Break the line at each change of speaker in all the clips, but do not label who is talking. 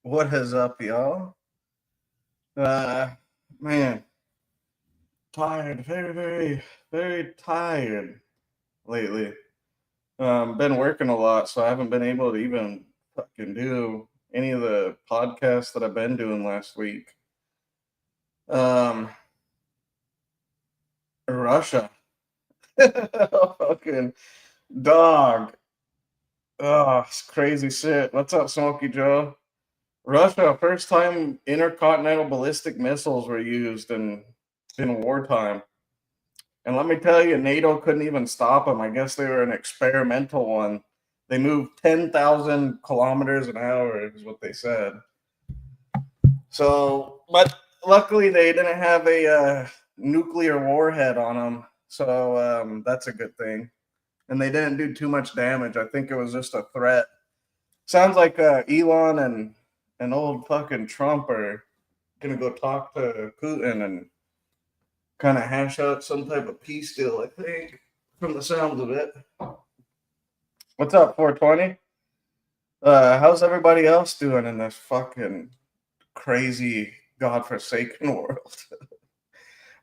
What is up, y'all? Uh, man, tired, very, very, very tired lately. Been working a lot, so I haven't been able to even fucking do any of the podcasts that I've been doing last week. Um, Russia, fucking dog. Oh, it's crazy shit. What's up, Smokey Joe? Russia, first time intercontinental ballistic missiles were used in wartime. And let me tell you, NATO couldn't even stop them. I guess they were an experimental one. They moved 10,000 kilometers an hour, is what they said. So, but luckily they didn't have a nuclear warhead on them. So that's a good thing. And they didn't do too much damage. I think it was just a threat. Sounds like Elon and old fucking Trump are going to go talk to Putin and kind of hash out some type of peace deal, I think, from the sounds of it. What's up, 420? How's everybody else doing in this fucking crazy, godforsaken world?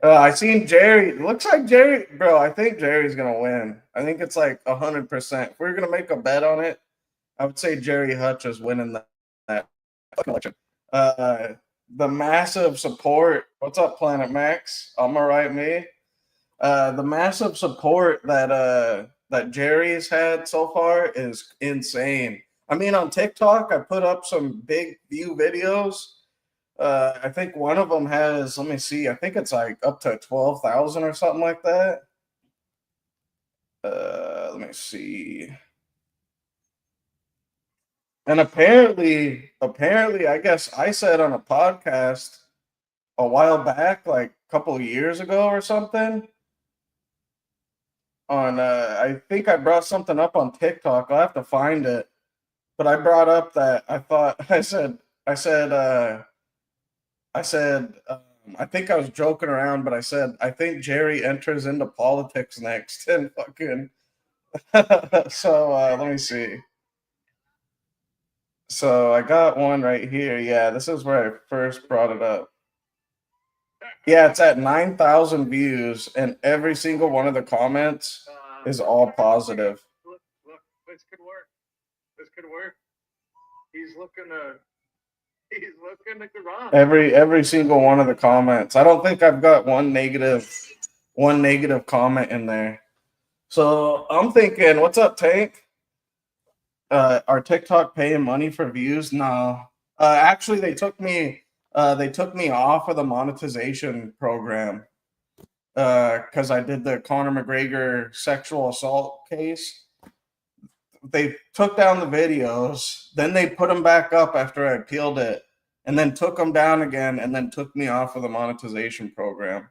I seen Jerry. Looks like Jerry, bro. I think Jerry's gonna win. I think it's like 100%. If we're gonna make a bet on it, I would say Jerry Hutch is winning that election. Uh, the massive support. What's up, Planet Max? I'm alright, me. The massive support that Jerry's had so far is insane. I mean, on TikTok, I put up some big view videos. I think one of them has, let me see, I think it's like up to 12,000 or something like that. Let me see. And apparently, I guess I said on a podcast a while back, like a couple of years ago or something, on I think I brought something up on TikTok. I'll have to find it. But I brought up that I thought I said I said I think I was joking around, but I said I think Jerry enters into politics next and fucking so let me see. So I got one right here. Yeah, this is where I first brought it up. Yeah, it's at 9,000 views, and every single one of the comments is all positive.
Look, this could work. This could work. He's looking to run.
Every single one of the comments. I don't think I've got one negative comment in there. So I'm thinking, what's up, Tank? Are TikTok paying money for views? No. Actually, they took me off of the monetization program because I did the Conor McGregor sexual assault case. They took down the videos, then they put them back up after I appealed it, and then took them down again, and then took me off of the monetization program.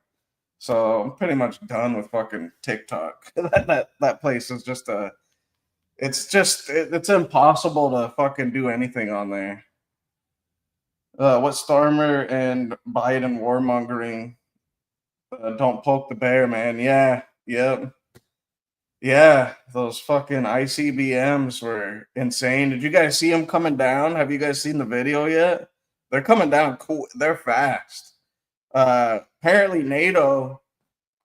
So I'm pretty much done with fucking TikTok. that place is just a. It's impossible to fucking do anything on there. What Starmer and Biden warmongering? Don't poke the bear, man. Yeah, yep. Yeah, those fucking ICBMs were insane. Did you guys see them coming down? Have you guys seen the video yet? They're coming down cool. They're fast. Apparently NATO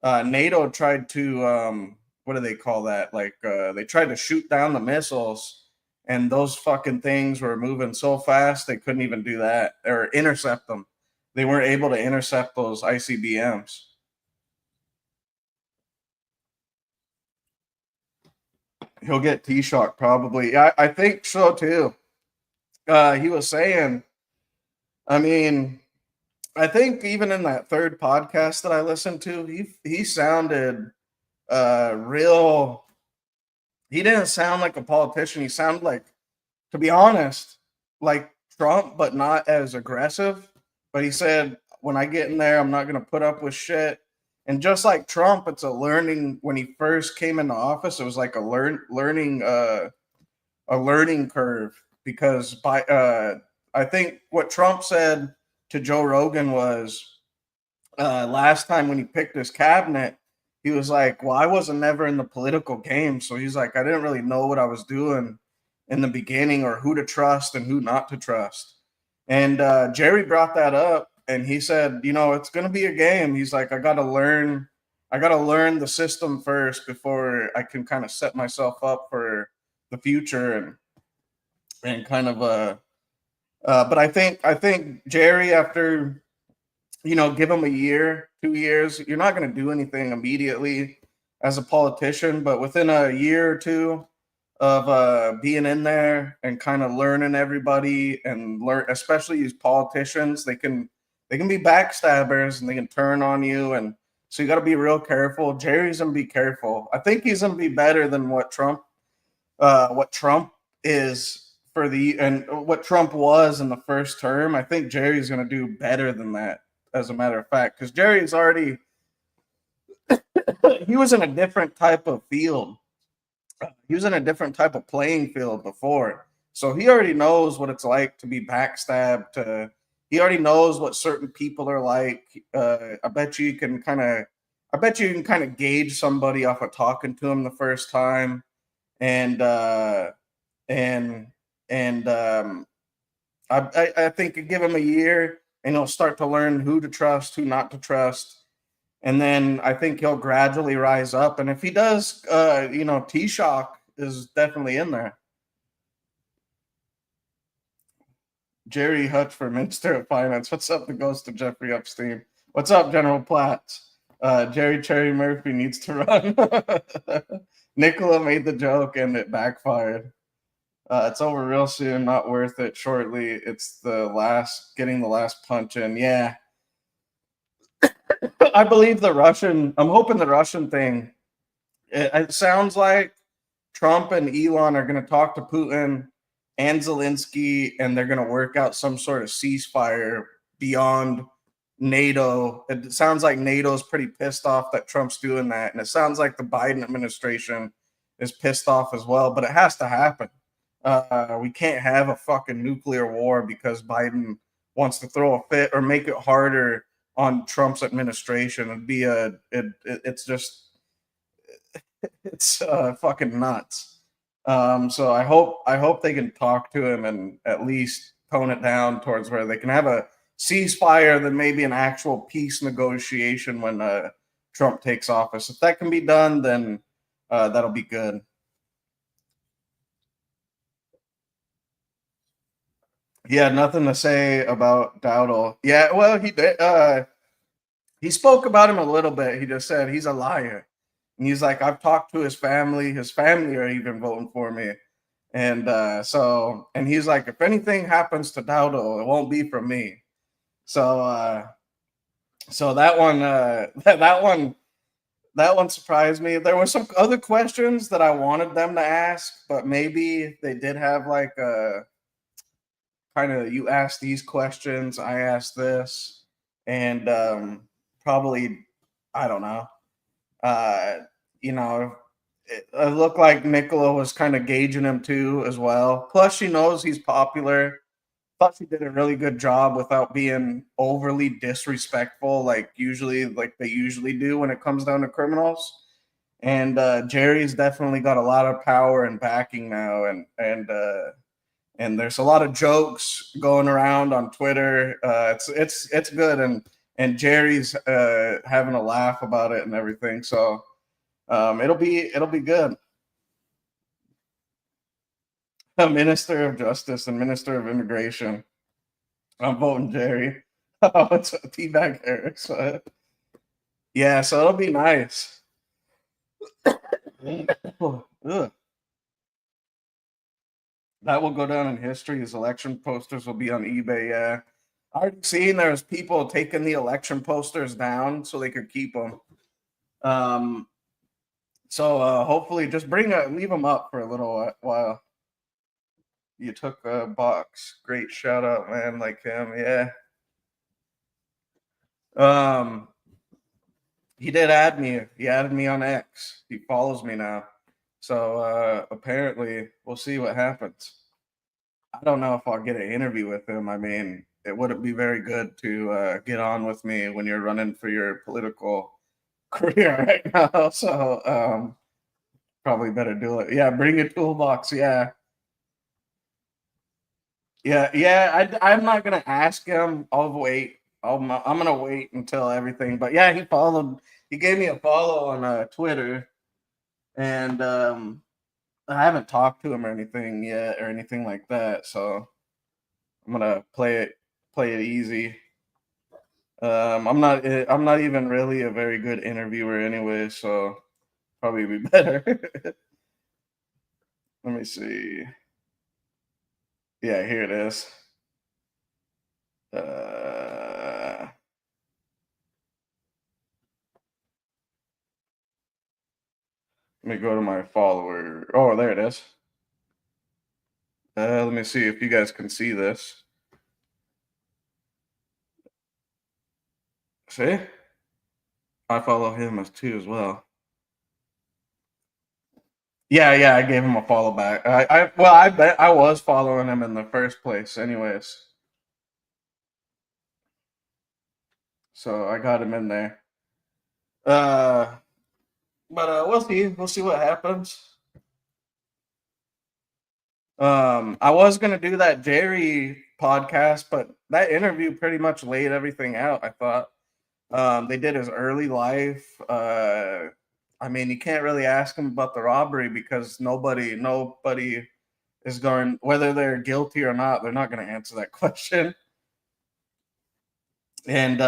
tried to what do they call that? Like they tried to shoot down the missiles, and those fucking things were moving so fast they couldn't even do that or intercept them. They weren't able to intercept those ICBMs. He'll get T-Shock probably. I think so too. He was saying, I mean, I think even in that third podcast that I listened to, he sounded real. He didn't sound like a politician. He sounded like, to be honest, like Trump, but not as aggressive. But he said, when I get in there, I'm not going to put up with shit. And just like Trump, it's a learning. When he first came into office, it was like a learning curve because I think what Trump said to Joe Rogan was last time when he picked his cabinet, he was like, "Well, I wasn't never in the political game, so he's like, I didn't really know what I was doing in the beginning or who to trust and who not to trust." And Jerry brought that up, and he said, it's going to be a game. He's like, I got to learn the system first before I can kind of set myself up for the future and kind of but I think Jerry, after give him a year, 2 years, you're not going to do anything immediately as a politician, but within a year or two of being in there and kind of learning everybody and learn, especially these politicians, they can be backstabbers and they can turn on you, and so you got to be real careful. Jerry's gonna be careful. I think he's gonna be better than what Trump is for the and what Trump was in the first term. I think Jerry's gonna do better than that, as a matter of fact, because Jerry's already he was in a different type of field. He was in a different type of playing field before. So he already knows what it's like to be backstabbed. He already knows what certain people are like. I bet you can kind of gauge somebody off of talking to him the first time, and and I think you give him a year, and he'll start to learn who to trust, who not to trust, and then I think he'll gradually rise up. And if he does, T-Shock is definitely in there. Jerry Hutch for Minister of Finance. What's up, the ghost of Jeffrey Epstein? What's up, General Platts? Jerry Cherry Murphy needs to run. Nicola made the joke and it backfired. It's over real soon, not worth it shortly. It's getting the last punch in. Yeah. I believe I'm hoping the Russian thing, it sounds like Trump and Elon are going to talk to Putin and Zelensky, and they're going to work out some sort of ceasefire beyond NATO. It sounds like NATO's pretty pissed off that Trump's doing that, and it sounds like the Biden administration is pissed off as well, but it has to happen. We can't have a fucking nuclear war because Biden wants to throw a fit or make it harder on Trump's administration. It's fucking nuts. So I hope they can talk to him and at least tone it down towards where they can have a ceasefire, than maybe an actual peace negotiation when Trump takes office. If that can be done, then that'll be good. He had nothing to say about Dowdle. Yeah, well, he did. He spoke about him a little bit. He just said he's a liar. And he's like, I've talked to his family. His family are even voting for me. And and he's like, if anything happens to Dowdle, it won't be from me. So that one that one surprised me. There were some other questions that I wanted them to ask, but maybe they did have like a kind of, you ask these questions, I ask this, and probably, I don't know. It looked like Nicola was kind of gauging him too as well. Plus, she knows he's popular. Thought she did a really good job without being overly disrespectful, like they usually do when it comes down to criminals. And Jerry's definitely got a lot of power and backing now, and there's a lot of jokes going around on Twitter. It's good, and Jerry's having a laugh about it and everything. So it'll be good. A Minister of Justice and Minister of Immigration. I'm voting Jerry. Oh, it's a teabag Harris. Yeah, so it'll be nice. Ugh. That will go down in history. His election posters will be on eBay. Yeah, I already seen there's people taking the election posters down so they could keep them. So hopefully, just leave them up for a little while. You took a box. Great shout out, man. Like him, yeah. He did add me. He added me on X. He follows me now. So apparently, we'll see what happens. I don't know if I'll get an interview with him. I mean, it wouldn't be very good to get on with me when you're running for your political career right now. So probably better do it. Yeah, bring a toolbox. Yeah. Yeah. I'm not gonna ask him. I'll wait. I'm gonna wait until everything. But yeah, he followed. He gave me a follow on Twitter, and I haven't talked to him or anything yet or anything like that. So I'm gonna play it easy. I'm not even really a very good interviewer anyway, so probably be better. Let me see. Yeah, here it is. Uh, Let me go to my follower. Oh, there it is. Let me see if you guys can see this. See? I follow him as too as well. Yeah, I gave him a follow back. I bet I was following him in the first place, anyways. So I got him in there. Uh, but we'll see. We'll see what happens. I was gonna do that Jerry podcast, but that interview pretty much laid everything out. I thought. They did his early life. I mean, you can't really ask him about the robbery because nobody is going, whether they're guilty or not. They're not going to answer that question. And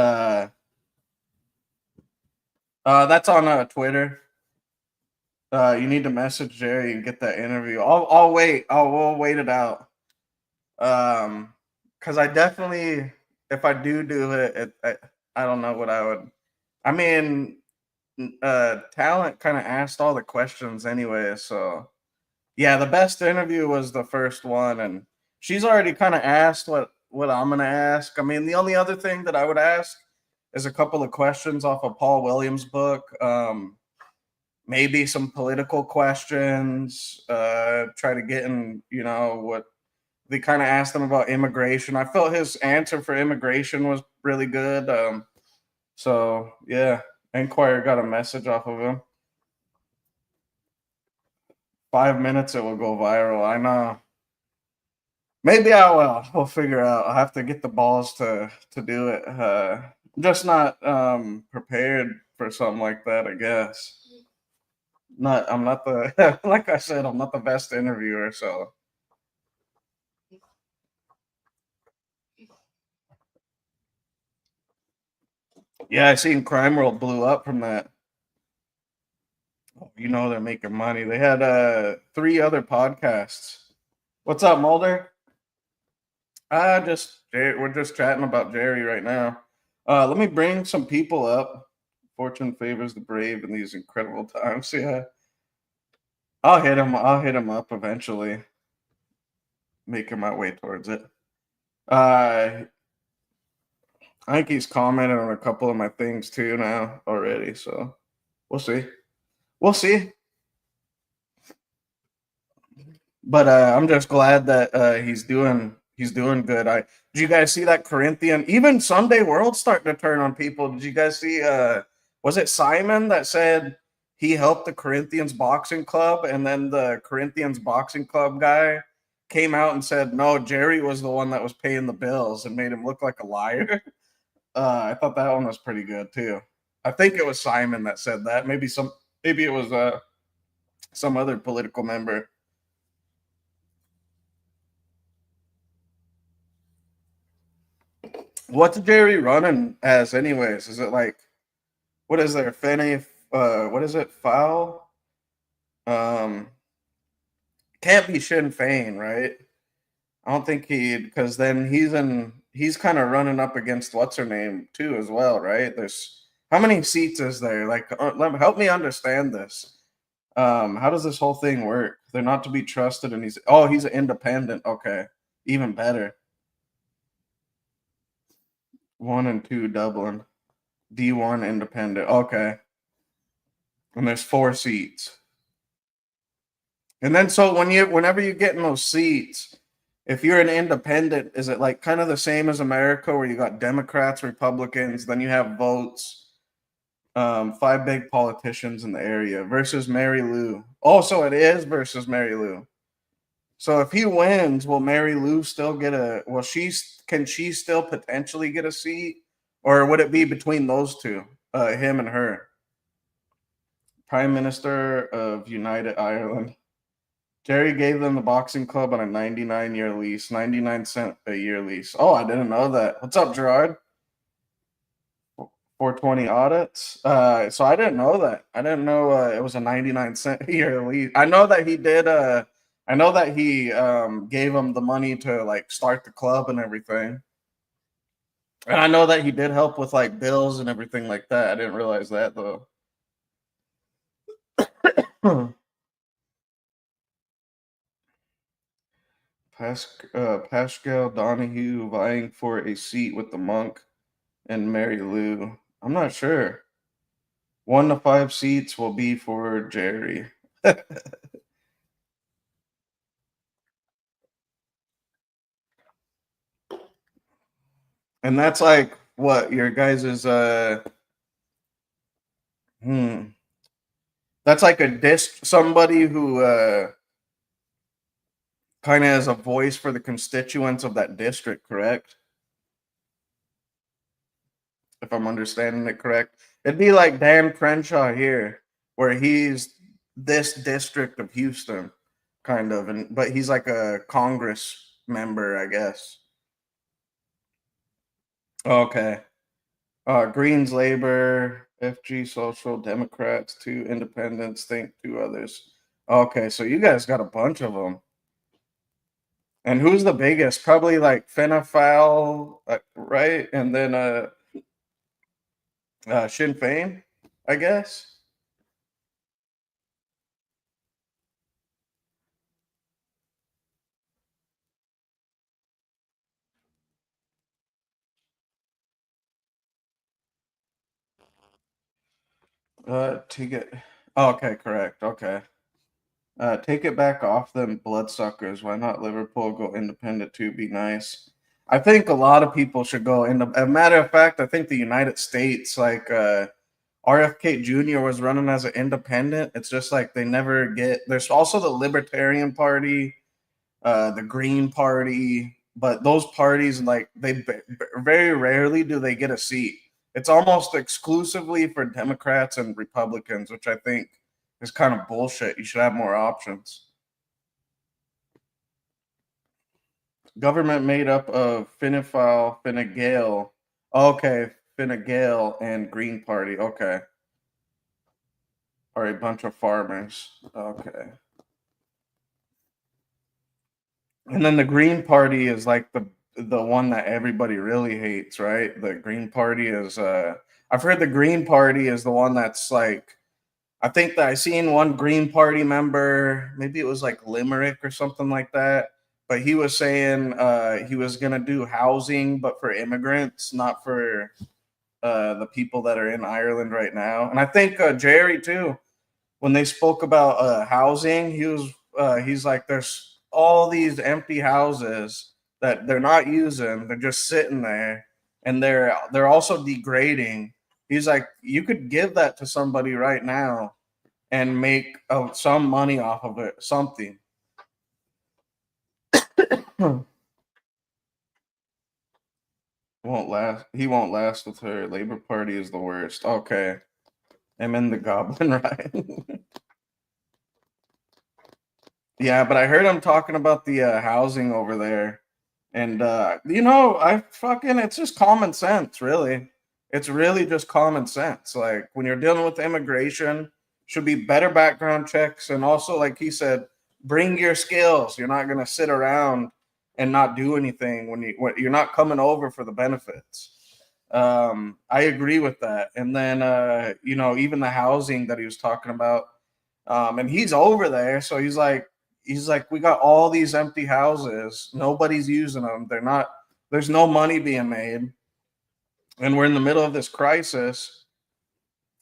that's on Twitter. You need to message Jerry and get that interview. I'll wait. We'll wait it out. Because I definitely, if I do it, I don't know what I would. I mean, Talent kind of asked all the questions anyway, so yeah, the best interview was the first one, and she's already kind of asked what I'm gonna ask. I mean, the only other thing that I would ask is a couple of questions off of Paul Williams' book. Maybe some political questions. Try to get in, what they kind of asked him about immigration. I felt his answer for immigration was really good. So yeah, Enquirer got a message off of him. 5 minutes, it will go viral. I know. Maybe I will. We'll figure out. I'll have to get the balls to do it. I'm just not prepared for something like that, I guess. Not I'm not the like I said, I'm not the best interviewer, so yeah, I seen Crime World blew up from that. They're making money. They had 3 other podcasts. What's up, Mulder? We're just chatting about Jerry right now. Let me bring some people up. Fortune favors the brave in these incredible times. Yeah, I'll hit him. I'll hit him up eventually. Making my way towards it. I think he's commented on a couple of my things too now already. So we'll see. We'll see. But I'm just glad that he's doing good. Did you guys see that Corinthian? Even Sunday World starting to turn on people. Did you guys see? Was it Simon that said he helped the Corinthians boxing club, and then the Corinthians boxing club guy came out and said no, Jerry was the one that was paying the bills and made him look like a liar. I thought that one was pretty good too. I think it was Simon that said that. Maybe it was some other political member. What's Jerry running as, anyways? Is it like, what is there? Fanny, what is it? Foul? Um, can't be Sinn Fein, right? I don't think because then he's kind of running up against what's her name too as well, right? There's how many seats is there? Like, help me understand this. How does this whole thing work? They're not to be trusted, and he's an independent. Okay, even better. 1 and 2 Dublin, D1 independent. Okay, and there's 4 seats. And then so whenever you get in those seats, if you're an independent, is it like kind of the same as America where you got Democrats, Republicans, then you have votes, 5 big politicians in the area versus Mary Lou. Oh, so it is versus Mary Lou. So if he wins, will Mary Lou still get a? Can she still potentially get a seat, or would it be between those two, him and her? Prime Minister of United Ireland. Jerry gave them the boxing club on a 99-year lease, 99 cent a year lease. Oh, I didn't know that. What's up, Gerard? 420 audits. So I didn't know that. I didn't know it was a 99 cent a year lease. I know that he did. I know that he gave him the money to like start the club and everything. And I know that he did help with like bills and everything like that. I didn't realize that though. Pascal Donahue vying for a seat with the monk and Mary Lou. I'm not sure. 1 to 5 seats will be for Jerry. And that's like what your guys is that's like somebody who kind of has a voice for the constituents of that district, correct? If I'm understanding it correct. It'd be like Dan Crenshaw here, where he's this district of Houston, kind of, but he's like a Congress member, I guess. Okay. Greens, Labor, FG, Social, Democrats, 2 Independents, think 2 others. Okay, so you guys got a bunch of them. And who's the biggest? Probably like Fianna Fáil, right? And then Sinn Féin, I guess. Take it. Oh, okay, correct. Okay. Take it back off them bloodsuckers. Why not Liverpool go independent too? Be nice. I think a lot of people should go in. A matter of fact, I think the United States, like RFK Jr. was running as an independent. It's just like they never get. There's also the Libertarian Party, the Green Party, but those parties like very rarely do they get a seat. It's almost exclusively for Democrats and Republicans, which I think is kind of bullshit. You should have more options. Government made up of Fine Gael, Fine Gael. Okay, Fine Gael and Green Party. Okay. Are a bunch of farmers. Okay. And then the Green Party is like the one that everybody really hates, right? The Green Party is I've heard the Green Party is the one that's like I think that I seen one Green Party member, maybe it was like Limerick or something like that, but he was saying he was gonna do housing, but for immigrants, not for the people that are in Ireland right now. And I think Jerry too, when they spoke about housing, he's like, there's all these empty houses that they're not using, they're just sitting there, and they're also degrading. He's like, you could give that to somebody right now and make some money off of it, something. Won't last. He won't last with her. Labor Party is the worst. Okay, I'm in the Goblin Ride. Yeah, but I heard him talking about the housing over there, and I fucking it's just common sense, really. It's really just common sense. Like when you're dealing with immigration, should be better background checks, and also, like he said, bring your skills. You're not gonna sit around and not do anything when you're not coming over for the benefits. I agree with that. And then even the housing that he was talking about, and he's over there, so he's like, we got all these empty houses, nobody's using them, there's no money being made, and we're in the middle of this crisis.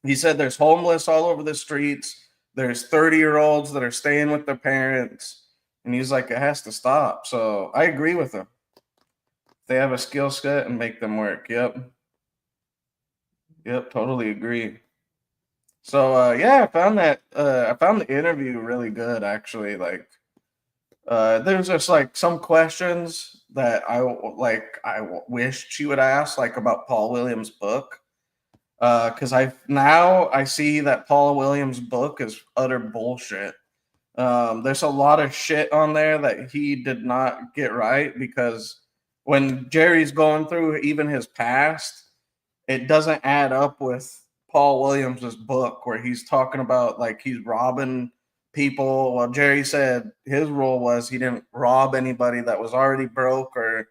He said there's homeless all over the streets, there's 30-year-olds that are staying with their parents, and he's like, it has to stop. So I agree with him. They have a skill set and make them work. Yep, totally agree. So yeah, I found the interview really good, actually. Like There's just like some questions that I wished she would ask, like about Paul Williams' book. Because I see that Paul Williams' book is utter bullshit. There's a lot of shit on there that he did not get right, because when Jerry's going through even his past, it doesn't add up with Paul Williams's book, where he's talking about like he's robbing people. Well, Jerry said his role was he didn't rob anybody that was already broke or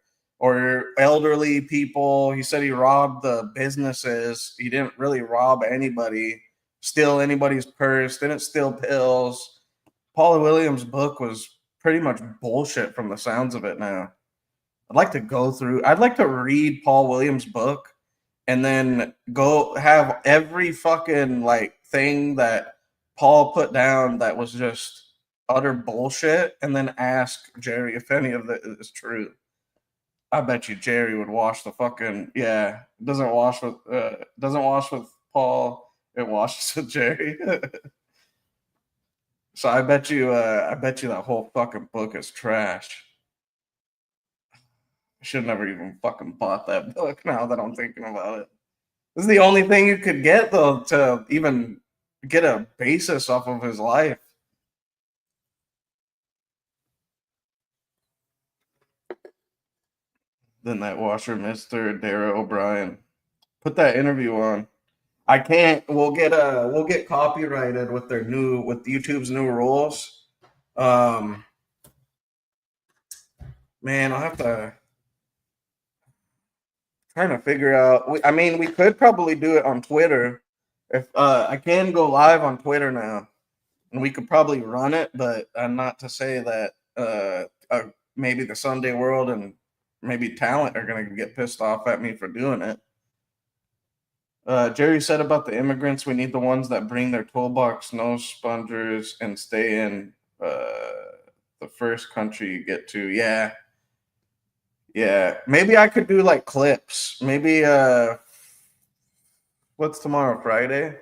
elderly people. He said he robbed the businesses. He didn't really rob anybody, steal anybody's purse, didn't steal pills. Paul Williams' book was pretty much bullshit from the sounds of it now. I'd like to read Paul Williams' book and then go have every fucking like thing that Paul put down that was just utter bullshit, and then ask Jerry if any of it is true. I bet you Jerry would wash the fucking doesn't wash with Paul, it washes with Jerry. So I bet you that whole fucking book is trash. I should never even fucking bought that book now that I'm thinking about it. This is the only thing you could get though to even get a basis off of his life. Then that washer, Mr. Dara O'Brien. Put that interview on. I can't. We'll get copyrighted with YouTube's new rules. Man, I'll have to trying to figure out. I mean, we could probably do it on Twitter. If I can go live on Twitter now, and we could probably run it, but not to say that maybe the Sunday World and maybe Talent are going to get pissed off at me for doing it. Jerry said about the immigrants, we need the ones that bring their toolbox, no spongers, and stay in the first country you get to. Yeah. Yeah. Maybe I could do like clips. Maybe what's tomorrow? Friday?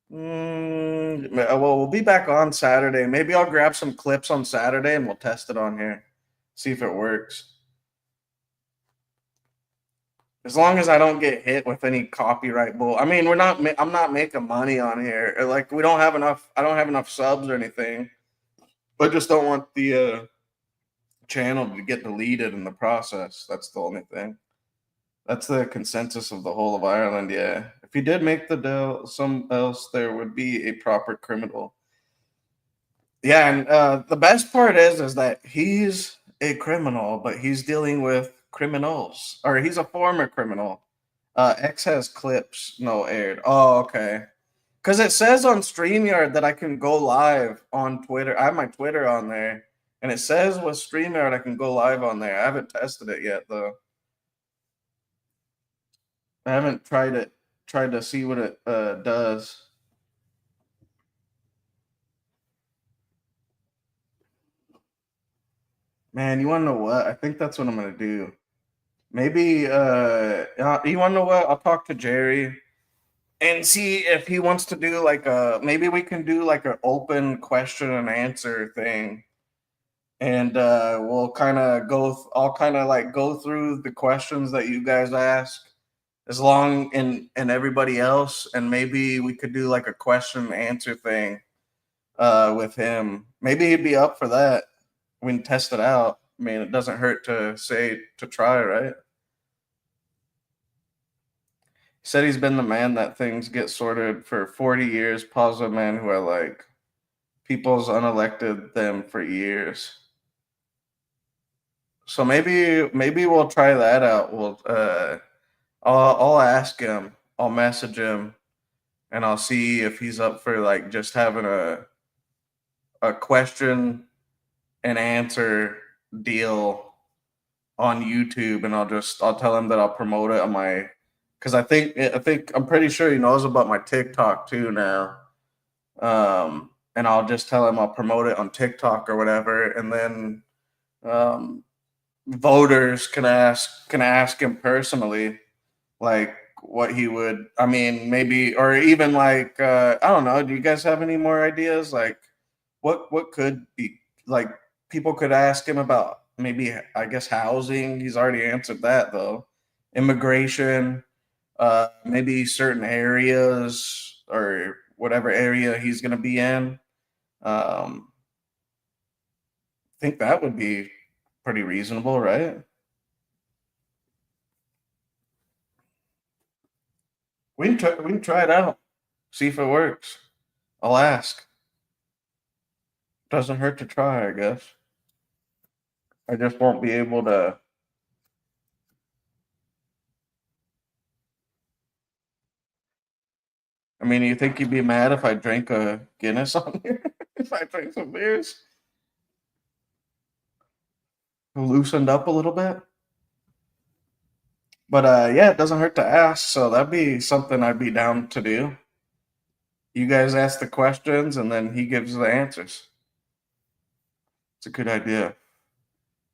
Well, we'll be back on Saturday. Maybe I'll grab some clips on Saturday and we'll test it on here. See if it works. As long as I don't get hit with any copyright bull. I mean, I'm not making money on here. Like I don't have enough subs or anything. I just don't want the channel to get deleted in the process. That's the only thing. That's the consensus of the whole of Ireland. Yeah, if he did make the deal, some else there would be a proper criminal. Yeah, and the best part is that he's a criminal, but he's dealing with criminals, or he's a former criminal. X has clips no aired. Oh, okay. Because it says on StreamYard that I can go live on Twitter. I have my Twitter on there, and it says with StreamYard I can go live on there. I haven't tested it yet, though. I haven't tried to see what it does. Man, you want to know what? I think that's what I'm gonna do. Maybe you want to know what? I'll talk to Jerry and see if he wants to do like maybe we can do like an open question and answer thing, and we'll kind of go. I'll kind of like go through the questions that you guys ask, as long and everybody else, and maybe we could do like a question and answer thing with him. Maybe he'd be up for that. We can test it out. I mean, it doesn't hurt to try, right? He said he's been the man that things get sorted for 40 years. Positive man who I like. People's unelected them for years. So maybe we'll try that out. I'll ask him. I'll message him, and I'll see if he's up for like just having a question and answer deal on YouTube, and I'll tell him that I'll promote it on my, because I'm pretty sure he knows about my TikTok too now. And I'll just tell him I'll promote it on TikTok or whatever, and then voters can ask him personally, like what he would. I mean, maybe, or even like I don't know. Do you guys have any more ideas? Like what could be like people could ask him about maybe, I guess, housing. He's already answered that though. Immigration, maybe certain areas or whatever area he's going to be in. I think that would be pretty reasonable, right? We can try it out, see if it works. I'll ask. Doesn't hurt to try, I guess. I just won't be able to. I mean, you think you'd be mad if I drank a Guinness on here? If I drank some beers? Loosened up a little bit? But yeah, it doesn't hurt to ask, so that'd be something I'd be down to do. You guys ask the questions and then he gives the answers. It's a good idea.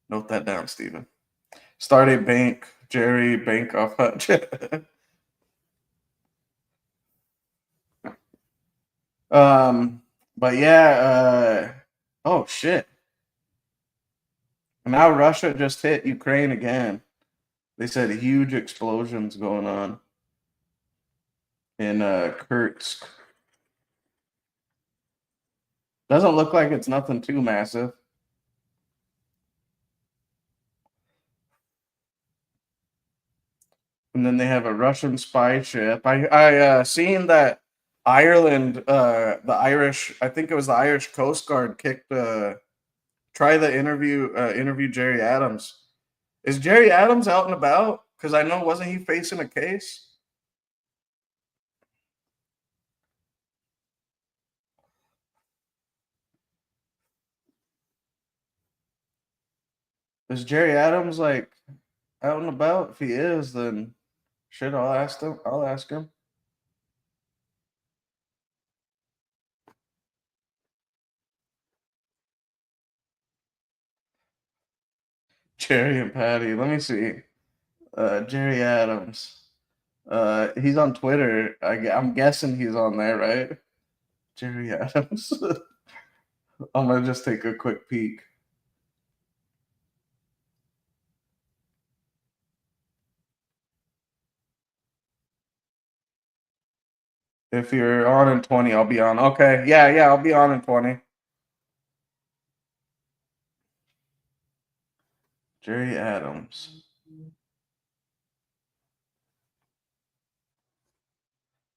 Note that down, Steven. Start a bank, Jerry Bank off Hutch. But yeah, oh shit. Now Russia just hit Ukraine again. They said huge explosions going on in Kursk. Doesn't look like it's nothing too massive. And then they have a Russian spy ship. I seen that Ireland, the Irish, I think it was the Irish Coast Guard kicked. Try the interview Jerry Adams. Is Jerry Adams out and about? Because I know wasn't he facing a case? Is Jerry Adams like out and about? If he is, then shit, I'll ask him. I'll ask him. Jerry and Patty. Let me see. Jerry Adams. He's on Twitter. I'm guessing he's on there, right? Jerry Adams. I'm gonna just take a quick peek. If you're on in 20, I'll be on. Okay, yeah, I'll be on in 20. Jerry Adams.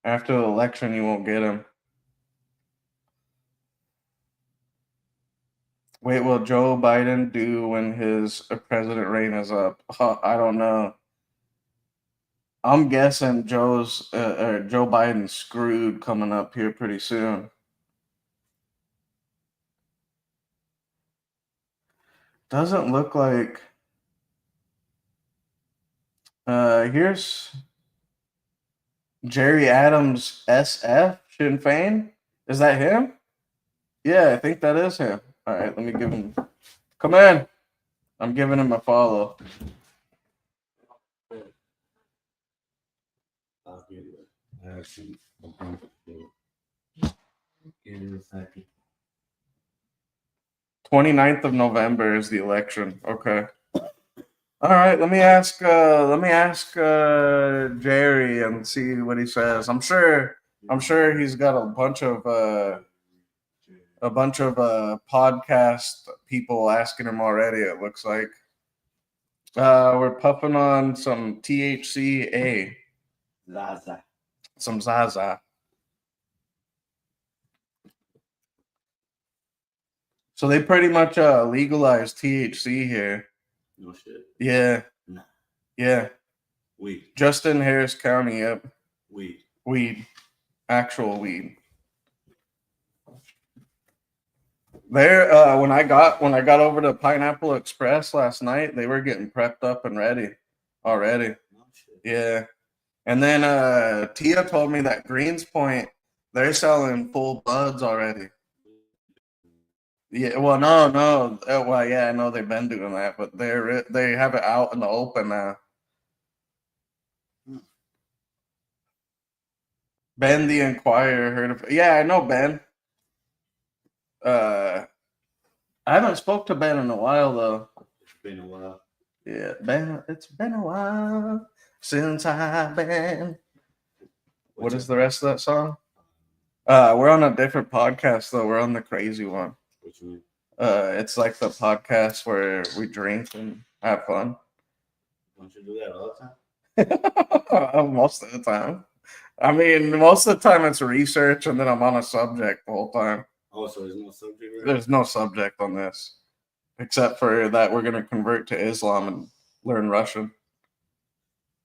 After the election, you won't get him. Wait, will Joe Biden do when his president reign is up? I don't know. I'm guessing Joe Biden's screwed coming up here pretty soon. Doesn't look like. Here's Jerry Adams SF Sinn Féin. Is that him? Yeah, I think that is him. All right, let me give him. Come in. I'm giving him a follow.
I'll get it. I actually, give it a second.
29th of November is the election. Okay. All right, let me ask Jerry and see what he says. I'm sure he's got a bunch of podcast people asking him already, it looks like. We're puffing on some THCA.
Zaza.
Some Zaza. So they pretty much legalized THC here.
No shit.
Yeah.
Nah.
Yeah.
Weed.
Just in Harris County, yep.
Weed.
Actual weed. There, when I got over to Pineapple Express last night, they were getting prepped up and ready already.
No shit.
Yeah. And then Tia told me that Greens Point, they're selling full buds already. Yeah, well, no. Well, yeah, I know they've been doing that, but they have it out in the open now. Ben the Inquirer heard of. Yeah, I know Ben. I haven't spoke to Ben in a while though.
It's been a while.
Yeah, Ben. It's been a while since I've been. What is the rest of that song? We're on a different podcast though. We're on the crazy one.
What you mean?
It's like the podcast where we drink and have fun.
Don't you do that all the time?
Most of the time. I mean, most of the time it's research, and then I'm on a subject the whole time.
Oh, so there's no subject. Right?
There's no subject on this, except for that we're gonna convert to Islam and learn Russian.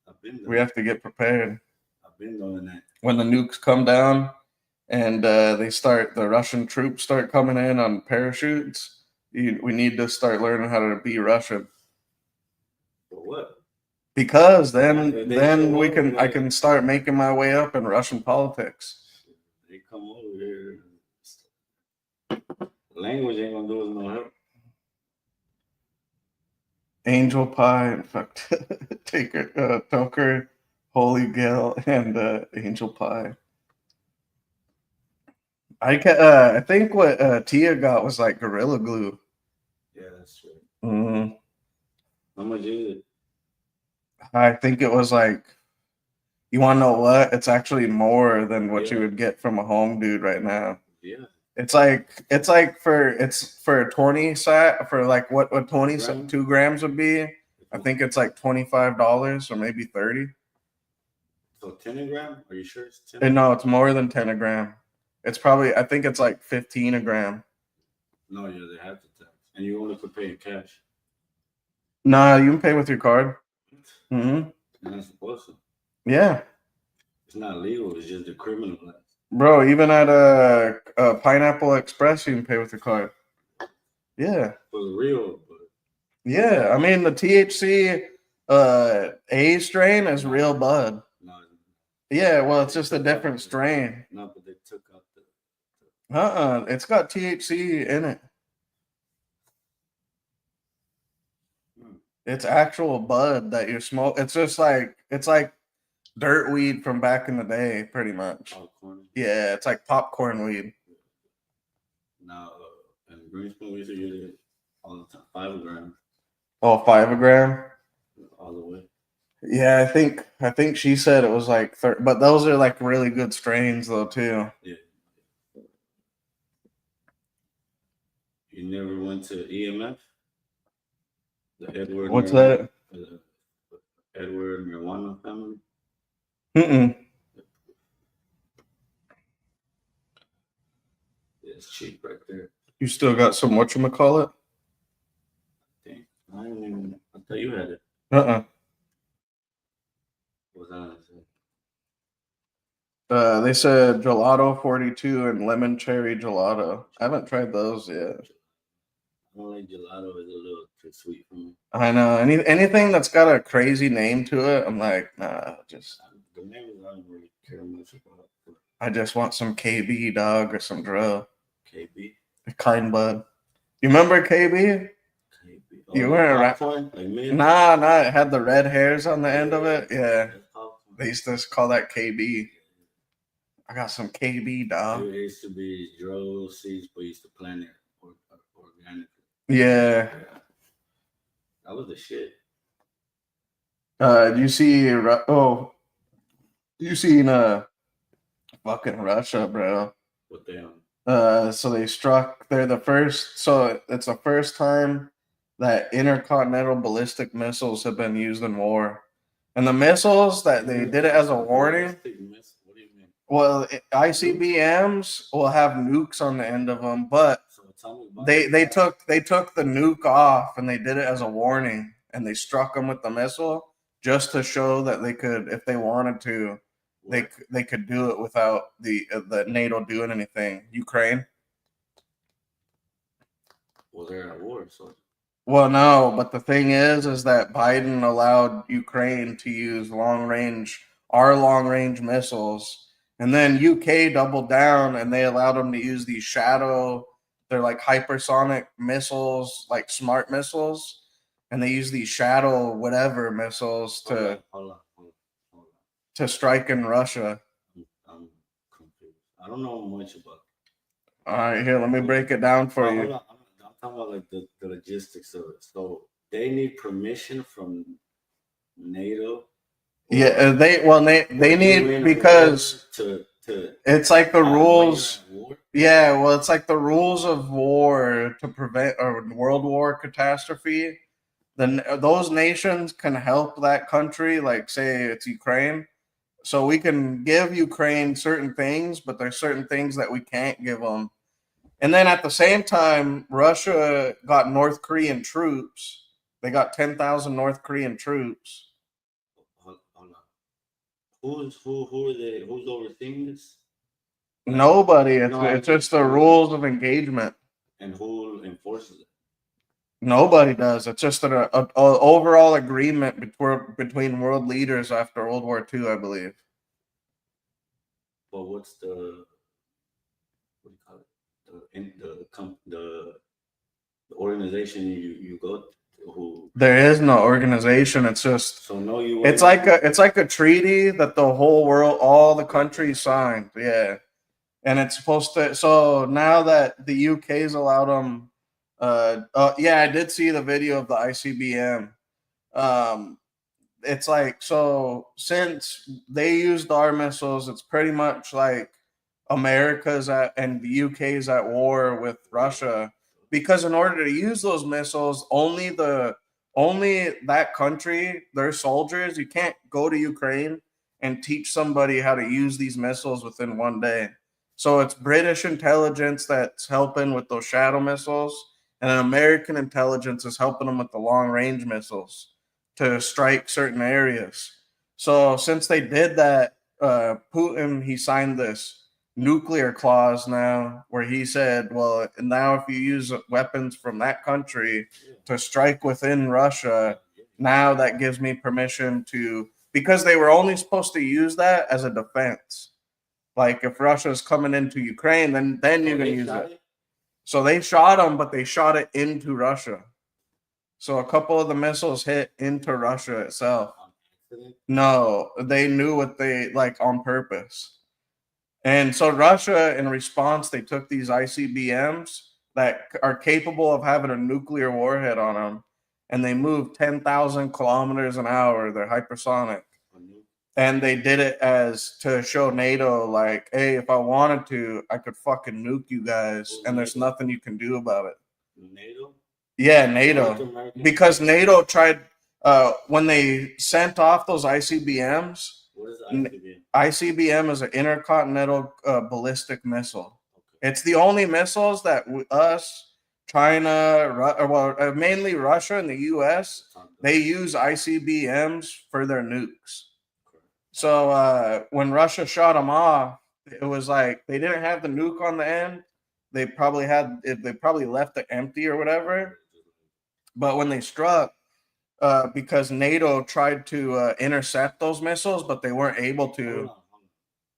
I've been.
We have to get prepared.
I've been doing that.
When the nukes come down and the Russian troops start coming in on parachutes, we need to start learning how to be Russian.
For what?
Because
Yeah,
then I can start making my way up in Russian politics.
They come over here. Language ain't gonna do us no help.
Angel Pie and fuck Toker, Holy Gale, and Angel Pie. I think what Tia got was like Gorilla Glue.
Yeah, that's true.
Mm,
How much is it?
I think it was like, you want to know what? It's actually more than what you
Yeah.
would get from a home dude right now.
Yeah.
It's for 20 sat for like what 20
Gram?
2 grams would be. I think it's like $25 or maybe 30.
So 10 a gram? Are you sure it's 10?
And no, it's more than 10 a gram. It's probably, I think it's like 15 a gram.
No, yeah, they have to tax. And you only could pay in cash.
Nah, you can pay with your card. Mm-hmm.
You're not supposed to.
Yeah,
It's not legal. It's just the criminal act.
bro. Even at a Pineapple Express, you can pay with your card. Yeah,
For the real, but
yeah. I mean, the THC A strain is real bud.
no,
Yeah, well, it's just a different strain.
no, but they took out the.
It's got THC in it.
Hmm.
It's actual bud that you smoke. It's like dirt weed from back in the day, pretty much.
Popcorn.
Yeah, it's like popcorn weed.
Now, in Greenspoon, we used to get it all the time. 5 grams,
Oh, 5 a gram.
all the way.
Yeah, I think she said it was like 30, but those are like really good strains though too.
Yeah. You never went to EMF? The Edward.
What's
Marijuana-
that?
The Edward Marijuana family.
Mm-mm.
Yeah, it's cheap right there.
You still got some whatchamacallit?
Dang. I didn't even. I thought you had it.
Uh-uh.
What was that?
They said gelato 42 and lemon cherry gelato. I haven't tried those yet.
I don't like gelato. It's a little too sweet for me.
I know. Anything that's got a crazy name to it, I'm like, nah,
The names I don't really care much about.
I just want some KB dog or some dro.
KB.
Kind bud. You remember KB?
KB.
You weren't around-
popcorn? Like me?
Nah, it had the red hairs on the end of it. Yeah.
That's popcorn.
They used to call that KB. I got some KB dog.
It used to be dro seeds, but used to plant it organically.
Yeah.
That was the shit.
You see you seen fucking Russia, bro.
What they on?
So they're the first, so it's the first time that intercontinental ballistic missiles have been used in war. And the missiles that they did it as a warning,
What do you mean?
well, ICBMs will have nukes on the end of them, but
So tell me about
they took the nuke off and they did it as a warning, and they struck them with the missile just to show that they could, if they wanted to, they could do it without the NATO doing anything. Ukraine.
Well, they're at war, so
Well, no, but the thing is that Biden allowed Ukraine to use long range missiles, and then UK doubled down and they allowed them to use these Shadow. They're like hypersonic missiles, like smart missiles, and they use these Shadow whatever missiles
hold on.
to strike in Russia.
I'm confused. I don't know much about.
All right, here, let me break it down for
Oh,
you.
hold on. I'm talking about like the logistics of it. So they need permission from NATO.
Yeah, they need because
to
it's like the
when you're
rules.
at war.
Yeah, well, it's like the rules of war to prevent a world war catastrophe. Then those nations can help that country, like say it's Ukraine. So we can give Ukraine certain things, but there's certain things that we can't give them. And then at the same time, Russia got North Korean troops. They got 10,000 North Korean troops.
Hold on. Who are they? Who's overseeing this?
Nobody. It's,
No, I
it's just the
mean,
rules of engagement.
And who enforces it?
Nobody does. It's just a overall agreement between world leaders after World War II, I believe.
But what's the what do you call it? The organization you go to, who?
There is no organization. It's just
So no, you.
it's like a treaty that the whole world, all the countries signed. Yeah, and it's supposed to. So now that the UK's allowed them, yeah, I did see the video of the ICBM. It's like, so since they used our missiles, it's pretty much like America's at and the UK's at war with Russia, because in order to use those missiles, only that country, their soldiers, you can't go to Ukraine and teach somebody how to use these missiles within one day. So it's British intelligence that's helping with those shadow missiles, and American intelligence is helping them with the long range missiles to strike certain areas. So since they did that, Putin, he signed this nuclear clause now where he said, well, now if you use weapons from that country to strike within Russia, now that gives me permission to, because they were only supposed to use that as a defense. Like if Russia's coming into Ukraine, then you can use it. So they shot them, but they shot it into Russia. So a couple of the missiles hit into Russia itself. No, they knew what they like on purpose. And so Russia, in response, they took these ICBMs that are capable of having a nuclear warhead on them, and they moved 10,000 kilometers an hour. They're hypersonic. And they did it as to show NATO, like, hey, if I wanted to, I could fucking nuke you guys, and there's nothing you can do about it.
NATO?
Yeah, NATO. Because NATO tried, when they sent off those ICBMs,
What is ICBM?
ICBM is an intercontinental ballistic missile. Okay. It's the only missiles that us, China, mainly Russia and the U.S., they use ICBMs for their nukes. So when Russia shot them off, it was like they didn't have the nuke on the end. They probably left it empty or whatever. But when they struck, because NATO tried to intercept those missiles, but they weren't able to.
Hold on.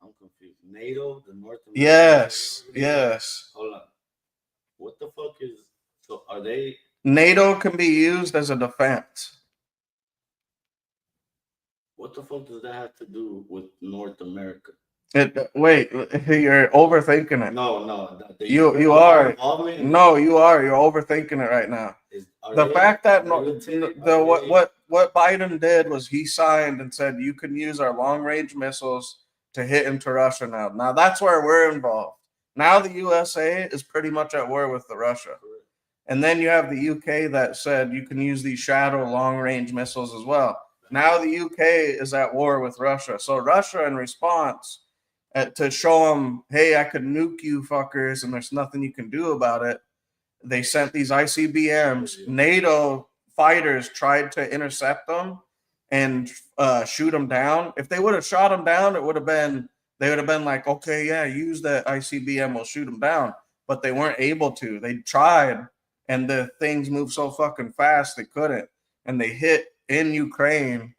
I'm confused. NATO, the North American.
Yes.
Hold on. What the fuck is? So are they?
NATO can be used as a defense.
What the fuck does that have to do with North America?
Wait, you're overthinking it.
No.
You are. No, you are. You're overthinking it right now. The fact that what Biden did was he signed and said you can use our long range missiles to hit into Russia now. Now that's where we're involved. Now the USA is pretty much at war with the Russia. And then you have the UK that said you can use these shadow long range missiles as well. Now the UK is at war with Russia. So Russia, in response, to show them, hey, I could nuke you fuckers and there's nothing you can do about it, they sent these ICBMs. NATO fighters tried to intercept them and shoot them down. If they would have shot them down, they would have been like, okay, yeah, use the ICBM, we'll shoot them down. But they weren't able to. They tried, and the things moved so fucking fast they couldn't. And they hit in Ukraine.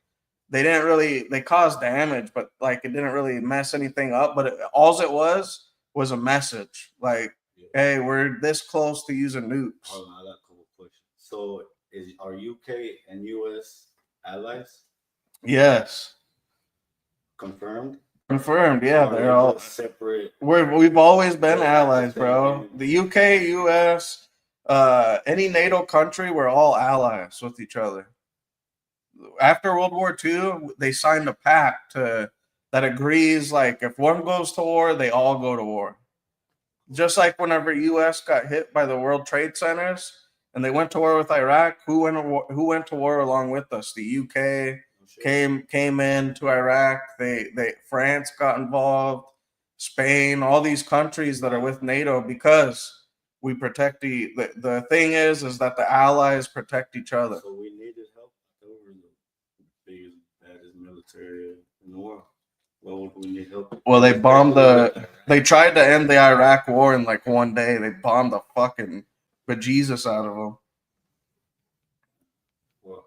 They caused damage, but like it didn't really mess anything up. But all it was a message, like, hey, we're this close to using nukes.
Hold on, I got a couple questions. So are UK and US allies?
Yes.
Confirmed?
Confirmed, yeah. They're all
separate.
We've always been allies, bro. The UK, US, Any NATO country, we're all allies with each other. After World War II, they signed a pact that agrees like if one goes to war, they all go to war. Just like whenever U.S. got hit by the World Trade Centers and they went to war with Iraq, who went to war along with us? The UK came into Iraq. They France got involved. Spain, all these countries that are with NATO because we protect the thing is that the allies protect each other.
So we needed help. They were the biggest, baddest military in the world. Well, would we need help?
Well, they tried to end the Iraq war in like one day. They bombed the fucking bejesus out of them.
Well,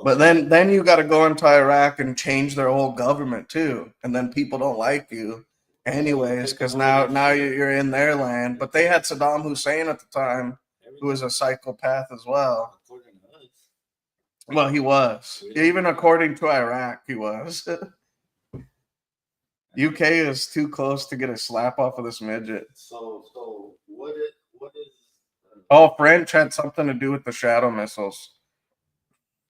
But then you got to go into Iraq and change their whole government too, and then people don't like you, anyways, because now you're in their land. But they had Saddam Hussein at the time, who was a psychopath as well.
according to us,
Well, he was. Even according to Iraq, he was. UK is too close to get a slap off of this midget.
So what is
Oh, French had something to do with the shadow missiles.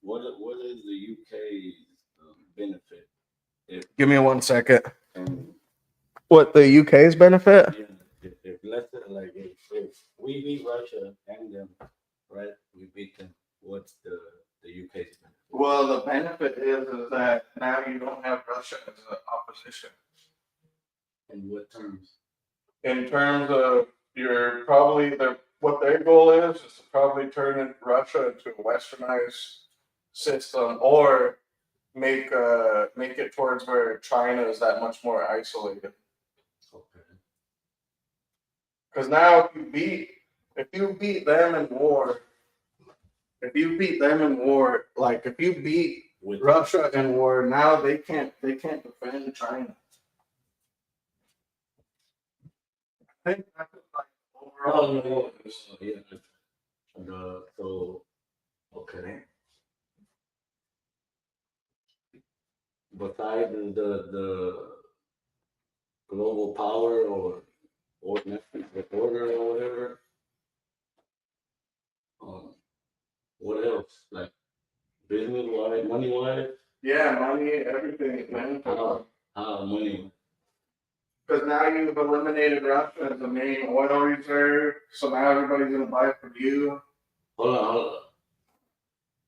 what is the UK's benefit?
Give me 1 second.
And
What, the UK's benefit?
if let's say like if we beat Russia and them, right? We beat them. What's the UK's benefit?
Well, the benefit is that now you don't have Russia as an opposition.
In what terms?
In terms of what their goal is to probably turn Russia into a westernized system or make it towards where China is that much more isolated.
Okay.
Because now if you beat them in war, like if you beat
With
Russia in war, now they can't defend China. I think that's like overall goal is.
yeah. So okay. Besides the global power or order or whatever, what else? Like business wise, money wise?
Yeah, money, everything, man.
Money.
Because now you've eliminated Russia as the main oil reserve, so now everybody's gonna buy from you.
Hold on.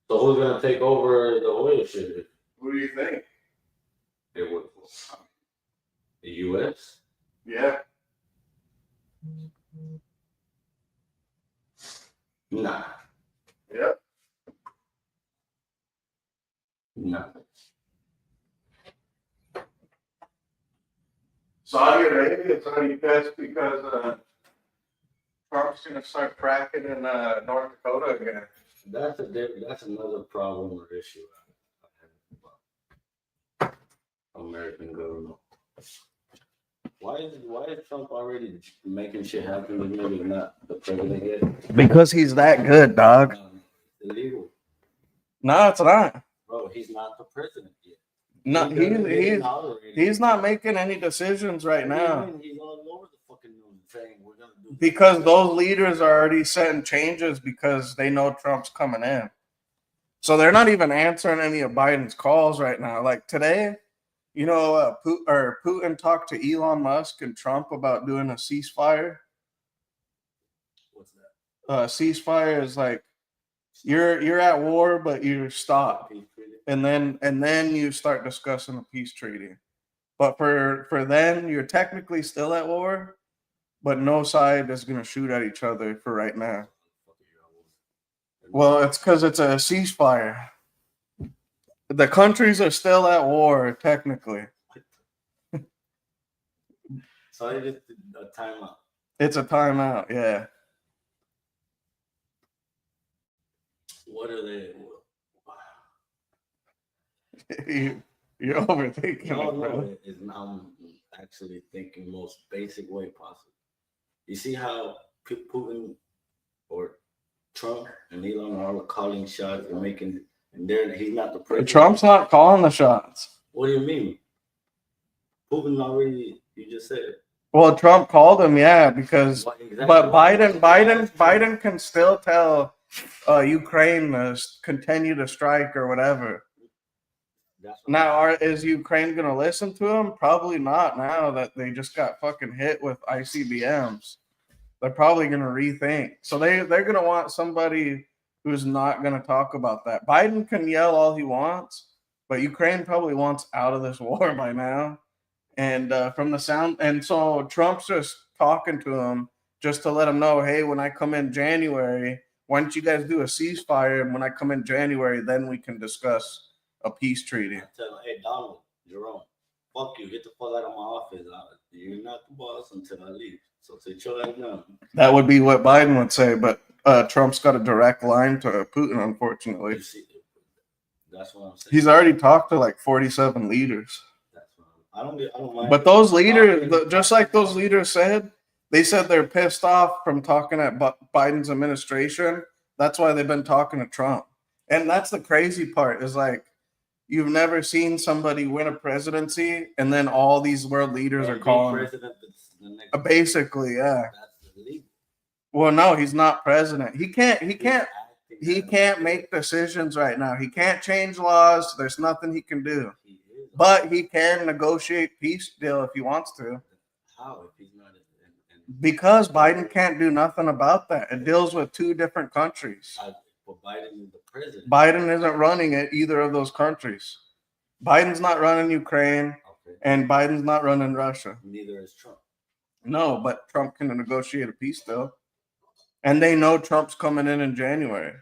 So who's gonna take over the oil shit?
Who do you think?
It would the US?
Yeah.
Nah.
Yep.
Nah.
Saudi Arabia is already pissed because Trump's gonna start fracking in North Dakota again.
That's another problem or issue I have about American government. Why is Trump already making shit happen with maybe not the president yet?
Because he's that good, dog.
Illegal.
No, it's not.
Bro, he's not the president yet.
No,
Tolerated.
he's not making any decisions right now.
He's all over the fucking news saying we're gonna do
Because those leaders are already setting changes because they know Trump's coming in. So they're not even answering any of Biden's calls right now. Like today, you know, Putin talked to Elon Musk and Trump about doing a ceasefire.
What's that?
Ceasefire is like you're at war, but you stop, and then you start discussing a peace treaty. But for then, you're technically still at war, but no side is going to shoot at each other for right now. Well, it's because it's a ceasefire. The countries are still at war, technically.
So it is a timeout.
It's a timeout, yeah.
What are they?
You're overthinking
No,
it, bro.
no, I'm actually thinking most basic way possible. You see how Putin or Trump and Elon are calling shots and making, and he's not the president.
Trump's not calling the shots.
What do you mean? Putin already, you just said it.
Well, Trump called him, yeah, because
What exactly?
but
what-
Biden can still tell Ukraine to continue to strike or whatever.
That's what
Now, is Ukraine gonna listen to him? Probably not. Now that they just got fucking hit with ICBMs, they're probably gonna rethink. So they're gonna want somebody who's not gonna talk about that. Biden can yell all he wants, but Ukraine probably wants out of this war by now. And from the sound, and so Trump's just talking to him just to let him know, hey, when I come in January, why don't you guys do a ceasefire? And when I come in January, then we can discuss a peace treaty.
I tell him, hey Donald, Jerome, fuck you, get the fuck out of my office. You're not the boss until I leave. So sit your ass down.
That would be what Biden would say, but Trump's got a direct line to Putin, unfortunately.
You see, that's what I'm saying.
He's already talked to like 47 leaders.
That's what I don't mind.
But those leaders, just like those leaders said, they said they're pissed off from talking at Biden's administration. That's why they've been talking to Trump. And that's the crazy part is like, you've never seen somebody win a presidency and then all these world leaders are calling.
President the next
Basically, yeah.
That's illegal.
Well, no, he's not president. He can't make decisions right now. He can't change laws. There's nothing he can do. But he can negotiate peace deal if he wants to.
How if he's not
Because Biden can't do nothing about that. It deals with two different countries.
But Biden is the president.
Biden isn't running it either of those countries. Biden's not running Ukraine,
Okay.
and Biden's not running Russia.
Neither is Trump.
No, but Trump can negotiate a peace deal. And they know Trump's coming in January.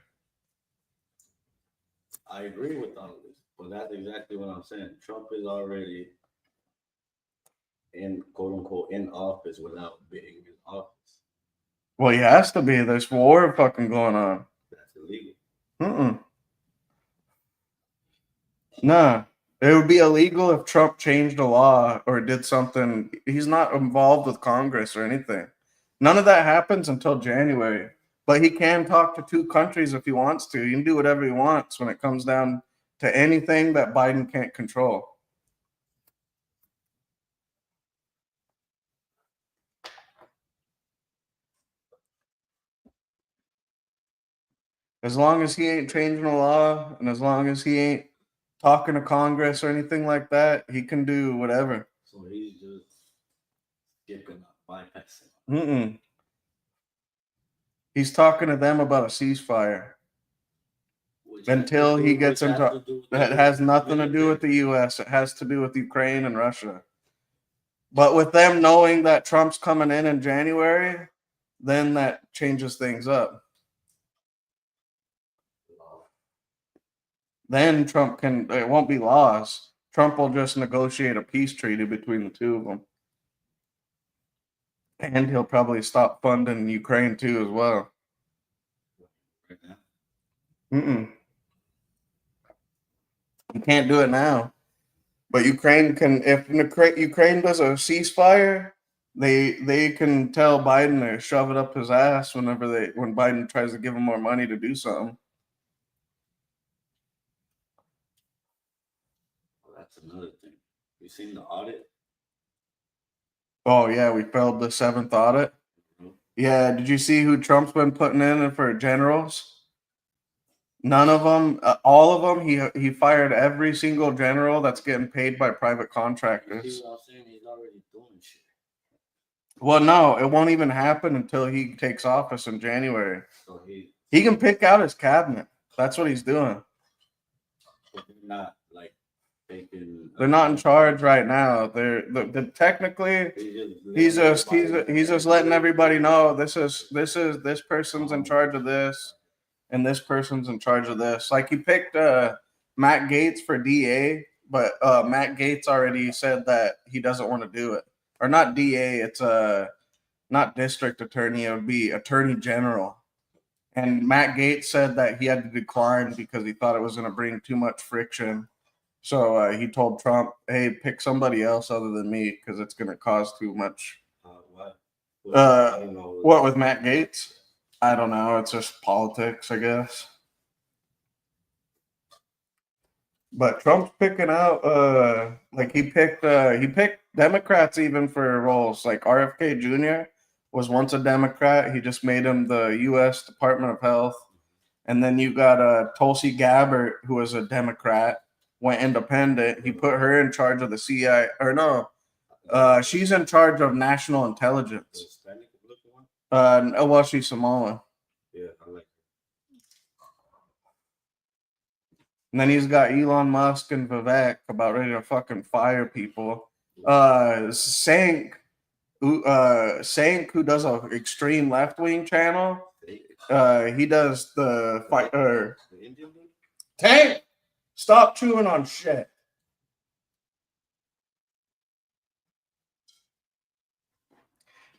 I agree with all of this, but that's exactly what I'm saying. Trump is already in quote unquote in office without being in office.
Well, he has to be. There's war fucking going on.
That's illegal.
Nah. It would be illegal if Trump changed a law or did something. He's not involved with Congress or anything. None of that happens until January. But he can talk to two countries if he wants to. He can do whatever he wants when it comes down to anything that Biden can't control. As long as he ain't changing the law and as long as he ain't talking to Congress or anything like that, he can do whatever.
So he's just skipping, bypassing.
He's talking to them about a ceasefire. Until he gets into that has nothing to do with the US. It has to do with Ukraine and Russia. But with them knowing that Trump's coming in January, then that changes things up. Then Trump it won't be laws. Trump will just negotiate a peace treaty between the two of them. And he'll probably stop funding Ukraine too as well. You can't do it now. But Ukraine can, if Ukraine does a ceasefire, they can tell Biden to shove it up his ass when Biden tries to give him more money to do something.
Well, that's another thing. You seen the audit?
Oh yeah, we failed the 7th audit. Yeah, did you see who Trump's been putting in for generals? None of them, all of them. He fired every single general that's getting paid by private contractors.
You see what I'm saying? He's already doing shit.
Well, no, it won't even happen until he takes office in January.
So
he can pick out his cabinet. That's what he's doing.
But they're not like taking.
They're not in charge right now. They're technically he's just letting everybody know this person's in charge of this. And this person's in charge of this. Like he picked Matt Gaetz for DA, but Matt Gaetz already said that he doesn't want to do it. Or not DA, it's not district attorney, it would be attorney general. And Matt Gaetz said that he had to decline because he thought it was going to bring too much friction. So he told Trump, hey, pick somebody else other than me because it's going to cause too much. What with Matt Gaetz? I don't know. It's just politics, I guess. But Trump's picking out like he picked Democrats even for roles like RFK Jr. was once a Democrat. He just made him the U.S. Department of Health. And then you got Tulsi Gabbard, who was a Democrat, went independent. He put her in charge of the CIA, or no, she's in charge of national
The
intelligence.
Hispanic looking one?
Well, she's Samoan.
Yeah, I like
And then he's got Elon Musk and Vivek about ready to fucking fire people. Sank, who does a extreme left wing channel. He does the fight.
the Indian dude?
Tank, stop chewing on shit.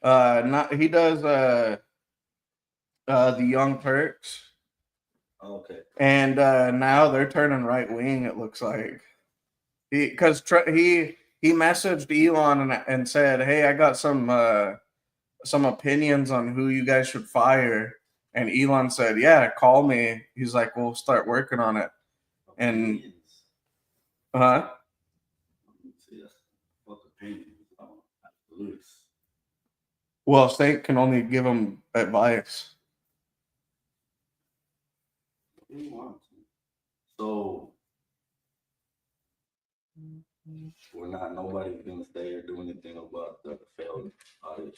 Not he does. The Young Turks.
Okay.
And now they're turning right wing. It looks like he messaged Elon and said, "Hey, I got some opinions on who you guys should fire." And Elon said, "Yeah, call me." He's like, "We'll start working on it." And
Opinions. See, that's fuck opinions. Absolutely.
Well, State can only give him advice.
So nobody's gonna stay or do anything about the failed audit.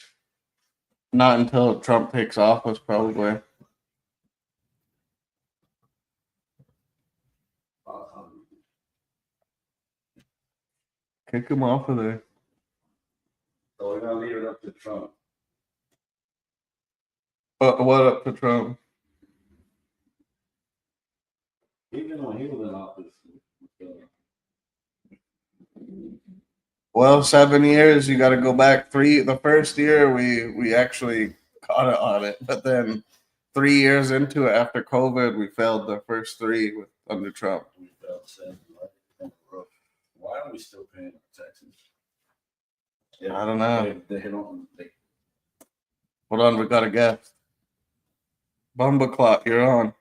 Not until Trump takes office, probably. Kick him off of there.
So we're gonna leave it up to Trump.
What up to Trump?
Even when he was in office.
Well, 7 years. You got to go back 3. The first year we actually caught it on it, but then 3 years into it, after COVID, we failed the first 3 under Trump.
We felt sad. Why are we still paying our taxes? Yeah,
I don't know.
They don't.
Hold on, we got a guest. Bumbleclot, you're on.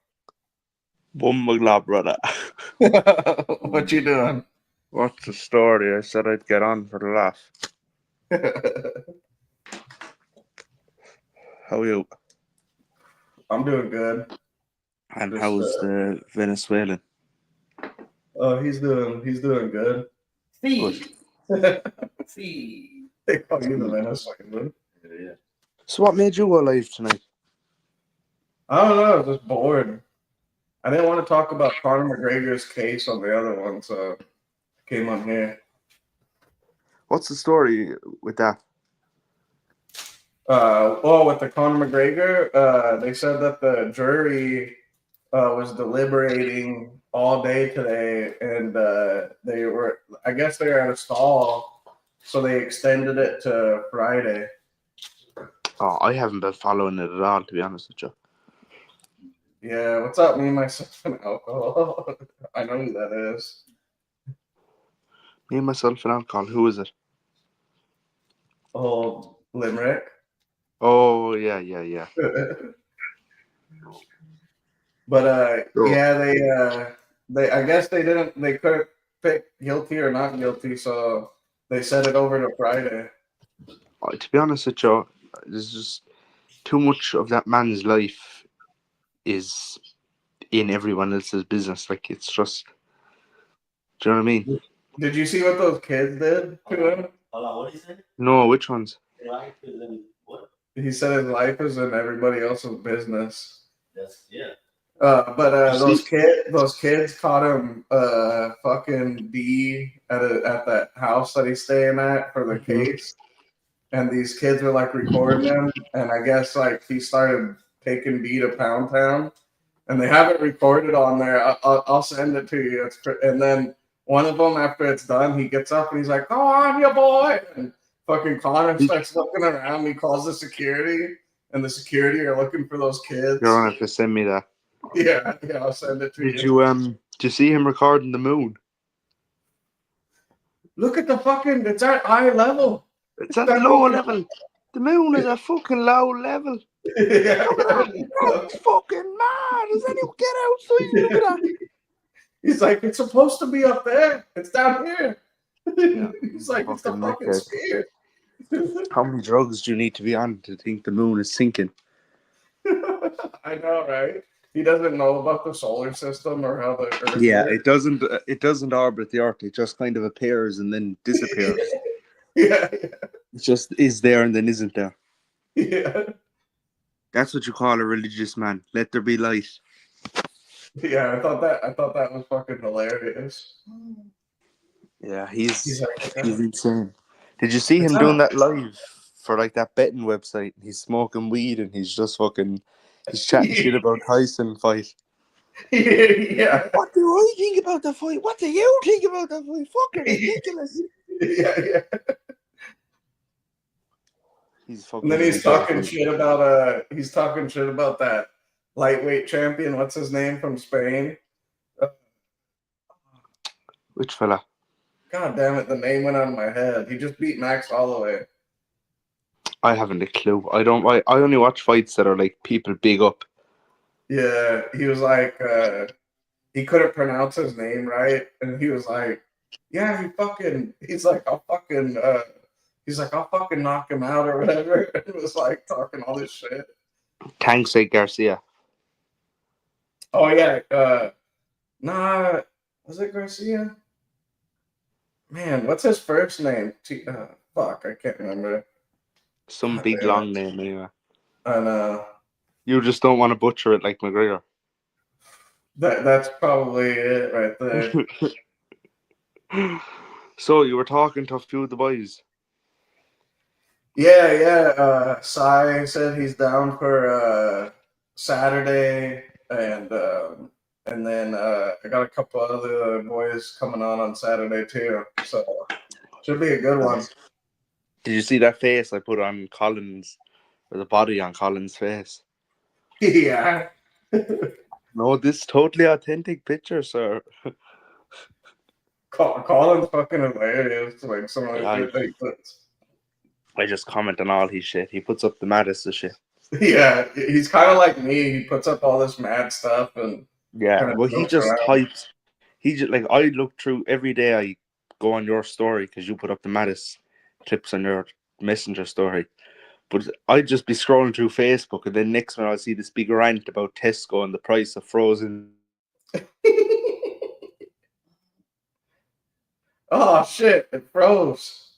Bumbleclot, brother.
What you doing?
What's the story? I said I'd get on for the laugh. How are you?
I'm doing good.
And
Just,
how's the Venezuelan?
Oh, he's doing good.
See. See.
They call you the Venezuelan.
Yeah.
So what made you go live tonight?
I don't know. I was just bored. I didn't want to talk about Conor McGregor's case on the other one, so I came on here.
What's the story with that?
With the Conor McGregor, they said that the jury was deliberating all day today, and I guess they were at a stall, so they extended it to Friday.
Oh, I haven't been following it at all, to be honest with you.
Yeah, what's up, me, myself, and alcohol? I know who that is.
Me, myself, and alcohol. Who is it?
Oh, Limerick.
Oh, yeah.
But
Sure.
yeah, they I guess they couldn't pick guilty or not guilty, so they set it over to Friday.
To be honest with you, there's just too much of that man's life is in everyone else's business. Like, it's just, do you know what I mean?
Did you see what those kids did to him?
Hold on, what did he say?
No, which ones?
Life is in what?
He said his life is in everybody else's business.
That's yeah.
But
You
those kids caught him fucking D at that house that he's staying at for the case, and these kids were like recording him, and I guess like he started taking B to Pound Town, and they have it recorded on there. I'll send it to you. And then one of them, after it's done, he gets up and he's like, "Come on, you boy!" And fucking Connor starts looking around. He calls the security, and the security are looking for those kids.
You're gonna have to send me that.
Yeah, I'll send it to
Did you see him recording the moon?
Look at the fucking, it's at eye level.
It's at a low level. The moon is a fucking low level.
Yeah.
That's fucking mad. Does anyone get outside? Look at that.
He's like, it's supposed to be up there. It's down here. He's like, it's the
Fucking
fucking
Nickhead.
sphere.
How many drugs do you need to be on to think the moon is sinking?
I know, right? He doesn't know about the solar system or how the Earth
Yeah,
works.
it doesn't orbit the Earth. It just kind of appears and then disappears.
Yeah,
It just is there and then isn't there.
yeah,
That's what you call a religious man. Let there be light.
yeah. I thought that was fucking hilarious.
Yeah,
He's
he's
like,
insane. Did you see
it's
him
not.
doing that live for like that betting website? He's smoking weed and he's just fucking he's chatting shit about Tyson fight.
Yeah,
What do I think about the fight? What do you think about the fight? Fucking ridiculous.
yeah.
He's
And
fucking
then he's
energetic.
talking shit about that lightweight champion. What's his name from Spain?
Which fella?
God damn it, the name went out of my head. He just beat Max Holloway.
I haven't a clue. I only watch fights that are like people big up.
Yeah, he was like, he couldn't pronounce his name right, and he was like, yeah, he's like, I'll fucking knock him out or whatever. And it was like talking all this shit.
Tanks like Garcia.
Oh yeah, nah, was it Garcia? Man, what's his first name? Fuck, I can't remember.
Some
God
big
damn
long
it.
name anyway.
And
You just don't want to butcher it like McGregor.
that's probably it right there.
So you were talking to a few of the boys.
Yeah. Sai said he's down for Saturday, and then I got a couple other boys coming on Saturday too. So should be a good one.
Did you see that face I put on Collins, or the body on Collins' face?
Yeah.
No, this totally authentic picture, sir.
Colin's fucking hilarious. Like some of the
I,
shit that he puts.
I just comment on all his shit. He puts up the maddest of shit.
Yeah, he's kind of like me. He puts up all this mad stuff and
Yeah,
kind of
well, he
jokes
just
around.
types. He just like I look through every day. I go on your story because you put up the maddest clips on your messenger story. But I'd just be scrolling through Facebook, and then next one I'll see this big rant about Tesco and the price of frozen.
Oh shit! It froze.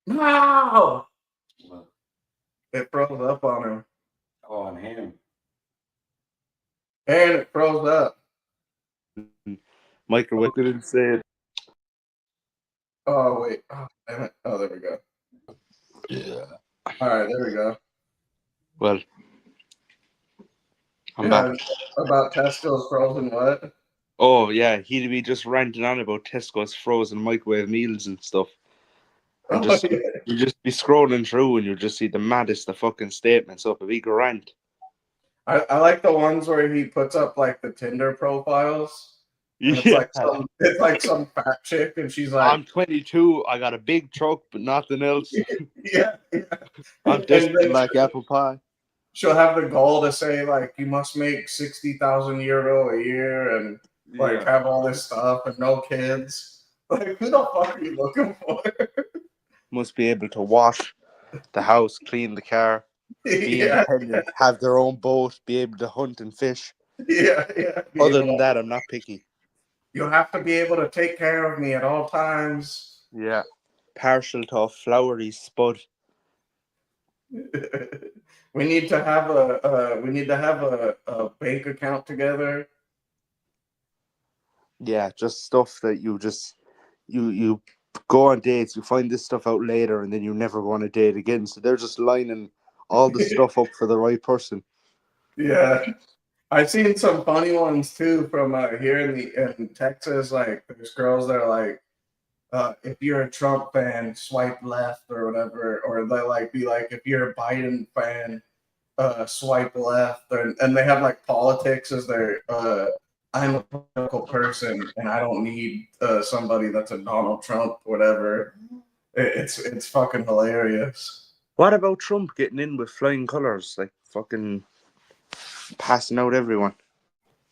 No!
Well,
It froze up on him,
on him.
and it froze up.
Microwave didn't say it.
Oh wait. Oh, damn it. Oh, there we go.
Yeah.
All right, there we go.
Well, I'm
Yeah,
back.
about Tesco's frozen what?
Oh yeah, he'd be just ranting on about Tesco's frozen microwave meals and stuff, and
Oh
just
yeah.
you just be scrolling through and you just see the maddest of fucking statements up. A big rant.
I like the ones where he puts up like the Tinder profiles, and
Yeah.
it's like some fat chick, and she's like,
I'm 22. I got a big truck, but nothing else.
yeah.
I'm
And
desperate
then
like apple pie.
she'll have the goal to say like you must make 60,000 euro a year and like
Yeah.
have all this stuff and no kids. Like who the fuck are you looking for?
Must be able to wash the house, clean the car, be
yeah,
independent, have their own boat, be able to hunt and fish.
yeah. Be
Other
able
than
to-
that, I'm not picky.
you have to be able to take care of me at all times.
Yeah. Partial to a flowery spud.
We need to have a bank account together.
Yeah, just stuff that you go on dates, you find this stuff out later, and then you never go on a date again. So they're just lining all the stuff up for the right person.
Yeah. I've seen some funny ones too from here in Texas. Like there's girls that are like, if you're a Trump fan, swipe left or whatever, or they like be like, if you're a Biden fan, swipe left, and they have like politics as their. I'm a political person, and I don't need somebody that's a Donald Trump, whatever. It's fucking hilarious.
What about Trump getting in with flying colors, like fucking passing out everyone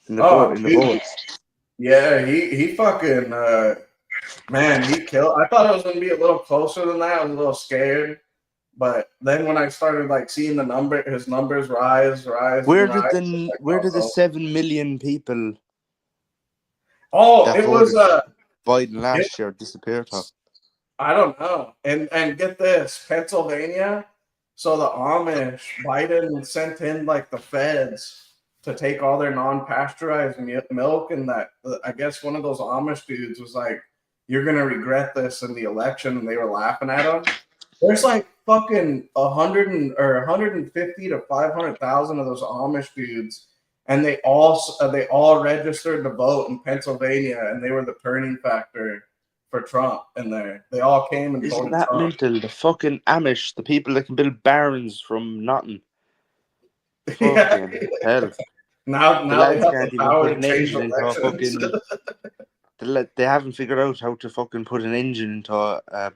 in the
Oh,
in the
dude.
votes?
Yeah, he fucking Man, he killed. I thought it was gonna be a little closer than that. I was a little scared, but then when I started like seeing his numbers rise,
Where
and
did
rise,
the
like,
where did the
oh,
7 million people
oh,
that
it was
voted for Biden
it,
last year disappear to?
I don't know. And get this, Pennsylvania. So the Amish, Biden sent in like the feds to take all their non-pasteurized milk, and that I guess one of those Amish dudes was like, "You're gonna regret this in the election," and they were laughing at him. There's like fucking 150 to 500,000 of those Amish dudes, and they all registered to vote in Pennsylvania, and they were the turning factor for Trump. In there, they all came and
Isn't
voted
that
Trump.
mental? The fucking Amish, the people that can build barns from nothing.
Yeah.
Fucking hell.
Now
The
they
lads
have the
can't even
power
put
to
an
change
engine into a
elections.
fucking. They haven't figured out how to fucking put an engine into a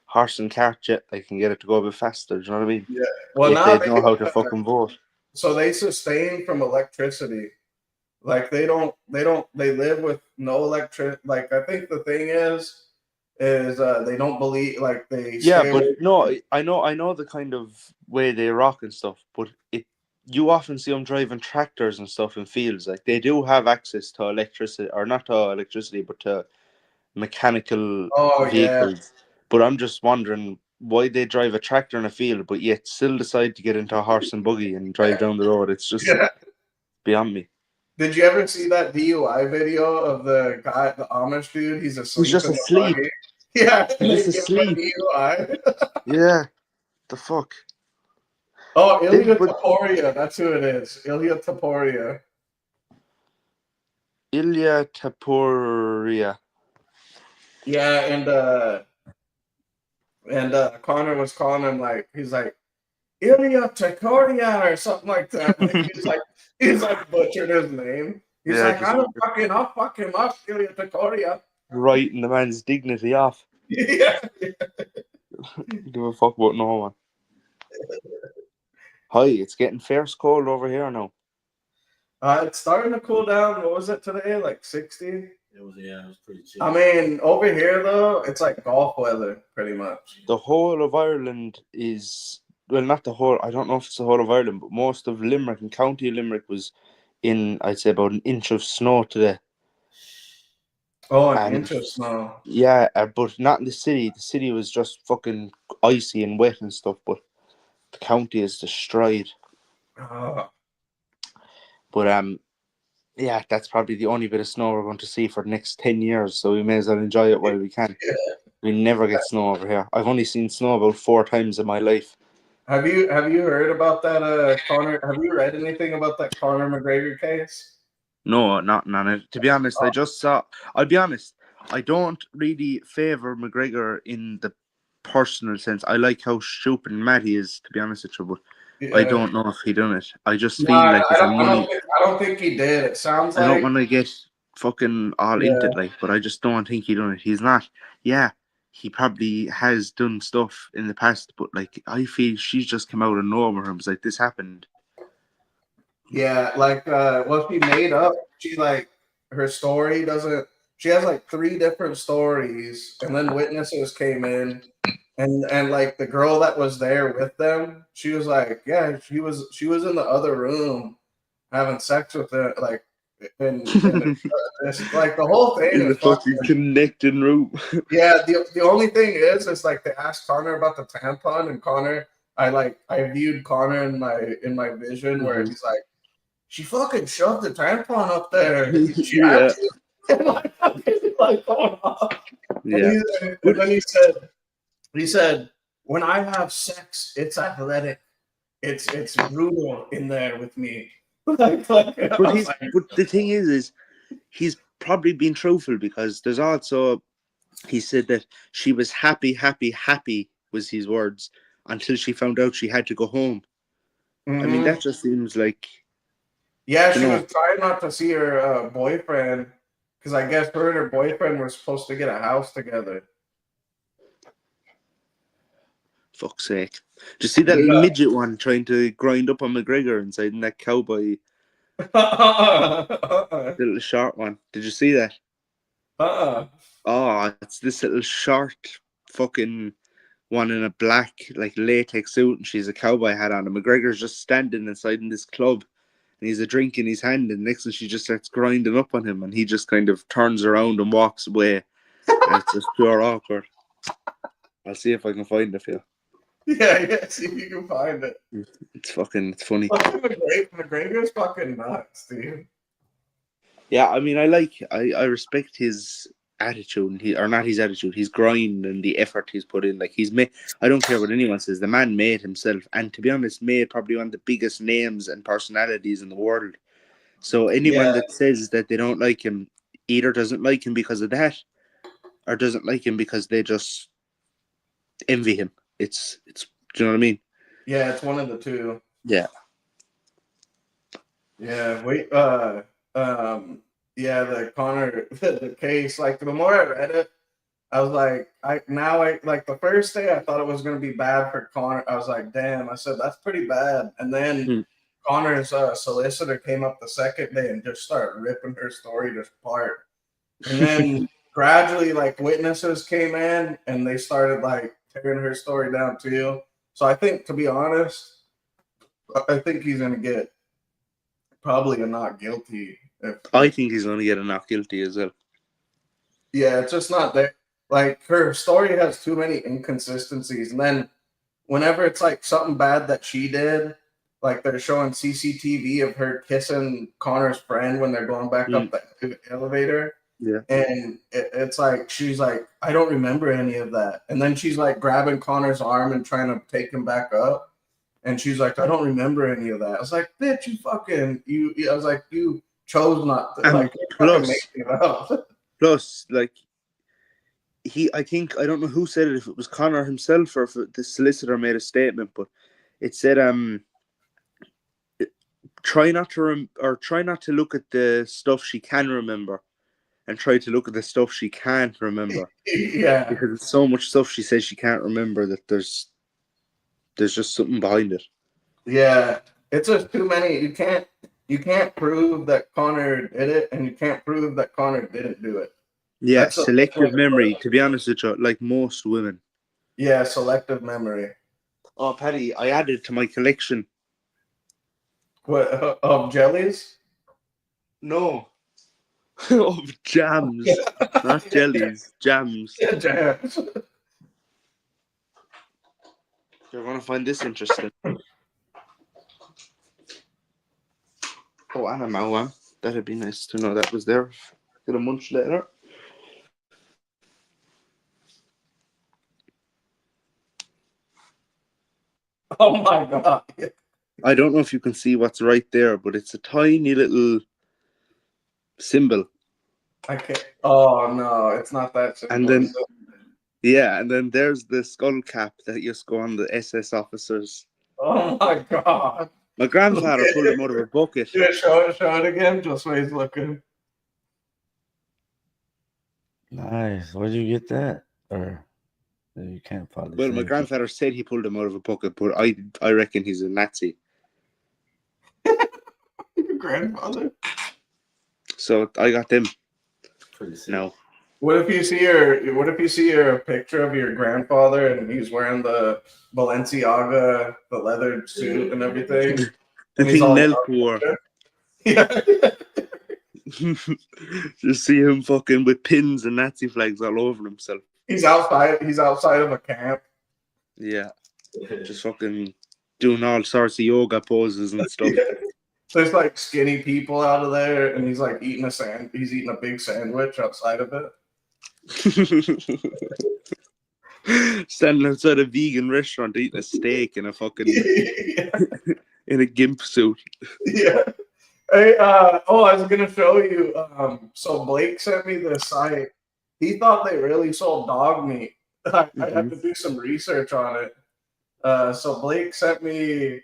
horse and cart yet. They can get it to go a bit faster. Do you know what I mean?
Yeah. Well,
If
now
they know how to
they
fucking vote.
so they sustain from electricity. Like they live with no electric. Like I think the thing is they don't believe, like they
Yeah,
stay
but
away.
no, I know the kind of way they rock and stuff, but you often see them driving tractors and stuff in fields. Like they do have access to electricity, or not to electricity, but to mechanical
Oh yeah.
vehicles. But I'm just wondering why they drive a tractor in a field, but yet still decide to get into a horse and buggy and drive down the road. It's just
Yeah.
beyond me.
Did you ever see that DUI video of the guy, the Amish dude? He's
He's
asleep
just
in the
asleep.
buggy. Yeah, and
He's
they
just
give him a
asleep.
DUI.
Yeah, the fuck.
Oh, Ilya
But
Taporia, that's who it is. Ilya Taporia.
Ilya Taporia.
Yeah, and Connor was calling him like he's like Ilya Taporia or something like that. Like he's like butchered his name. He's
Yeah,
like,
just
I'll fuck him up, Ilya Taporia.
writing the man's dignity off.
Yeah.
Give a fuck about no one. Hi, it's getting fierce cold over here now.
It's starting to cool down. What was it today? Like 60?
It was pretty chill.
I mean, over here though, it's like golf weather pretty much.
The whole of Ireland is, well, not the whole, I don't know if it's the whole of Ireland, but most of Limerick and County Limerick was in, I'd say, about an inch of snow today.
Oh, an
And
inch of snow.
yeah, but not in the city. The city was just fucking icy and wet and stuff, but the county is destroyed.
Oh,
But yeah, that's probably the only bit of snow we're going to see for the next 10 years, so we may as well enjoy it while we can.
yeah.
We never get snow over here. I've only seen snow about 4 times in my life.
Have you heard about that Conor? Have you read anything about that Conor McGregor case?
No, not on it. To be honest, I just saw. I'll be honest. I don't really favor McGregor in the personal sense. I like how stupid and mad he is. To be honest with you, but I
Yeah.
don't know if he done it. I just
No,
feel like it's a money.
I don't think he did. It sounds
I don't
like
want to get fucking all into it, like, but I just don't think he done it. He's not. Yeah, he probably has done stuff in the past, but like I feel she's just come out of nowhere and was like, "This happened."
yeah, like what she made up. She like her story doesn't. She has like 3 different stories, and then witnesses came in, and like the girl that was there with them, she was like, yeah, she was in the other room having sex with it, like, and it's like the whole thing
In the
is fucking.
fucking connecting room.
Yeah, the only thing is like they asked Connor about the tampon, and Connor, I viewed Connor in my vision where he's like, she fucking shoved the tampon up there. She had
Yeah.
to. And like going off.
Yeah.
And then he said, when I have sex, it's athletic. It's brutal in there with me.
But the thing is he's probably been truthful, because there's also, he said that she was happy was his words, until she found out she had to go home. I mean, that just seems like,
yeah,
you
she
know,
was trying not to see her boyfriend, because I guess her and her boyfriend were supposed to get a house together.
fuck's sake. Did you see that
Yeah.
midget one trying to grind up on McGregor inside in that cowboy, little short one? Did you see that? Oh, it's this little short fucking one in a black like latex suit, and she's a cowboy hat on. And McGregor's just standing inside in this club, and he's a drink in his hand, and next thing she just starts grinding up on him, and he just kind of turns around and walks away, and it's just pure awkward. I'll see if I can find it for you.
Yeah, see if you can find it.
It's funny.
Fucking McGregor's fucking nuts, dude.
Yeah, I mean, I respect his attitude, or not his attitude, his grind and the effort he's put in. Like he's made, I don't care what anyone says, the man made himself, and to be honest, made probably one of the biggest names and personalities in the world. So anyone that says that they don't like him either doesn't like him because of that, or doesn't like him because they just envy him. It's do you know what I mean?
Yeah, it's one of the two.
Yeah.
Yeah, yeah, the Connor, the case, like, the more I read it, I was like, like, the first day I thought it was going to be bad for Connor. I was like, damn, I said, that's pretty bad. And then Connor's solicitor came up the second day and just started ripping her story to apart. And then gradually, like, witnesses came in and they started, like, tearing her story down too. So I think, to be honest, I think he's going to get probably a not guilty.
I think he's going to get a not guilty as well.
Yeah, it's just not there. Like, her story has too many inconsistencies. And then whenever it's like something bad that she did, like they're showing CCTV of her kissing Connor's friend when they're going back up the elevator.
Yeah.
And it's like, she's like, I don't remember any of that. And then she's like grabbing Connor's arm and trying to take him back up. And she's like, I don't remember any of that. I was like, bitch, I was like, you chose not to. Like,
plus,
make it up.
Plus, like, I think, I don't know who said it, if it was Connor himself or if the solicitor made a statement, but it said, try not to look at the stuff she can remember and try to look at the stuff she can't remember.
Yeah.
Because there's so much stuff she says she can't remember that there's just something behind it.
Yeah. It's just too many. You can't prove that Connor did it, and you can't prove that Connor didn't do it.
Yeah,
That's
selective memory, to be honest with you, like most women.
Yeah, selective memory.
Oh, Paddy, I added to my collection.
What, of jellies?
No. Of jams. Not jellies, jams.
Yeah, jams.
You're going to find this interesting. Oh, and a Mauam. That'd be nice to know that was there. Get a munch later.
Oh my God.
I don't know if you can see what's right there, but it's a tiny little symbol.
I can't. Oh no, it's not that simple.
And then, yeah, and then there's the skull cap that used to go on the SS officers.
Oh my God.
My grandfather pulled him out of a bucket.
Yeah, show it again, just where he's looking.
Nice. Where'd you get that? Or you can't probably.
Well, my grandfather said he pulled him out of a bucket, but I reckon he's a Nazi.
Your grandfather?
So I got them. No.
What if you see your picture of your grandfather and he's wearing the Balenciaga, the leather suit and everything?
The thing Nelk wore.
Yeah.
Just see him fucking with pins and Nazi flags all over himself.
He's outside of a camp.
Yeah. Just fucking doing all sorts of yoga poses and stuff.
Yeah. There's like skinny people out of there, and he's like eating a big sandwich outside of it.
Standing outside a vegan restaurant eating a steak in a fucking in a gimp suit.
Yeah. Hey, I was gonna show you. So Blake sent me this site. He thought they really sold dog meat. I had to do some research on it. So Blake sent me.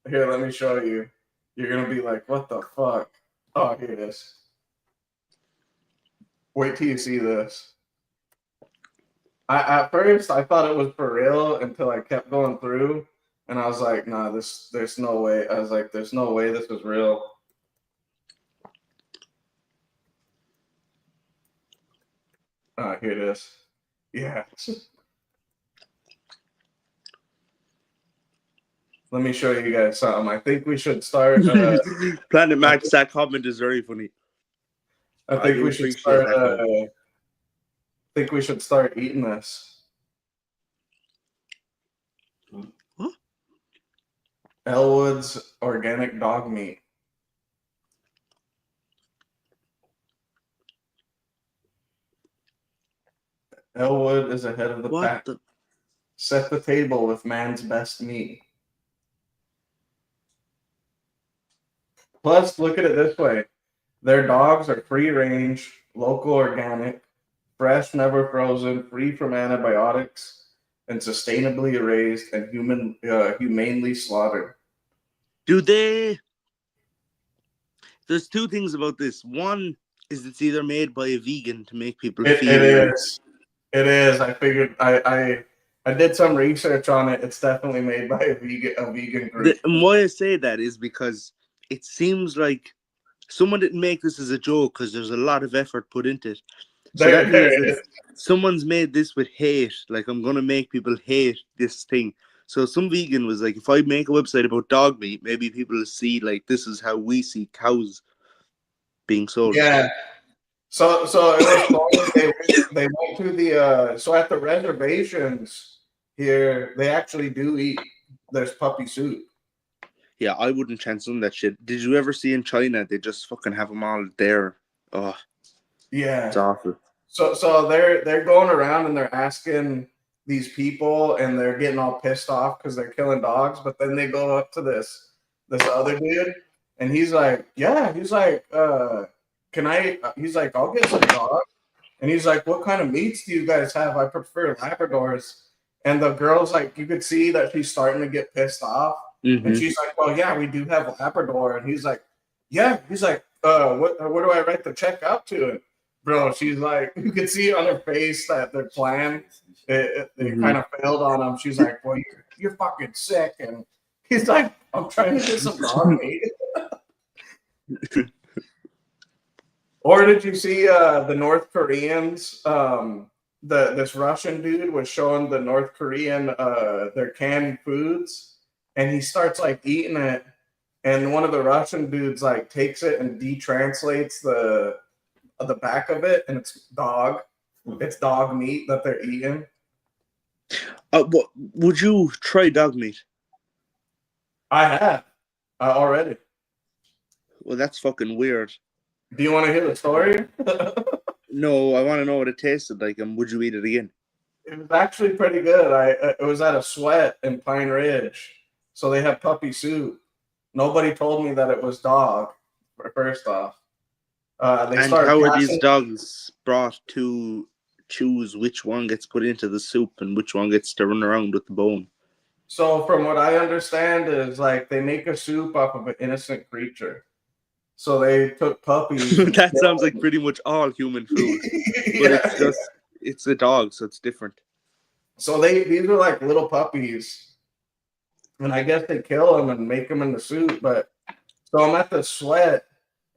Here, let me show you. You're gonna be like, "What the fuck?" Oh, here it is. Wait till you see this. At first I thought it was for real until I kept going through, and I was like, "Nah, there's no way." I was like, "There's no way this is real." Here it is. Yeah. Let me show you guys something. I think we should start.
Planet Max, that comment is very funny.
I think
do
we should
appreciate
start.
that comment.
I think we should start eating this.
What?
Elwood's organic dog meat. Elwood is ahead of the
What
pack.
the?
Set the table with man's best meat. Plus, look at it this way. Their dogs are free range, local organic, fresh, never frozen, free from antibiotics, and sustainably raised and humanely slaughtered.
Do they? There's two things about this. One is it's either made by a vegan to make people
It
feel.
is. It is. I figured I did some research on it. It's definitely made by a vegan group.
And why I say that is because it seems like someone didn't make this as a joke because there's a lot of effort put into it. So
There
that means
it
that
is.
someone's made this with hate. Like, I'm gonna make people hate this thing. So some vegan was like, if I make a website about dog meat, maybe people will see like this is how we see cows being sold.
Yeah. So it was funny. They went to the so at the reservations here, they actually do eat. There's puppy soup.
Yeah, I wouldn't chance on that shit. Did you ever see in China they just fucking have them all there? Oh,
Yeah.
it's awful.
So they're going around and they're asking these people and they're getting all pissed off because they're killing dogs. But then they go up to this other dude and he's like, yeah, he's like, can I? He's like, I'll get some dogs. And he's like, what kind of meats do you guys have? I prefer Labradors. And the girl's like, you could see that she's starting to get pissed off.
Mm-hmm.
And she's like, well, yeah, we do have Labrador. And he's like, yeah. He's like, what do I write the check out to? And bro, she's like, you can see on her face that their plan, it kind of failed on him. She's like, well, you're fucking sick. And he's like, I'm trying to get some dog meat. Or did you see the North Koreans? This Russian dude was showing the North Korean their canned foods, and he starts like eating it, and one of the Russian dudes like takes it and detranslates the back of it, and it's dog. It's dog meat that they're eating.
What would you try dog meat?
I have already.
Well, that's fucking weird.
Do you want to hear the story?
No, I want to know what it tasted like, and would you eat it again?
It was actually pretty good. It was at a Sweat in Pine Ridge, so they have puppy soup. Nobody told me that it was dog. First off,
And how are these dogs brought to choose which one gets put into the soup and which one gets to run around with the bone?
So from what I understand is like they make a soup off of an innocent creature. So they took puppies.
That sounds like pretty much all human food, but it's a dog, so it's different.
So these are like little puppies, and I guess they kill them and make them in the soup. But so I'm at the Sweat,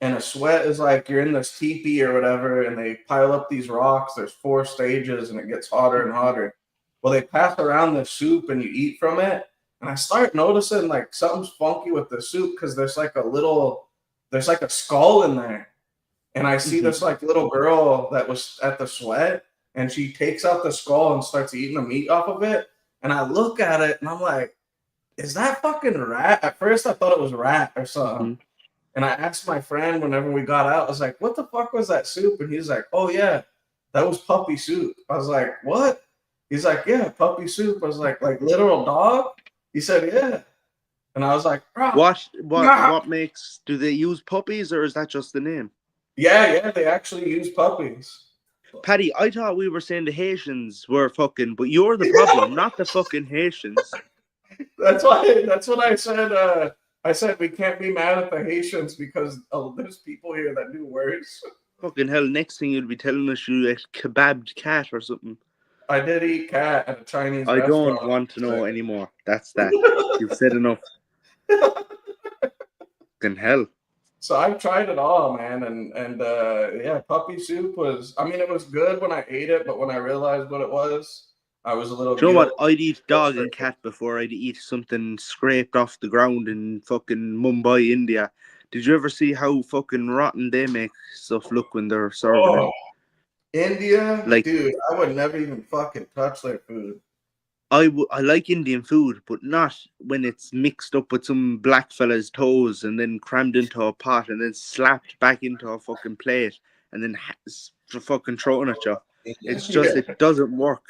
and a Sweat is like you're in this teepee or whatever, and they pile up these rocks. There's 4 stages, and it gets hotter and hotter. Well, they pass around the soup, and you eat from it, and I start noticing like something's funky with the soup because there's like a skull in there. And I see this like little girl that was at the Sweat, and she takes out the skull and starts eating the meat off of it. And I look at it and I'm like, is that fucking rat? At first I thought it was rat or something. And I asked my friend whenever we got out, I was like, what the fuck was that soup? And he's like, oh yeah, that was puppy soup. I was like, what? He's like, yeah, puppy soup. I was like literal dog? He said, yeah. And I was like, bro.
What makes, do they use puppies or is that just the name?
Yeah, they actually use puppies.
Paddy, I thought we were saying the Haitians were fucking, but you're the problem, not the fucking Haitians.
That's what I said. I said we can't be mad at the Haitians because there's people here that do worse.
Fucking hell, next thing you'd be telling us you ate kebabbed cat or something.
I did eat cat at a Chinese
I
restaurant.
don't want to know anymore. That's that. You've said enough. Fucking hell.
So I tried it all, man, and yeah, puppy soup was. I mean, it was good when I ate it, but when I realized what it was, I was a little
Do you know what?
guilty.
I'd eat dog and cat before I'd eat something scraped off the ground in fucking Mumbai, India. Did you ever see how fucking rotten they make stuff look when they're serving it?
Oh, India,
Like,
dude, I would never even fucking touch their food.
I like Indian food, but not when it's mixed up with some black fella's toes and then crammed into a pot and then slapped back into a fucking plate and then fucking thrown at you. It's just, it doesn't work.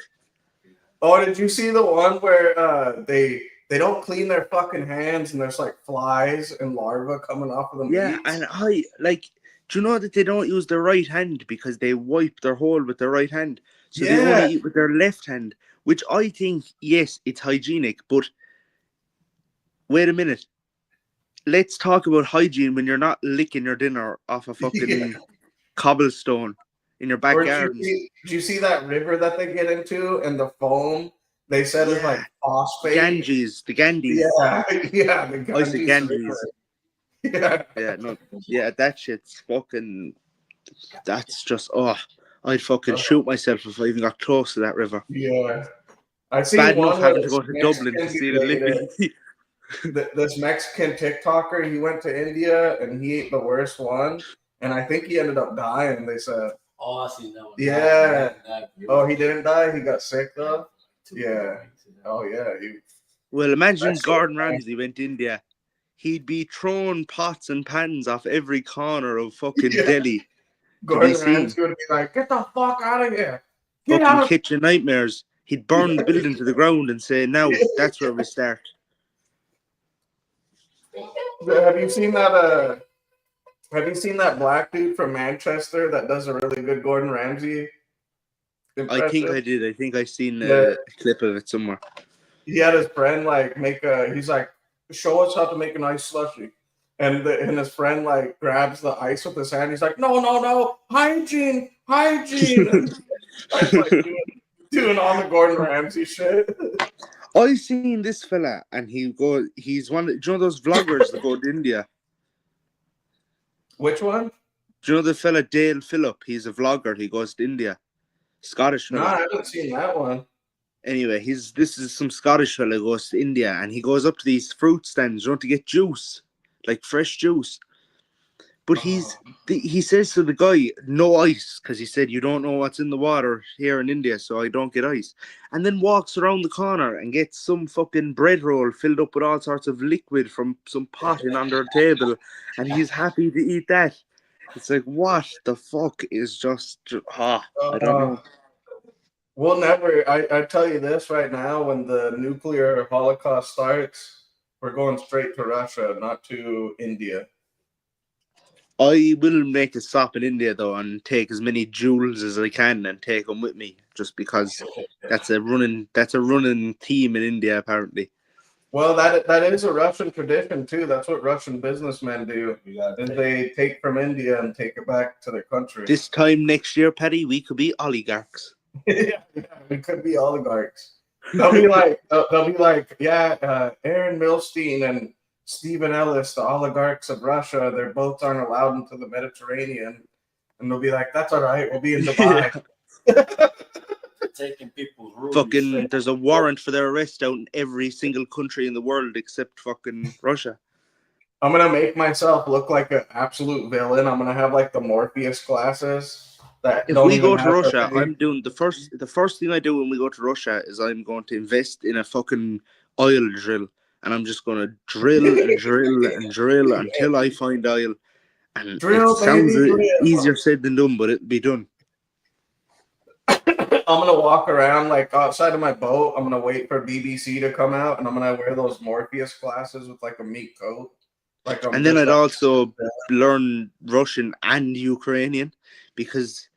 Oh, did you see the one where they don't clean their fucking hands and there's like flies and larvae coming off of the
Yeah,
meats?
and I like. Do you know that they don't use their right hand because they wipe their hole with their right hand, so they only
Yeah.
eat with their left hand? Which I think, yes, it's hygienic, but wait a minute. Let's talk about hygiene when you're not licking your dinner off a fucking cobblestone in your back
Or
garden.
did you see that river that they get into and the foam they said is like phosphate?
Ganges, the Ganges.
Yeah, yeah, the
I said
Ganges
Ganges.
River. Yeah.
Yeah, no, yeah, that shit's fucking. That's just I'd fucking shoot myself if I even got close to that river.
Yeah. I see
Bad
one
enough
where
having to
this
go to Dublin to see the
Mexican
living.
this Mexican TikToker, he went to India and he ate the worst one, and I think he ended up dying. They said,
Oh, I see that one.
Yeah.
That-
"Oh, he didn't die. He got sick though." Yeah. Oh yeah.
Well, imagine
That's
Gordon
so funny.
Ramsay went to India. He'd be throwing pots and pans off every corner of fucking
Yeah.
Delhi.
Gordon
seen.
Ramsay would be like, "Get the fuck out of here! Get
Fucking
out!"
kitchen nightmares. He'd burn the building to the ground and say, "Now that's where we start."
Have you seen that? Have you seen that black dude from Manchester that does a really good Gordon Ramsay impression?
I think I did. I think I seen
Yeah.
a clip of it somewhere.
He had his friend like make a. He's like, "Show us how to make an ice slushy," and his friend like grabs the ice with his hand. He's like, "No, hygiene." Like, doing all the Gordon Ramsay shit.
I seen this fella, and he's one. Do you know those vloggers that go to India?
Which one?
Do you know the fella Dale Phillip? He's a vlogger. He goes to India. Scottish
No,
fella.
I haven't seen that one.
Anyway, this is some Scottish fella who goes to India, and he goes up to these fruit stands, to get juice, like fresh juice. But he says to the guy, "No ice," because he said, "You don't know what's in the water here in India, so I don't get ice." And then walks around the corner and gets some fucking bread roll filled up with all sorts of liquid from some pot in under a table, and he's happy to eat that. It's like, what the fuck is I don't know.
We'll never. I tell you this right now: when the nuclear holocaust starts, we're going straight to Russia, not to India.
I will make a stop in India though and take as many jewels as I can and take them with me, just because that's a running theme in India apparently.
Well, that is a Russian tradition too. That's what Russian businessmen do. Is they take from India and take it back to their country.
This time next year, Paddy, we could be oligarchs.
Yeah, we could be oligarchs. They'll be like, Aaron Milstein and Stephen Ellis, the oligarchs of Russia. They both aren't allowed into the Mediterranean, and they'll be like, "That's all right. We'll be in Dubai."
Taking people's rules.
Fucking, there's a warrant for their arrest out in every single country in the world except fucking Russia.
I'm gonna make myself look like an absolute villain. I'm gonna have like the Morpheus glasses. That
If
don't
we
even
go to
have
Russia,
the-
I'm doing the first thing I do when we go to Russia is I'm going to invest in a fucking oil drill, and I'm just going to drill and drill and drill until I find oil. And
Drill,
it sounds
baby, drill.
easier said than done, but it'll be done.
I'm gonna walk around like outside of my boat. I'm gonna wait for BBC to come out, and I'm gonna wear those Morpheus glasses with like a meat coat. Like,
And then I'd also learn Russian and Ukrainian, because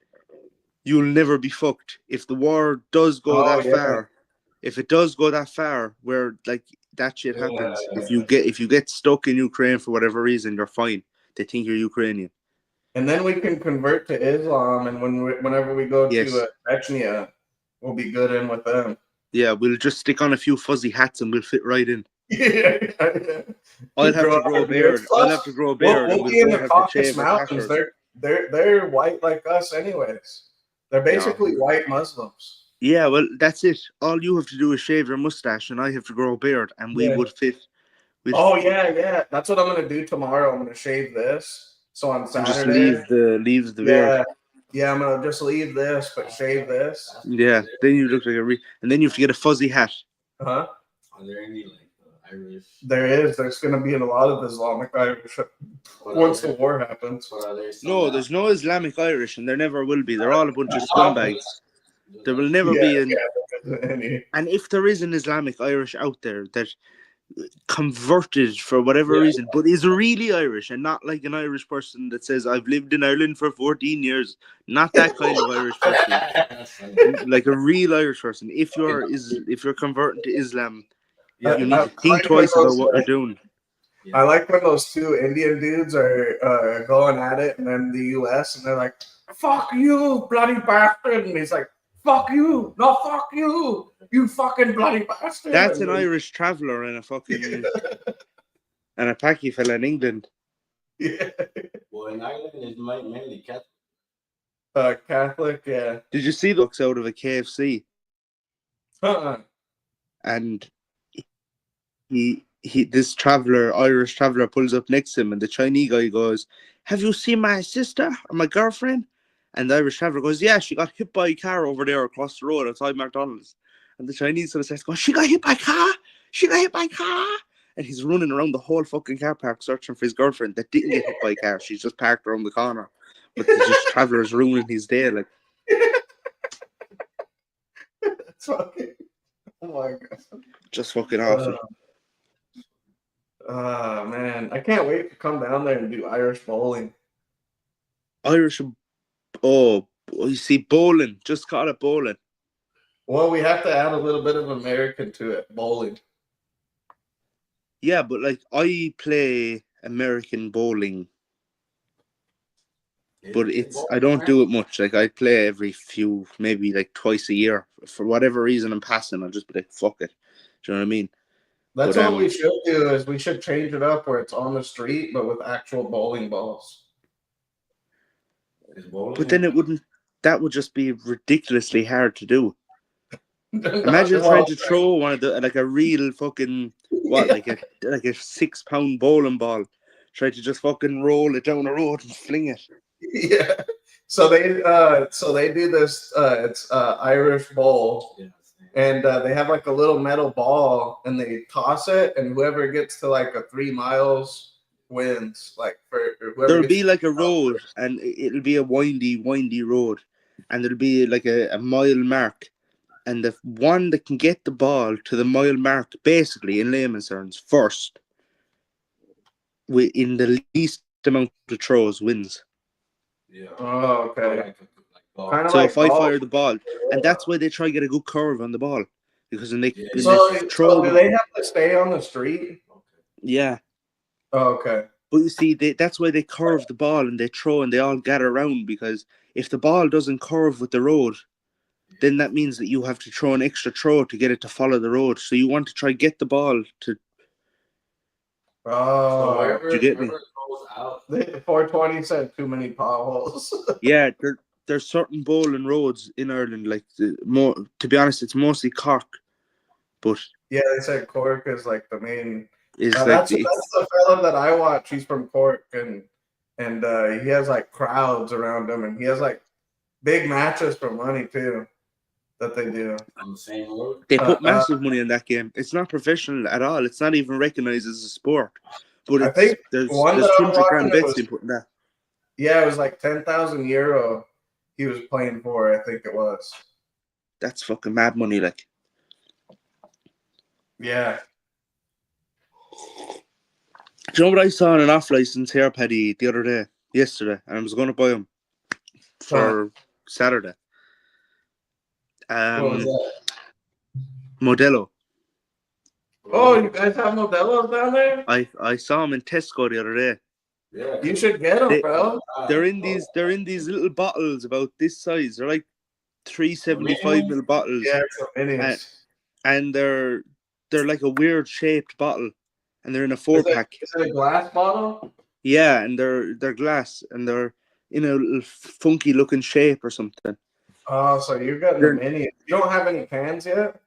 you'll never be fucked if the war does go that far. If it does go that far, where like that shit happens, if you get stuck in Ukraine for whatever reason, you're fine. They think you're Ukrainian.
And then we can convert to Islam, and whenever we go
Yes.
to Chechnya, we'll be good in with them.
Yeah, we'll just stick on a few fuzzy hats and we'll fit right in.
Yeah.
I'll have to
Grow
grow a
our beards.
beard. I'll
Plus,
have to grow a
We'll,
beard, and
we'll
we'll
be in
both
the
have to
Caucasus
shave our
Mountains.
tachos.
They're white like us, anyways. They're basically white Muslims.
Yeah, well, that's it. All you have to do is shave your mustache, and I have to grow a beard, and we
Yeah.
would fit.
Oh yeah. That's what I'm gonna do tomorrow. I'm gonna shave this. So on
And just
Saturday,
leave the beard.
yeah, I'm gonna just leave this, but shave this.
Yeah, then you look like and then you have to get a fuzzy hat.
Huh?
Are there any like Irish?
There's gonna be a lot of Islamic Irish once the war happens.
But are there some
No,
that-
there's no Islamic Irish, and there never will be. They're all a bunch of scumbags. There will never be an.
Any.
And if there is an Islamic Irish out there that converted for whatever reason, but is really Irish and not like an Irish person that says, I've lived in Ireland for 14 years. Not that kind of Irish person. Like a real Irish person. If you're converting to Islam,
Yeah,
you need to think twice about what you're doing.
I like when those two Indian dudes are going at it, and then the U.S. and they're like, "Fuck you, bloody bastard!" And he's like, "Fuck you, no, fuck you, you fucking bloody bastard."
That's
and
an Irish traveller and a fucking and a packy fella in England.
Yeah.
Well, in Ireland, it's mainly Catholic.
Catholic, yeah.
Did you see the looks out of a KFC? And this Irish traveller pulls up next to him, and the Chinese guy goes, "Have you seen my sister or my girlfriend?" And the Irish traveller goes, "Yeah, she got hit by a car over there across the road outside McDonald's." And the Chinese sort of says, "She got hit by a car? She got hit by a car?" And he's running around the whole fucking car park searching for his girlfriend that didn't get hit by a car. She's just parked around the corner. But the just traveller's ruining his day. Like,
It's fucking. Oh my god.
just fucking awful.
Man, I can't wait to come down there and do Irish bowling.
Irish, oh, you see, bowling. Just call it bowling.
Well, we have to add a little bit of American to it. Bowling.
Yeah, but like I play American bowling, but I don't do it much. Like I play every few, maybe like twice a year. For whatever reason I'm passing, I'll just be like, fuck it. Do you know what I mean?
That's
But,
what we should do. Is we should change it up where it's on the street, but with actual bowling balls.
But then that would just be ridiculously hard to do. Imagine trying to throw one of the, like a real fucking, like a 6-pound bowling ball. Try to just fucking roll it down the road and fling it.
Yeah. So they do this. It's Irish bowl, and they have like a little metal ball, and they toss it, and whoever gets to like a 3 miles wins. Like for whoever
There'll
gets
be like a road, and it'll be a windy road, and there'll be like a mile mark, and the one that can get the ball to the mile mark, basically in layman's terms, first, in the least amount of throws, wins.
Yeah.
Oh, okay. Kind of
So
like
if I
golf.
fire the ball, and that's why they try to get a good curve on the ball, because when they
So
throw,
do they have to stay on the street?
yeah.
Oh, okay.
But you see, that's why they curve the ball and they throw and they all gather around, because if the ball doesn't curve with the road, then that means that you have to throw an extra throw to get it to follow the road. So you want to try get the ball to.
Oh,
Do you get me?
420 said too many potholes.
Yeah, there's certain bowling roads in Ireland. Like to be honest, it's mostly Cork, but
Yeah, they said Cork is like the main.
is
That's the fella that I watch. He's from Cork, and he has like crowds around him, and he has like big matches for money too that they do.
On the same road.
they put massive money in that game. It's not professional at all. It's not even recognized as a sport. But
I think
there's
one that I'm
100 grand
watching,
bets they put in that.
Yeah, it was like 10,000 euro he was playing for. I think it was.
That's fucking mad money, like.
Yeah.
Do you know what I saw on an off-license hair paddy the other day, yesterday, and I was going to buy them for Saturday.
What was that?
Modelo.
Oh, you guys have Modelo's down there?
I saw them in Tesco the other day.
Yeah.
You should get them, bro.
They're in these little bottles about this size. They're like 375 ml bottles.
Yeah, it's a minis.
And they're like a weird shaped bottle, and they're in a 4-pack.
Is it a glass bottle?
Yeah, and they're glass, and they're in a little funky looking shape or something.
Oh, so you're getting the
They're-
mini. You don't have any cans yet?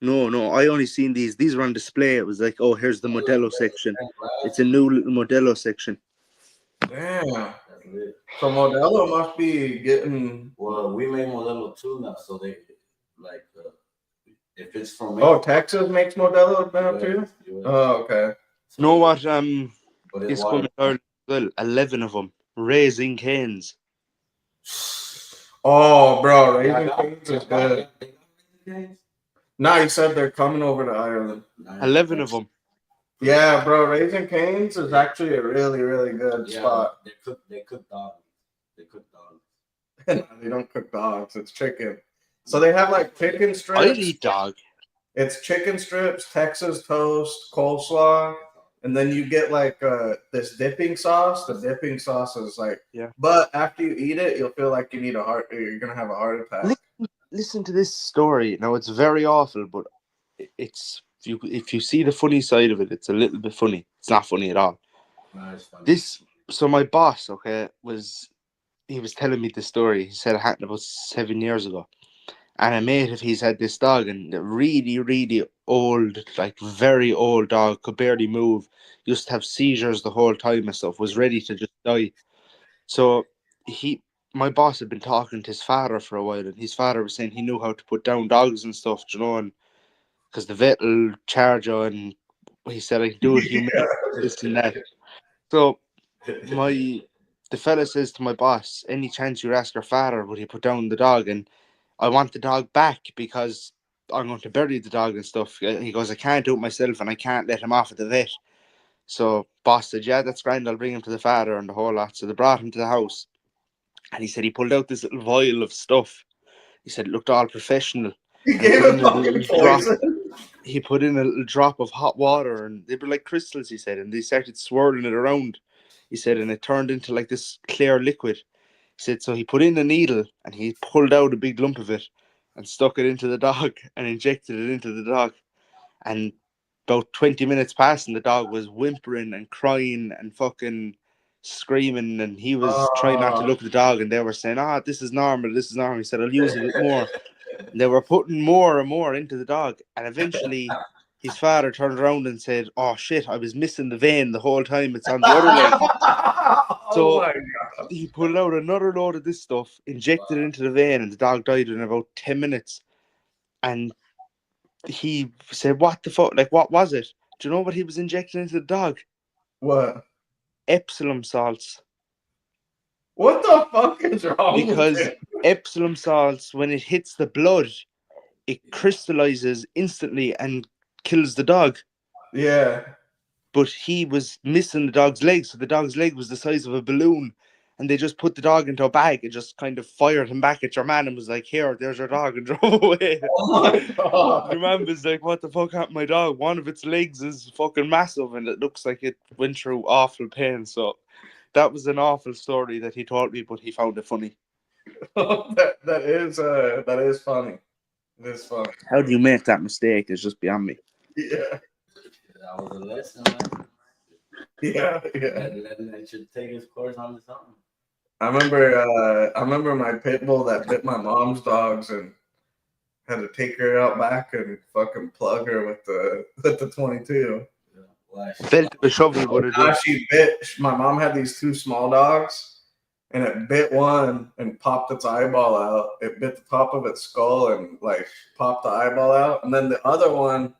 No, I only seen these. These were on display. It was like, oh, here's the Modelo section. It's a new little Modelo section.
Damn.
That's lit.
So Modelo must be getting.
Well, we made Modelo too now, so they like if it's from
Oh, Texas makes Modelo now
US,
too.
US.
Oh, okay.
So-
Know what?
but it's
It's
water.
coming out as well. 11 of them. Raising Canes.
Oh, bro,
They
Raising
got-
Cane's
they
is
got-
good.
they got Raising Cane's?
No, you said they're coming over to Ireland.
Nice.
11 of them.
Yeah, bro, Raising Cane's is actually a really, really good
Yeah,
spot.
they cook dogs. They cook dogs.
They don't cook dogs; it's chicken. So they have like chicken
I'd
strips.
eat dog.
It's chicken strips, Texas toast, coleslaw, and then you get like this dipping sauce. The dipping sauce is like,
Yeah.
But after you eat it, you'll feel like you need a heart. You're gonna have a heart attack.
Listen to this story. Now it's very awful, but it's if you see the funny side of it, it's a little bit funny. It's not funny at all.
Nice.
So my boss, okay, he was telling me this story. He said it happened about 7 years ago. And a mate of his had this dog, and a really, really old, like very old dog, could barely move, used to have seizures the whole time and stuff, was ready to just die. So my boss had been talking to his father for a while, and his father was saying he knew how to put down dogs and stuff, you know, and because the vet will charge you, and he said I can do it humane, this and that. So the fella says to my boss, any chance you ask your father would he put down the dog, and I want the dog back because I'm going to bury the dog and stuff. He goes, I can't do it myself and I can't let him off at the vet. So boss said, yeah, that's grand, I'll bring him to the father and the whole lot. So they brought him to the house, and he said he pulled out this little vial of stuff. He said it looked all professional.
You
And
gave
put
him
in a
fucking
little drop.
poison.
He put in a little drop of hot water, and they were like crystals, he said, and they started swirling it around, he said, and it turned into like this clear liquid. He said, so he put in a needle and he pulled out a big lump of it and stuck it into the dog and injected it into the dog. And about 20 minutes passed, and the dog was whimpering and crying and fucking screaming, and he was trying not to look at the dog, and they were saying, this is normal, this is normal. He said, I'll use a bit more. And they were putting more and more into the dog, and eventually his father turned around and said, oh shit, I was missing the vein the whole time, it's on the other leg. So
Oh my God.
he pulled out another load of this stuff, injected it into the vein, and the dog died in about 10 minutes. And he said, what the fuck? Like, what was it? Do you know what he was injecting into the dog?
What?
Epsom salts.
What the fuck is wrong
Because
with it?
Epsom salts, when it hits the blood, it crystallizes instantly and kills the dog.
Yeah.
But he was missing the dog's leg, so the dog's leg was the size of a balloon, and they just put the dog into a bag and just kind of fired him back at your man and was like, here, there's your dog, and drove away.
Oh my God.
Your man was like, what the fuck happened to my dog? One of its legs is fucking massive, and it looks like it went through awful pain. So that was an awful story that he told me, but he found it funny.
that is funny. It is funny.
How do you make that mistake? It's just beyond me.
Yeah.
That was a lesson, man.
Yeah.
Letting that shit take its course on its own.
I remember my pit bull that bit my mom's dogs and had to take her out back and fucking plug her with the 22.
Yeah. Why?
Felt a shovel would have
Now
done.
she bit. My mom had these two small dogs, and it bit one and popped its eyeball out. It bit the top of its skull and like popped the eyeball out, and then the other one,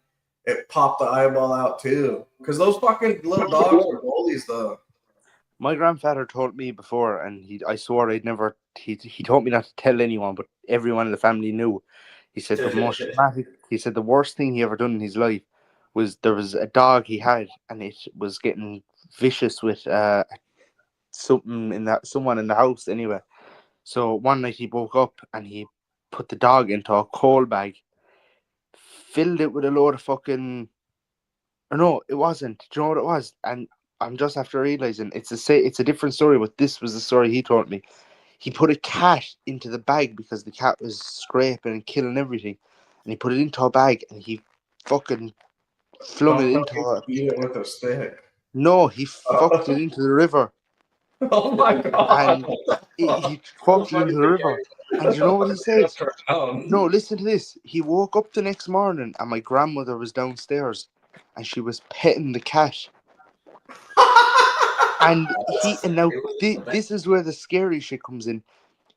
it popped the eyeball out too. Because those fucking little dogs are bullies, though.
My grandfather told me before, and I swore I'd never. He told me not to tell anyone, but everyone in the family knew. He said the most dramatic. He said the worst thing he ever done in his life was there was a dog he had, and it was getting vicious with someone in the house anyway. So one night he woke up and he put the dog into a coal bag, filled it with a load of fucking. Or no, it wasn't. Do you know what it was? And I'm just after realizing it's a different story, but this was the story he told me. He put a cat into the bag because the cat was scraping and killing everything, and he put it into a bag and he fucking flung it
Don't
into
tell me
her.
he beat it with a stick.
No, he fucked it into the river.
Oh my god!
And he fucked it into the river. And you know what he said? No, listen to this. He woke up the next morning and my grandmother was downstairs and she was petting the cat. And now this is where the scary shit comes in.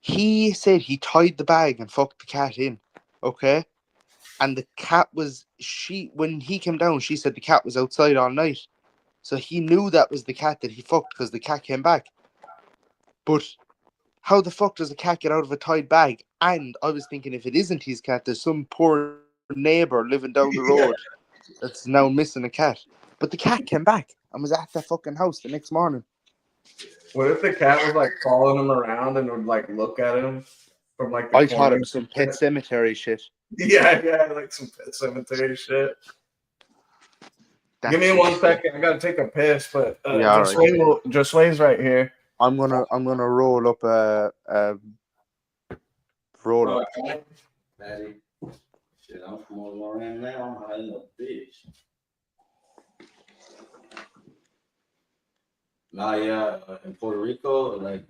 He said he tied the bag and fucked the cat in. Okay? And the cat was when he came down, she said the cat was outside all night. So he knew that was the cat that he fucked because the cat came back. But how the fuck does a cat get out of a tied bag? And I was thinking, if it isn't his cat, there's some poor neighbor living down the road that's now missing a cat. But the cat came back and was at the fucking house the next morning.
What if the cat was like following him around and would like look at him from like the
I thought
corner?
it was some Pet Cemetery shit.
Yeah, like some Pet Cemetery shit. Give me 1 second. I gotta take a piss, but
Yeah,
Josue's right here.
I'm gonna roll up roll up.
Daddy. Shit, I'm from Loran now. I'm hiding a bitch. Nah, yeah, in Puerto Rico, like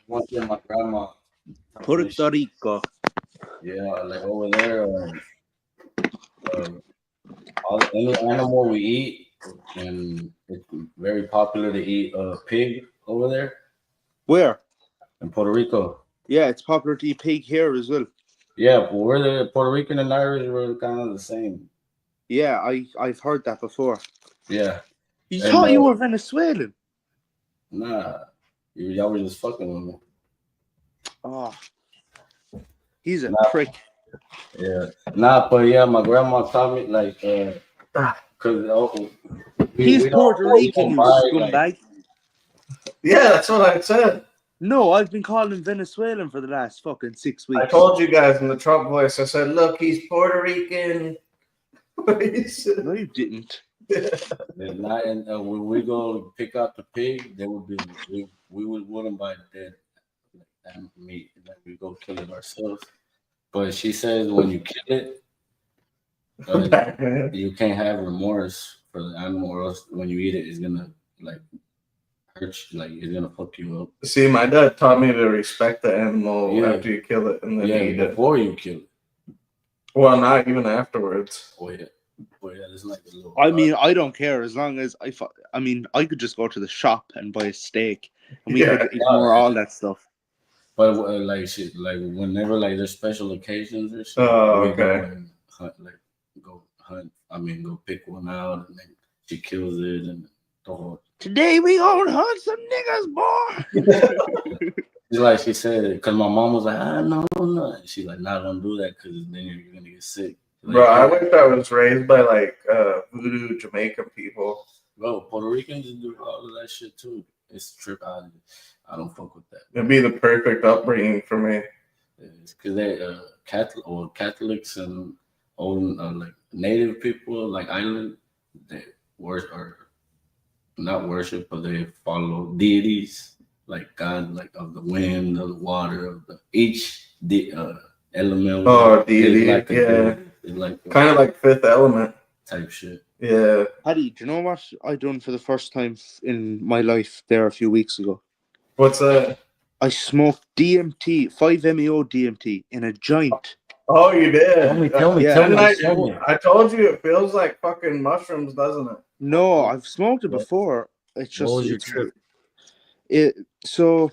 one thing my grandma.
Puerto Rico.
Yeah, like over there, any animal we eat, and it's very popular to eat pig over there
Where?
in Puerto Rico.
Yeah, it's popular to eat pig here as well.
Yeah, but we're the Puerto Rican and Irish were kind of the same.
Yeah, I've heard that before.
Yeah.
You thought you were Venezuelan?
Nah, y'all were just fucking with me.
Oh, he's a prick.
Yeah, nah, but yeah, my grandma taught me like, cause
he's Puerto Rican, you scumbag.
Like,
Yeah, that's what I said.
No, I've been calling him Venezuelan for the last fucking 6 weeks.
I told you guys in the Trump voice. I said, "Look, he's Puerto Rican."
No, you didn't.
not, and when we go pick out the pig, they would be we wouldn't buy dead meat. Like we go kill it ourselves. But she says when you kill it, you can't have remorse for the animal, or else when you eat it, it's gonna like hurt you, like it's gonna fuck you up.
See, my dad taught me to respect the animal after you kill it and then eat it.
Before you kill it.
Well, not even afterwards.
Oh yeah, there's like a little.
I mean, I don't care as long as I could just go to the shop and buy a steak, and we could ignore all that stuff.
But like shit, like whenever like there's special occasions or shit,
okay.
Go pick one out, and then she kills it, and
today we gonna hunt some niggas, boy.
Like she said, because my mom was like, no. She's like, not gonna do that because then you're gonna get sick. Like,
bro, I wish I was raised by like voodoo Jamaican people.
Bro, Puerto Ricans do all of that shit too. It's a trip. I don't fuck with that.
It'd be the perfect upbringing for me.
It's because they Catholics and old like native people like island, they not worship, but they follow deities like God, like of the wind, of the water, of each element.
Oh, deity,
like
it's like kind of like Fifth Element
type shit.
Yeah.
Paddy, do you know what I done for the first time in my life there a few weeks ago?
What's that?
I smoked DMT, 5-MeO DMT in a joint.
Oh, you did?
Tell me.
I told you it feels like fucking mushrooms, doesn't it?
No, I've smoked it before. It's just
what was your trip?
So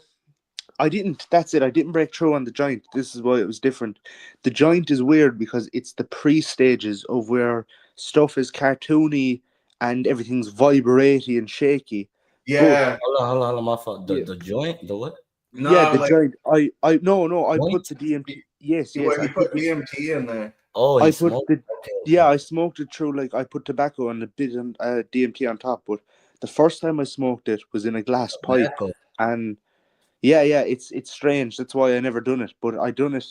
I didn't. That's it. I didn't break through on the joint. This is why it was different. The joint is weird because it's the pre-stages of where stuff is cartoony and everything's vibrating and shaky.
Yeah.
Hold on, my fault. The joint, the what?
No,
yeah, the joint. I put the DMT. Yes.
I put DMT in there.
Oh,
I smoked it through. Like I put tobacco and a bit of DMT on top. But the first time I smoked it was in a glass pipe, and it's strange. That's why I never done it. But I done it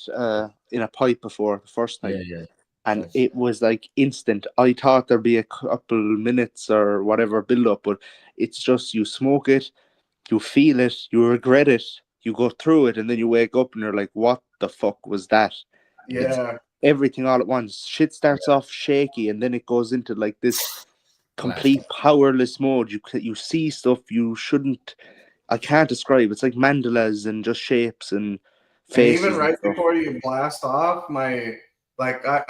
in a pipe before the first time.
Yeah.
And it was like instant. I thought there'd be a couple minutes or whatever build up, but it's just you smoke it, you feel it, you regret it, you go through it, and then you wake up and you're like, "What the fuck was that?"
Yeah.
everything all at once. Shit starts off shaky, and then it goes into like this complete powerless mode. You see stuff you shouldn't. I can't describe. It's like mandalas and just shapes and
And
faces.
even right
and stuff.
before you blast off, I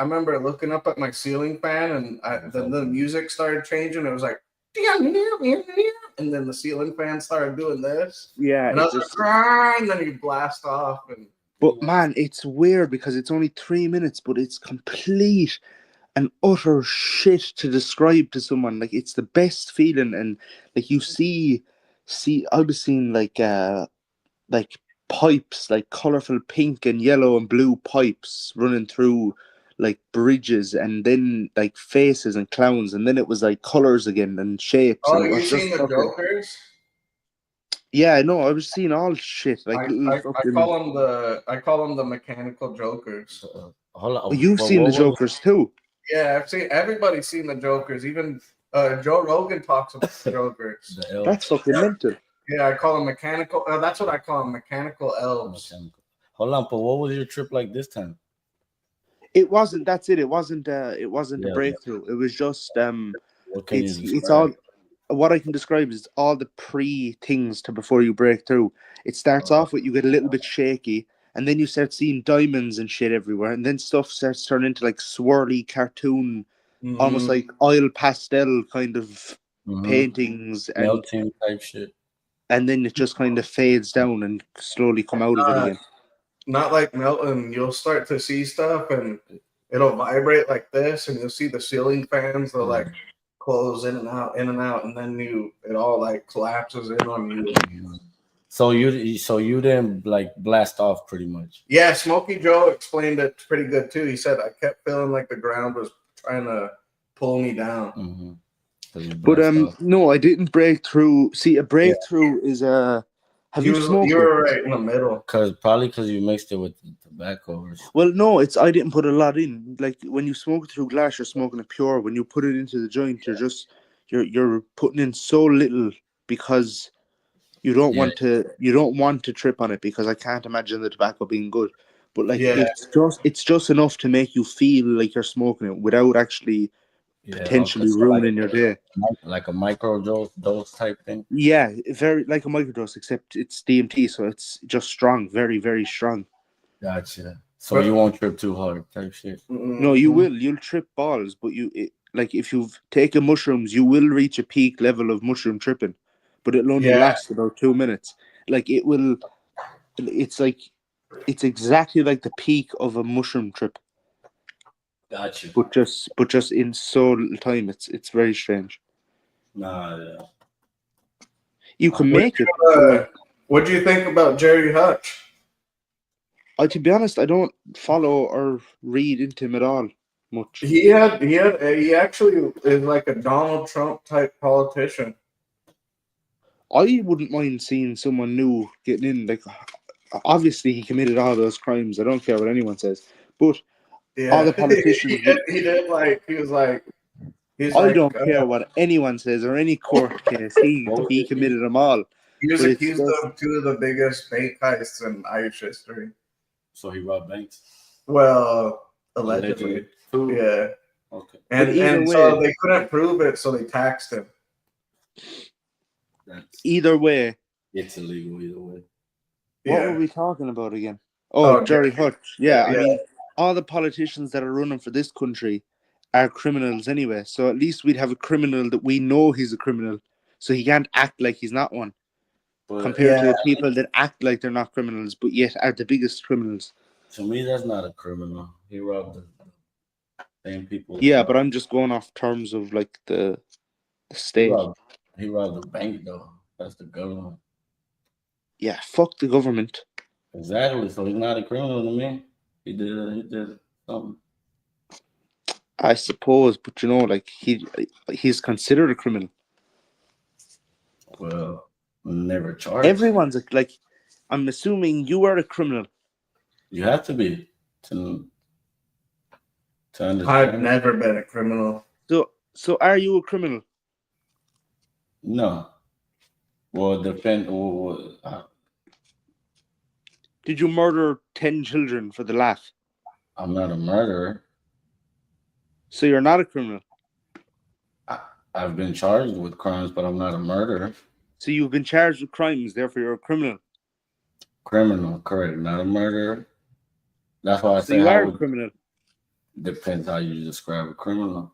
remember looking up at my ceiling fan, and the music started changing. It was like, and then the ceiling fan started doing this,
Yeah,
and I
it
was
just.
like, "Ah," and then you blast off, and
But man, it's weird because it's only 3 minutes, but it's complete and utter shit to describe to someone. Like it's the best feeling, and like you see, I was seeing like pipes, like colorful pink and yellow and blue pipes running through like bridges, and then like faces and clowns, and then it was like colors again and shapes,
oh,
and it
you
was just
seen the
fucking.
Jokers?
Yeah, no, I was seeing all shit like
I,
little
I, I
fucking.
call them the mechanical Jokers.
Hold on.
You've
But
seen the
what was
Jokers too.
Yeah, I've seen everybody's seen the Jokers. Even Joe Rogan talks about the Jokers.
the elf?
That's fucking mental.
Yeah, I call them mechanical. That's what I call them, mechanical elves.
Hold on, but what was your trip like this time?
It wasn't. That's it. It wasn't. It wasn't a
Yeah.
breakthrough. It was just.
What can
It's
you
it's all.
describe?
What I can describe is all the pre things to before you break through. It starts off with you get a little bit shaky, and then you start seeing diamonds and shit everywhere, and then stuff starts turning into like swirly cartoon, almost like oil pastel kind of paintings, and
Melting type shit.
then it just kind of fades down and slowly come out of it again.
Not like Melton. You'll start to see stuff, and it'll vibrate like this, and you'll see the ceiling fans. They'll like close in and out, and then it all like collapses in on you.
So you didn't like blast off pretty much.
Yeah, Smokey Joe explained it pretty good too. He said I kept feeling like the ground was trying to pull me down.
But no, I didn't break through. See, a breakthrough is a. Have you smoked?
You were right in the middle.
Probably because you mixed it with tobacco. Or
well, no, I didn't put a lot in. Like when you smoke it through glass, you're smoking it pure. When you put it into the joint, you're putting in so little because you don't want to trip on it, because I can't imagine the tobacco being good. But like it's just enough to make you feel like you're smoking it without actually potentially ruining your day.
Like a micro dose type thing.
Yeah, very like a microdose, except it's DMT, so it's just strong, very, very strong.
Gotcha. So you won't trip too hard type shit.
No, you will. You'll trip balls, but like if you've taken mushrooms, you will reach a peak level of mushroom tripping, but it'll only last about 2 minutes. Like it will. It's exactly like the peak of a mushroom trip.
Gotcha.
But just in so little time, it's very strange.
Nah, yeah.
You can make it.
What do you think about Jerry Hutch?
To be honest, I don't follow or read into him at all much.
He actually is like a Donald Trump type politician.
I wouldn't mind seeing someone new getting in. Like, obviously, he committed all those crimes. I don't care what anyone says, but all the politicians. I don't care what anyone says or any court case. He committed them all.
He was accused of 2 of the biggest bank heists in Irish history.
So he robbed banks?
Well, allegedly. Yeah.
Okay.
And so they couldn't prove it, so they taxed him.
Either way.
It's illegal either way.
What were we talking about again? Oh, Jerry Hutch. Yeah, I mean, all the politicians that are running for this country are criminals anyway. So at least we'd have a criminal that we know he's a criminal, so he can't act like he's not one. Compared to people that act like they're not criminals, but yet are the biggest criminals.
To me, that's not a criminal. He robbed the same people.
Yeah, but I'm just going off terms of like the state.
He robbed the bank, though. That's the government.
Yeah, fuck the government.
Exactly. So he's not a criminal to me. He did something.
I suppose, but you know, like he's considered a criminal.
Well, never charged.
Everyone's like, I'm assuming you are a criminal.
You have to be to understand.
I've never been a criminal.
So are you a criminal?
No. Well, depend.
Did you murder 10 children for the laugh?
I'm not a murderer.
So you're not a criminal.
I've been charged with crimes, but I'm not a murderer.
So you've been charged with crimes, therefore you're a criminal.
Criminal, correct. Not a murderer. That's why I
So
say
you
how
are a
it
criminal.
depends how you describe a criminal.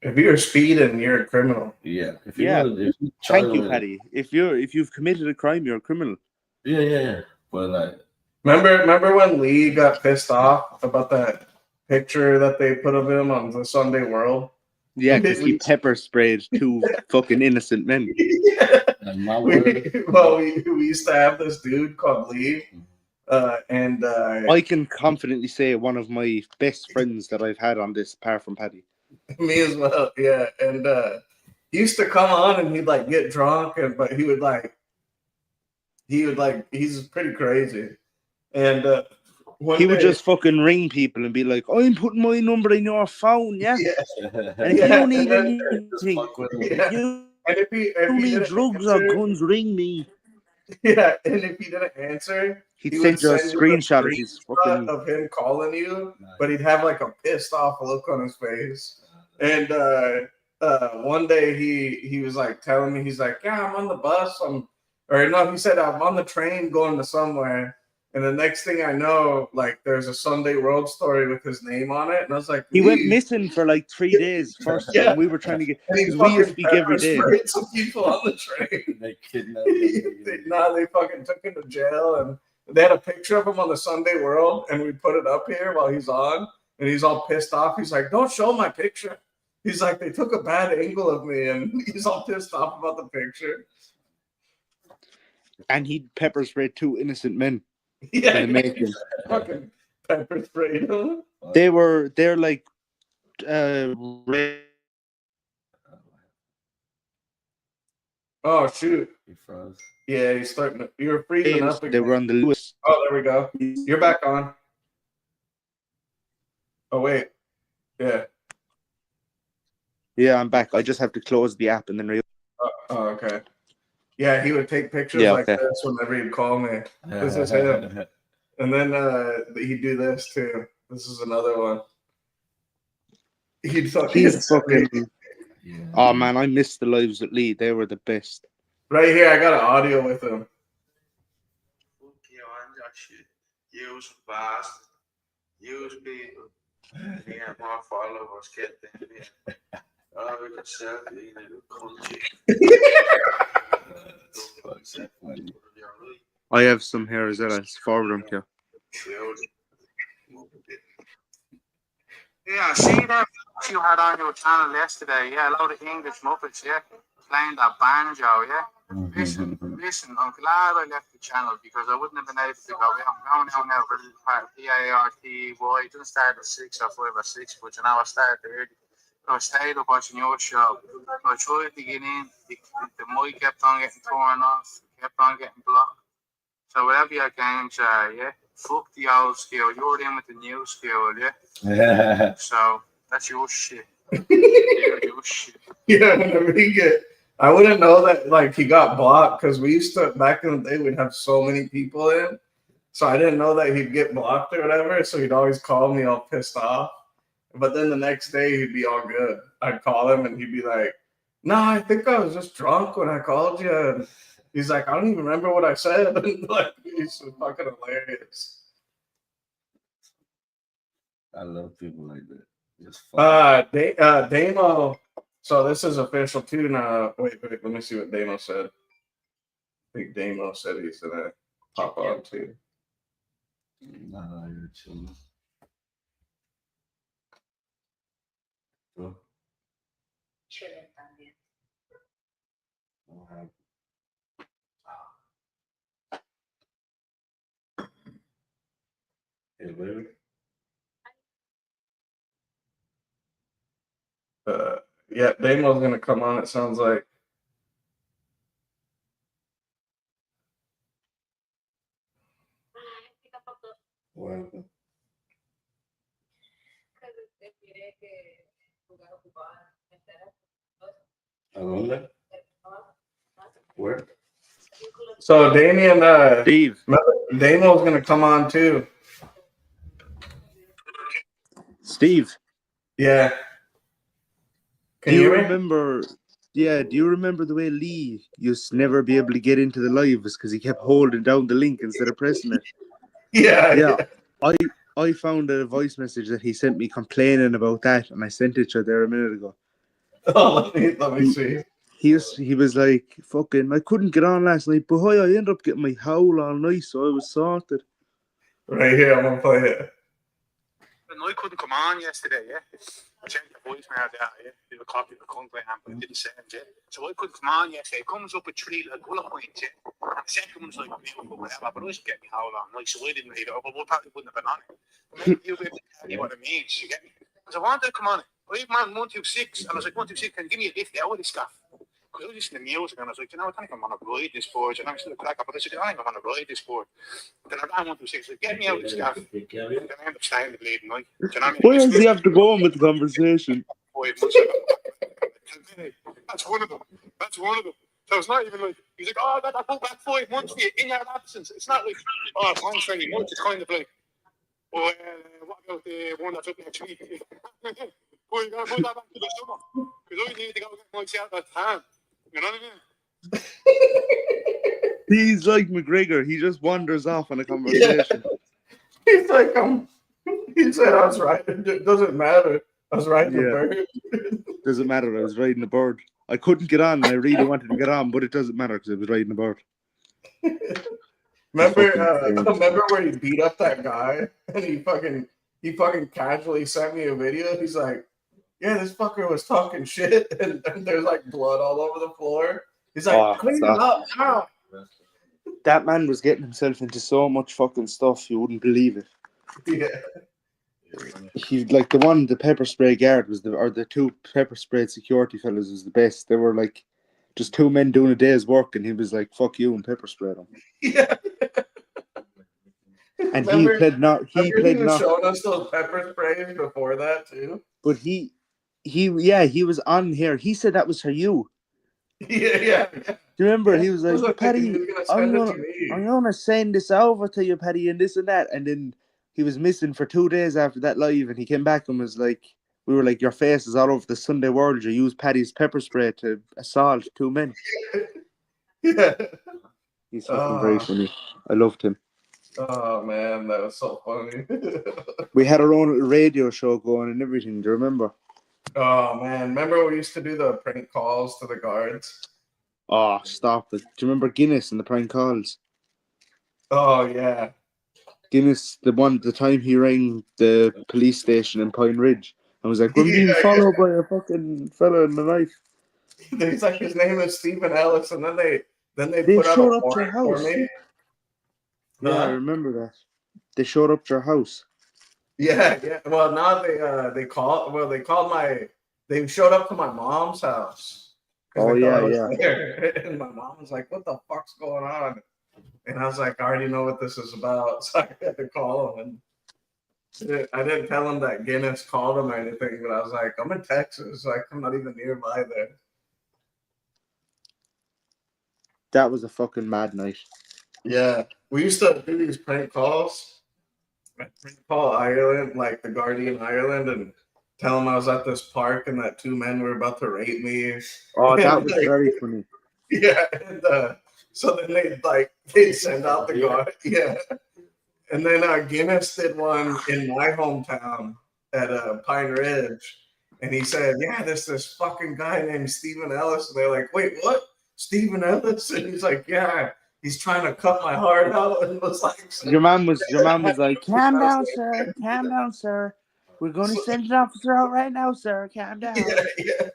If you're speeding, you're a criminal.
Yeah. If
Yeah.
if you
Thank you,
with-
Paddy. If you've committed a crime, you're a criminal.
Yeah. But like,
Remember when Lee got pissed off about that picture that they put of him on the Sunday World?
Yeah, because he pepper sprayed 2 fucking innocent men.
like my word.
We used to have this dude called Lee, and
I can confidently say one of my best friends that I've had on this, apart from Paddy.
me as well, yeah. And he used to come on and he'd like get drunk, but he would he's pretty crazy, and
He would just fucking ring people and be like, "I'm putting my number in your phone, yeah. And if
Yeah,
you need
and then-
anything,
Yeah.
if you
And if
need
didn't
drugs or
answer-
guns, ring me."
yeah, and if he didn't answer,
He'd
he
send
would
you a
send you
screenshot of his fucking.
of him calling you, but he'd have like a pissed off look on his face. And one day he was like telling me, he's like, "Yeah, I'm on the bus. He said I'm on the train going to somewhere." And the next thing I know, like there's a Sunday World Story with his name on it, and I was like,
He went
"Please."
missing for like 3 days first,
Yeah.
and we were trying to get.
And he
Because we used to
fucking
speak every day.
pepper-sprayed some people on the train.
They kidnapped him.
They fucking took him to jail, and they had a picture of him on the Sunday World, and we put it up here while he's on, and he's all pissed off. He's like, "Don't show my picture." He's like, "They took a bad angle of me," and he's all pissed off about the picture.
And he'd pepper sprayed 2 innocent men.
Yeah,
In the making.
fucking pepper sprayed him.
They're like red.
Oh shoot!
He froze.
Yeah, he's starting. You're freezing up
They
again.
were on the Lewis.
Oh, there we go. You're back on. Oh wait, yeah.
Yeah, I'm back. I just have to close the app and then.
Oh, okay. Yeah, he would take pictures
Yeah,
like
okay.
this whenever he'd call me. This is him. And then he'd do this too. This is another one. He's
fucking.
Yeah.
Oh man, I missed the lives at Lee. They were the best.
Right here, I got an audio with him.
Fuck you and your shit. Use bastard. Use people. Me and my followers get them in. We can sell the in the country.
That's funny.
I have some here as well. Let's forward them to you.
Yeah, see that you had on your channel yesterday. Yeah, a load of English Muppets, yeah, playing that banjo, yeah. Listen, I'm glad I left the channel because I wouldn't have been able to go. I'm going now for part of PARTY. It doesn't start at 6 or 5 or 6, but you know, I started early. I stayed up watching your show. I tried to get in. The mic kept on getting torn off, kept on getting blocked. So whatever your games are, yeah, fuck the old school. You're in with the new school, yeah. So that's your shit. Your shit.
Yeah, whenever he get, I wouldn't know that like he got blocked because we used to back in the day we'd have so many people in, so I didn't know that he'd get blocked or whatever. So he'd always call me all pissed off. But then the next day he'd be all good. I'd call him and he'd be like, "No, I think I was just drunk when I called you." And he's like, "I don't even remember what I said." Like, he's fucking hilarious.
I love people like that. Just fucking.
Damo. So this is official too now. Wait, let me see what Damo said. I think Damo said he's gonna pop on too.
Nah, you're chilling. Bro, don't have- Hey, baby.
Yeah, Damo's gonna come on. It sounds like.
Welcome. ¿A dónde? Where?
So Damien,
Steve.
Damo's gonna come on too.
Steve,
Yeah. Can
do
you
you
hear me?
remember? Yeah, do you remember the way Lee used to never be able to get into the lives because he kept holding down the link instead of pressing it?
Yeah.
Yeah, I found a voice message that he sent me complaining about that, and I sent it to you there a minute ago.
Oh, let me see.
He was like, fucking, I couldn't get on last night, but I ended up getting my howl all night, so I was sorted.
Right here, I'm gonna play it.
And I couldn't come on yesterday, yeah. I checked the voicemail there, yeah. Did a copy of the convoy but it didn't send, yeah. So I couldn't come on yesterday. It comes up with 3 little bullet points, yeah. And the second one's like, beautiful, whatever. But I was getting me how long, like, so I didn't read it. But we probably wouldn't have been on it. But maybe you'll be able to tell you what it means, you get me? Because I wanted to come on it. I even man 126, and I was like, 126, can you give me a lift out of this stuff? Because I was listening to music, and I was like, you know, I don't think I'm on a ride this board. And I'm still a cracker, but I said, I think I'm on a ride this board. Then I ran 126, like, get me out of this stuff. And then I ended up staying the bleeding night. Do you know what I mean?
Why does he have to go on with the conversation?
5 months ago. That's one of them. That's one of them. So it's not even like, he's like, oh, I put back 5 months for you in your absence. It's not like, oh, thanks very much. It's kind of like, oh, what about the one that's up next week? Well, you gotta put that back to the summer. Because I need to go get myself a tan. You know what I mean?
He's like McGregor. He just wanders off on a conversation.
He's like, he said I was right. It doesn't matter. I was riding the bird.
Doesn't matter. I was riding a bird. I couldn't get on. And I really wanted to get on, but it doesn't matter because I was riding a bird.
Remember where he beat up that guy and he fucking casually sent me a video. He's like, yeah, this fucker was talking shit and there's like blood all over the floor. He's like, clean it up now.
That man was getting himself into so much fucking stuff you wouldn't believe it.
Yeah.
He like the pepper spray guard was the 2 pepper sprayed security fellas was the best. They were like just 2 men doing a day's work, and he was like, "Fuck you," and pepper sprayed them.
Yeah.
And
Remember,
he played not.
he was showing us those pepper sprays before that too.
But he was on here. He said that was for you.
Yeah.
Do you remember? He was like, Paddy, I'm
gonna
gonna send this over to you, Paddy, and this and that. And then he was missing for 2 days after that live, and he came back and was like, we were like, your face is all over the Sunday World. You used Paddy's pepper spray to assault 2 men.
Yeah.
He's fucking very funny. I loved him.
Oh man, that was so funny.
We had our own little radio show going and everything. Do you remember?
Oh man, remember we used to do the prank calls to the guards?
Oh, stop it. Do you remember Guinness and the prank calls?
Oh yeah.
Guinness, the time he rang the police station in Pine Ridge and was like, we're being followed by a fucking fella in the knife.
He's like, his name is Stephen Ellis, and then they put out
showed
a
up to your
warrant
house.
for me.
Yeah, I remember that. They showed up to your house.
Yeah. Well, now they showed up to my mom's house.
Oh yeah.
There. And my mom was like, "What the fuck's going on?" And I was like, "I already know what this is about," so I had to call him. And I didn't tell him that Guinness called him or anything, but I was like, "I'm in Texas, like I'm not even nearby there."
That was a fucking mad night.
Yeah, we used to do these prank calls. Prank call Ireland, like the Guardian Ireland, and tell them I was at this park and that 2 men were about to rape me.
Oh, that was very funny.
Yeah, and so then they'd send out the guard. Yeah, and then Guinness did one in my hometown at Pine Ridge, and he said, "Yeah, there's this fucking guy named Stephen Ellis," and they're like, "Wait, what? Stephen Ellis?" And he's like, "Yeah, he's trying to cut my heart out," and was like,
your mom was like, calm down, sir. We're going to send an officer out right now, sir. Calm down.
Yeah.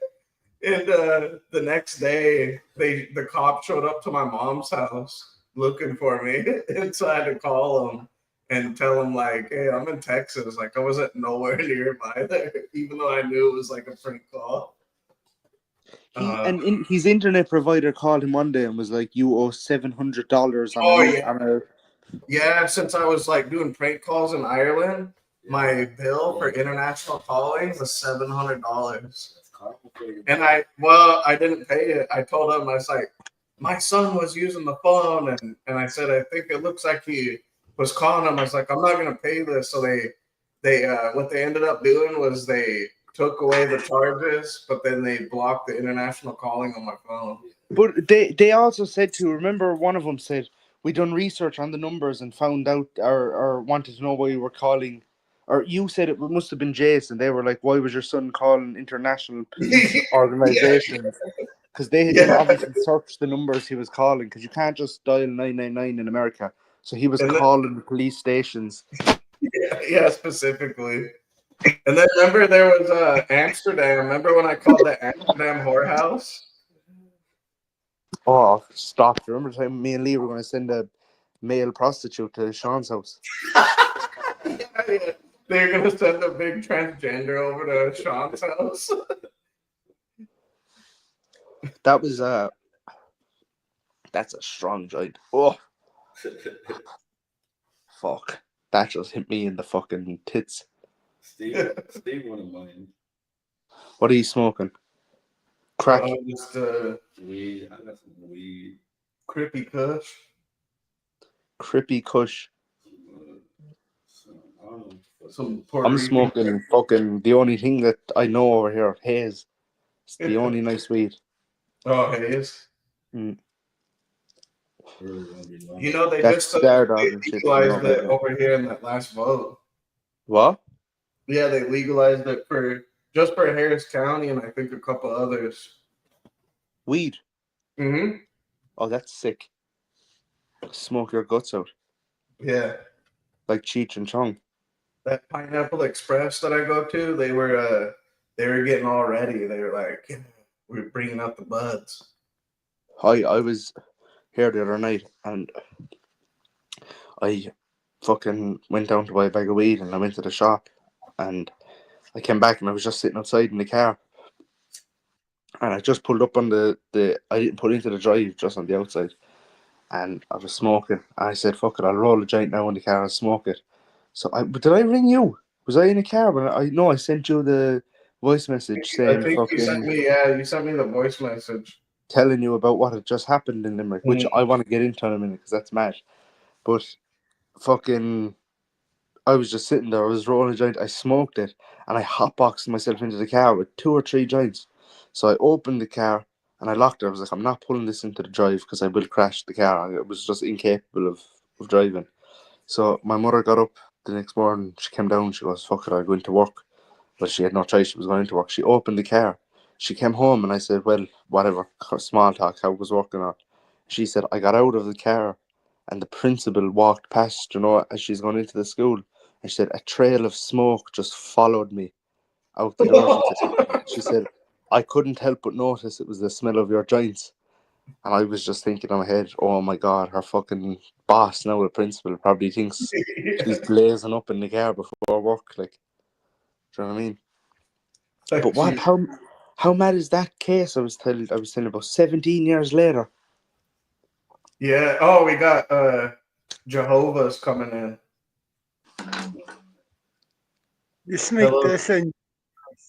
And the next day, the cop showed up to my mom's house looking for me, and so I had to call him and tell him like, "Hey, I'm in Texas. Like, I wasn't nowhere nearby there, even though I knew it was like a prank call."
His internet provider called him one day and was like, "You owe $700
Yeah, since I was like doing prank calls in Ireland, my bill for international calling was $700. And I didn't pay it. I told him, I was like, my son was using the phone, and I said, I think it looks like he was calling him. I was like, I'm not gonna pay this. So they what they ended up doing was they took away the charges, but then they blocked the international calling on my phone.
But they also said to remember one of them said we done research on the numbers and found out or wanted to know why you were calling, or you said it must have been Jason. They were like, why was your son calling international police organizations? Because they had
Yeah.
obviously searched the numbers he was calling, because you can't just dial 999 in America. So he was
And then-
calling the police stations.
Yeah, specifically. And then remember there was Amsterdam. Remember when I called the Amsterdam whorehouse?
Oh, stop. Remember the time me and Lee were going to send a male prostitute to Sean's house?
Yeah. They're gonna send a big transgender over to Sean's house.
That was that's a strong joint. Oh, fuck. That just hit me in the fucking tits.
Steve wouldn't mind.
What are you smoking? Crack.
Just
Weed. I got some weed.
Crippy Kush.
Crippy Kush.
I don't know.
Some Puerto
I'm
Rican-
smoking fucking the only thing that I know over here, haze. It's the only nice weed.
Oh, Hayes.
Really gonna be long.
You know they
That's
just
Stardog and shit.
legalized it over here in that last vote.
What?
Yeah, they legalized it for just for Harris County and I think a couple others.
Weed.
Mm-hmm.
Oh, that's sick. Smoke your guts out.
Yeah.
Like Cheech and Chong.
That Pineapple Express that I go to, they were getting all ready. They were like, yeah, we're bringing out the buds.
I was here the other night and I fucking went down to buy a bag of weed and I went to the shop and I came back and I was just sitting outside in the car and I just pulled up on the I didn't pull into the drive, just on the outside, and I was smoking. I said, fuck it, I'll roll a joint now in the car and smoke it. So but did I ring you? Was I in a car? But I sent you the voice message saying
I think
fucking
you sent me the voice message.
telling you about what had just happened in Limerick, which I want to get into in a minute because that's mad. But fucking, I was just sitting there. I was rolling a joint. I smoked it, and I hotboxed myself into the car with 2 or 3 joints. So I opened the car and I locked it. I was like, I'm not pulling this into the drive because I will crash the car. I was just incapable of driving. So my mother got up the next morning. She came down. She goes, "Fuck it, I'll go into work." But she had no choice. She was going into work. She opened the car. She came home and I said, well, whatever, small talk, how it was working out. She said, I got out of the car and the principal walked past, as she's going into the school. And she said, a trail of smoke just followed me out the door. She said, I couldn't help but notice it was the smell of your joints. And I was just thinking in my head, oh my God, her fucking boss now, the principal, probably thinks she's blazing up in the car before work. Like, do you know what I mean? But what? How mad is that case? I was telling about 17 years later.
Yeah. Oh, we got Jehovah's coming in.
You sneak
Hello.
this in,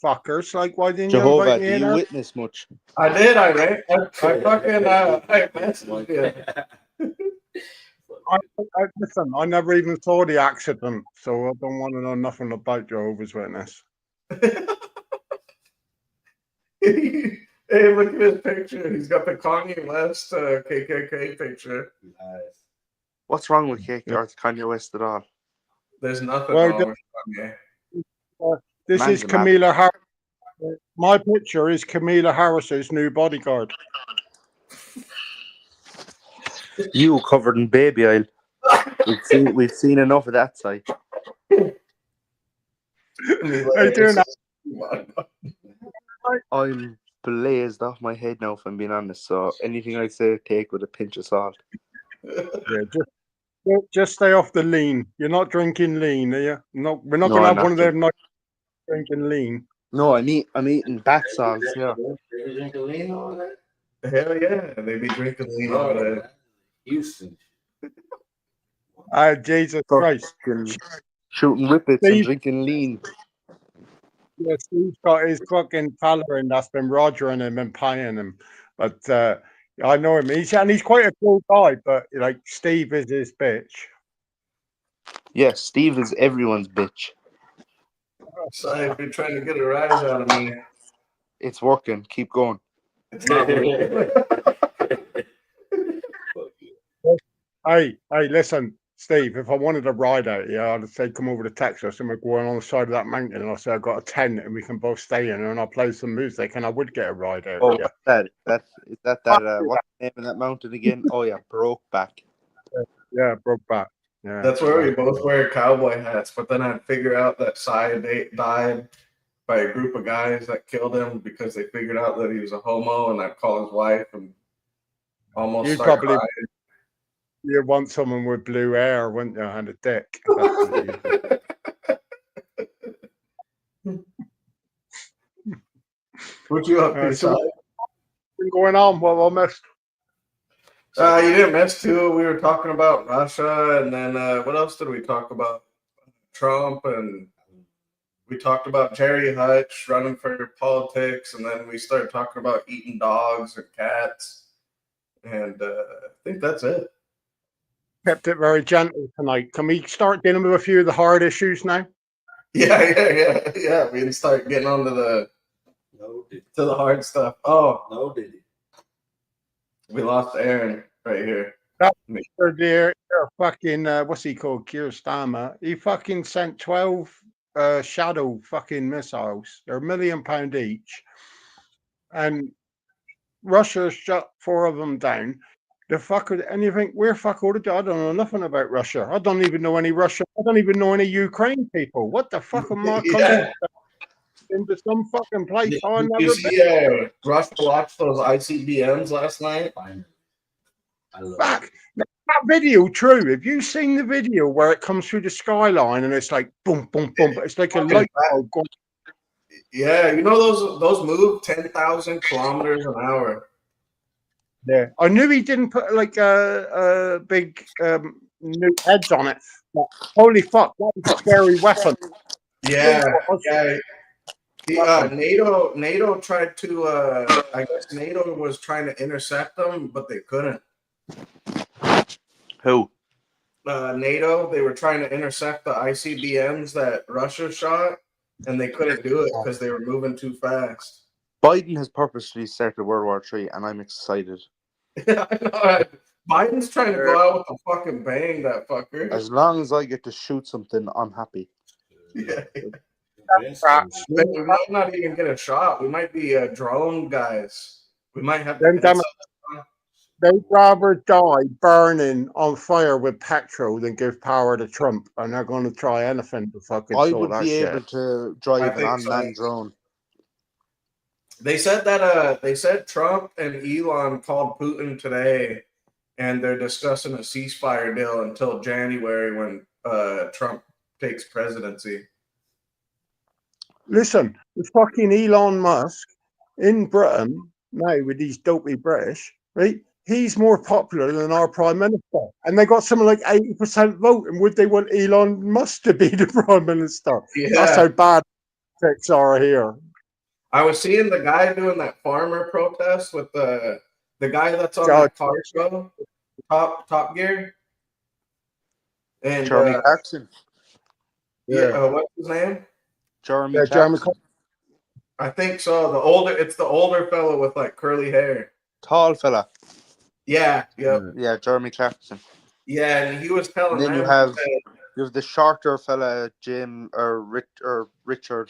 fuckers. Like, why didn't
Jehovah,
you invite me
do
in?
you witness much?
I did. I fucking I messaged you.
Listen, I never even saw the accident, so I don't want to know nothing about Jehovah's Witness.
Hey, look at his picture. He's got the Kanye West KKK picture.
Nice.
What's wrong with Kanye West at all?
There's nothing
Well,
wrong with Kanye.
This
Man's
is
a man.
Camila Harris. My picture is Camila Harris's new bodyguard.
You covered in baby oil. We've seen enough of that side.
How you doing?
I'm blazed off my head now, if I'm being honest. So anything I say, take with a pinch of salt.
Yeah, just stay off the lean. You're not drinking lean, are you? No, we're not
No,
going to
I'm
have one of
not
them nights drinking lean.
No, I'm eating bath salts. Yeah.
They drink a lean over there?
Hell yeah, they be drinking lean over there.
Houston.
Jesus Christ.
Fucking shooting whippets and
Steve-
drinking lean.
Yeah, Steve's got his fucking following that's been rogering him and paying him. But I know him. He's quite a cool guy, but like Steve is his bitch.
Yeah, Steve is everyone's bitch.
Sorry if you're trying to get a rise out of me.
It's working. Keep going.
It's not working.
Hey, listen, Steve, if I wanted a ride out here, I'd say come over to Texas and we're going on the side of that mountain and I'll say I've got a tent and we can both stay in and I'll play some music and I would get a ride out
Oh,
here.
what's that? What's the name of that mountain again? Oh yeah, Brokeback.
Yeah, Brokeback. Yeah.
That's where we both wear cowboy hats, but then I'd figure out that Cy died by a group of guys that killed him because they figured out that he was a homo, and I'd call his wife and almost
You'd
start
probably
crying.
you want someone with blue hair, wouldn't you, and a dick. That's what you do.
What you up to,
So
Cy?
what's been going on? Well, I missed.
You didn't miss too. We were talking about Russia, and then what else did we talk about? Trump, and we talked about Jerry Hutch running for politics, and then we started talking about eating dogs and cats, and I think that's it.
Kept it very gentle tonight. Can we start dealing with a few of the hard issues now?
Yeah. We can start getting onto the hard stuff. Oh,
No, did he?
we lost Aaron right here.
Their fucking what's he called? Keir Starmer. He fucking sent 12 Shadow fucking missiles. They're £1 million each, and Russia shut 4 of them down. The fucker, and you think we're fuck all the I don't know nothing about Russia. I don't even know any Russia. I don't even know any Ukraine people. What the fuck am I
Yeah.
into some fucking place
Did
I've
you
never been?
see Russia watched those ICBMs last night?
Finally. I love
Fuck. That video, true. Have you seen the video where it comes through the skyline and it's like boom, boom, boom? But it's like a light bulb going.
Yeah, you know those move 10,000 kilometers an hour.
Yeah, I knew he didn't put like a big new heads on it. But holy fuck, that was a scary weapon.
Yeah. NATO tried to. I guess NATO was trying to intercept them, but they couldn't.
Who?
NATO, they were trying to intercept the ICBMs that Russia shot, and they couldn't do it because they were moving too fast.
Biden has purposely started World War III, and I'm excited.
Yeah, I know. Biden's trying to go out with a fucking bang, that fucker.
As long as I get to shoot something, I'm happy.
Yeah.
Vince.
We might not even get a shot. We might be drone guys. We might have
Them
to.
They'd rather die burning on fire with petrol than give power to Trump, and they're going to try anything to fucking
I
sort
would
that
be
shit.
able to
I
drive an
think so.
unmanned drone.
They said that Trump and Elon called Putin today, and they're discussing a ceasefire deal until January when Trump takes presidency.
Listen, the fucking Elon Musk in Britain now with these dopey British, right? He's more popular than our prime minister, and they got something like 80% vote. And would they want Elon Musk to be the prime minister? That's how bad politics are here.
I was seeing the guy doing that farmer protest with the guy that's on that car show, Top Gear, and
Jeremy Clarkson.
what's his name?
Jeremy
Yeah,
Clarkson.
Jeremy.
I think so. It's the older fellow with like curly hair.
Tall fella.
Yeah.
Yeah, Jeremy Clarkson.
Yeah, and he was telling
And then
them.
you have the shorter fella, Richard.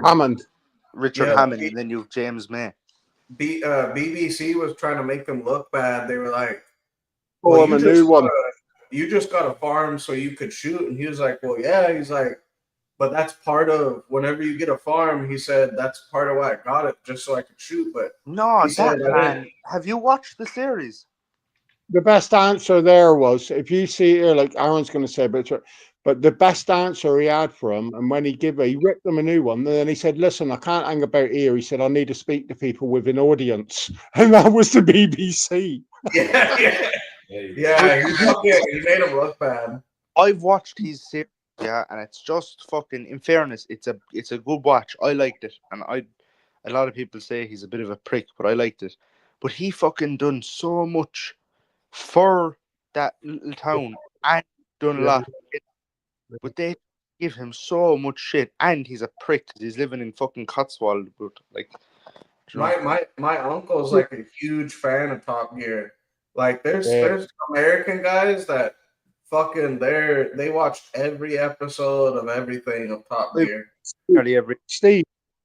Hammond.
Richard Hammond, and then you have James May.
BBC was trying to make them look bad. They were like,
"Oh, I'm a new one.
You just got a farm so you could shoot," and he was like, "Well, yeah." He's like, "But that's part of whenever you get a farm." He said, "That's part of why I got it, just so I could shoot." But
no, man. Have you watched the series?
The best answer there was, if you see here, like Aaron's going to say, but the best answer he had for him, and when he ripped them a new one, and then he said, "Listen, I can't hang about here." He said, "I need to speak to people with an audience," and that was the BBC.
Yeah, he made him look bad.
I've watched his series, and it's just fucking. In fairness, it's a good watch. I liked it, and a lot of people say he's a bit of a prick, but I liked it. But he fucking done so much for that little town and done a lot. But they give him so much shit, and he's a prick 'cause he's living in fucking Cotswold. But like, you know,
My uncle's like a huge fan of Top Gear. Like
Yeah.
there's American guys that fucking they watch every episode of everything of Top Gear.
nearly every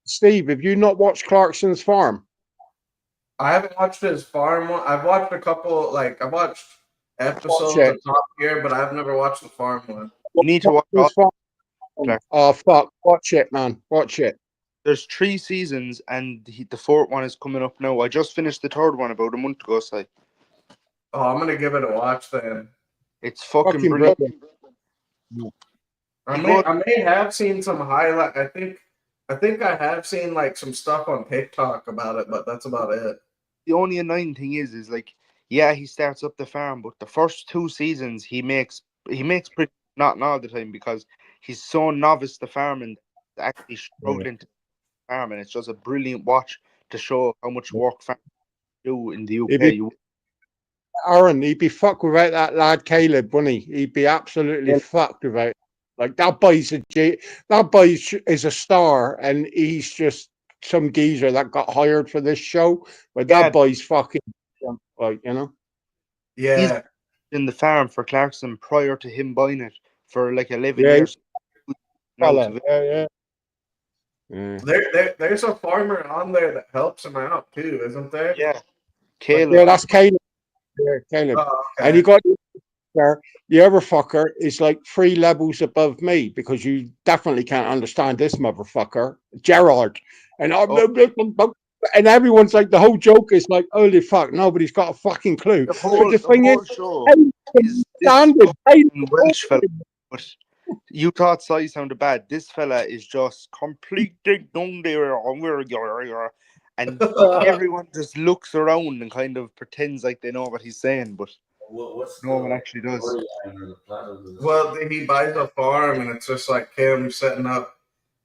Steve, have you not watched Clarkson's Farm?
I haven't watched his farm one. I've watched a couple, like I've watched episodes
Watch
of Top Gear, but I've never watched the farm one.
you need to watch all.
Clarkson's Farm.
Clark.
Oh fuck! Watch it, man. Watch it.
There's 3 seasons, and the 4th one is coming up now. I just finished the 3rd one about a month ago. So
Oh, I'm gonna give it a watch then.
it's fucking
Fucking
brilliant.
brilliant.
I may have seen some highlight. I think I have seen like some stuff on TikTok about it, but that's about it.
The only annoying thing is like, yeah, he starts up the farm, but the first 2 seasons he makes pretty not all the time because he's so novice to farming, actually struggling to farm, and it's just a brilliant watch to show how much work farmers do in the
If
UK.
you- Aaron, he'd be fucked without that lad Caleb, wouldn't he? He'd be absolutely fucked without. Like that boy's is a star, and he's just some geezer that got hired for this show. But
Yeah.
that boy's fucking like, you know.
Yeah,
in the farm for Clarkson prior to him buying it for like 11
Yeah.
years. Now
Fella.
to-
Yeah.
there's a farmer on there that helps him out too, isn't there?
Yeah, Caleb.
Yeah, that's Caleb. Yeah, Caleb.
Oh,
And
okay.
you got the other fucker is like 3 levels above me because you definitely can't understand this motherfucker, Gerard. And and everyone's like, the whole joke is like, holy fuck, nobody's got a fucking clue.
The
But
whole,
the thing is,
show
hey,
is this
standard, hey,
fucking Welsh fella. But you thought Sai sounded bad. This fella is just complete ding dong there, and everyone just looks around and kind of pretends like they know what he's saying, but
What's
no
the
one actually does.
storyline or the plot of the
Well, he buys a farm, and it's just like him setting up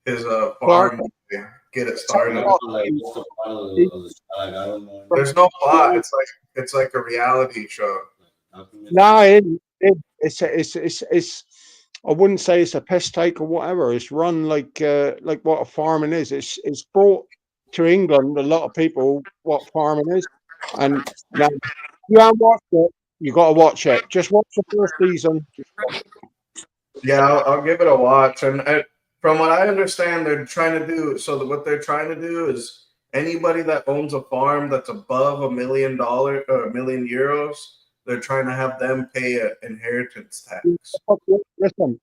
his farm to get it started.
like what's the plot of the like, I don't know.
There's no plot. It's like a reality show.
no, it's I wouldn't say it's a piss take or whatever. It's run like what a farming is. It's brought to England a lot of people what farming is, and now you haven't watched it. You got to watch it. Just watch the first season.
Yeah, I'll give it a watch. And from what I understand, they're trying to do so. What they're trying to do is anybody that owns a farm that's above $1 million or €1 million, they're trying to have them pay an inheritance tax.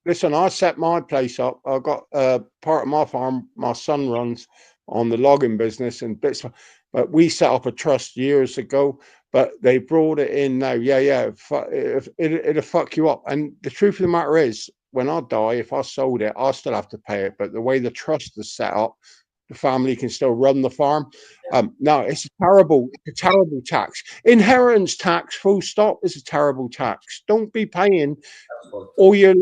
Listen. I set my place up. I got part of my farm. My son runs on the logging business and bits. But we set up a trust years ago. But they brought it in now. Yeah. It'll fuck you up. And the truth of the matter is, when I die, if I sold it, I'll still have to pay it. But the way the trust is set up, the family can still run the farm. No, it's a terrible tax. Inheritance tax, full stop, is a terrible tax. Don't be paying all your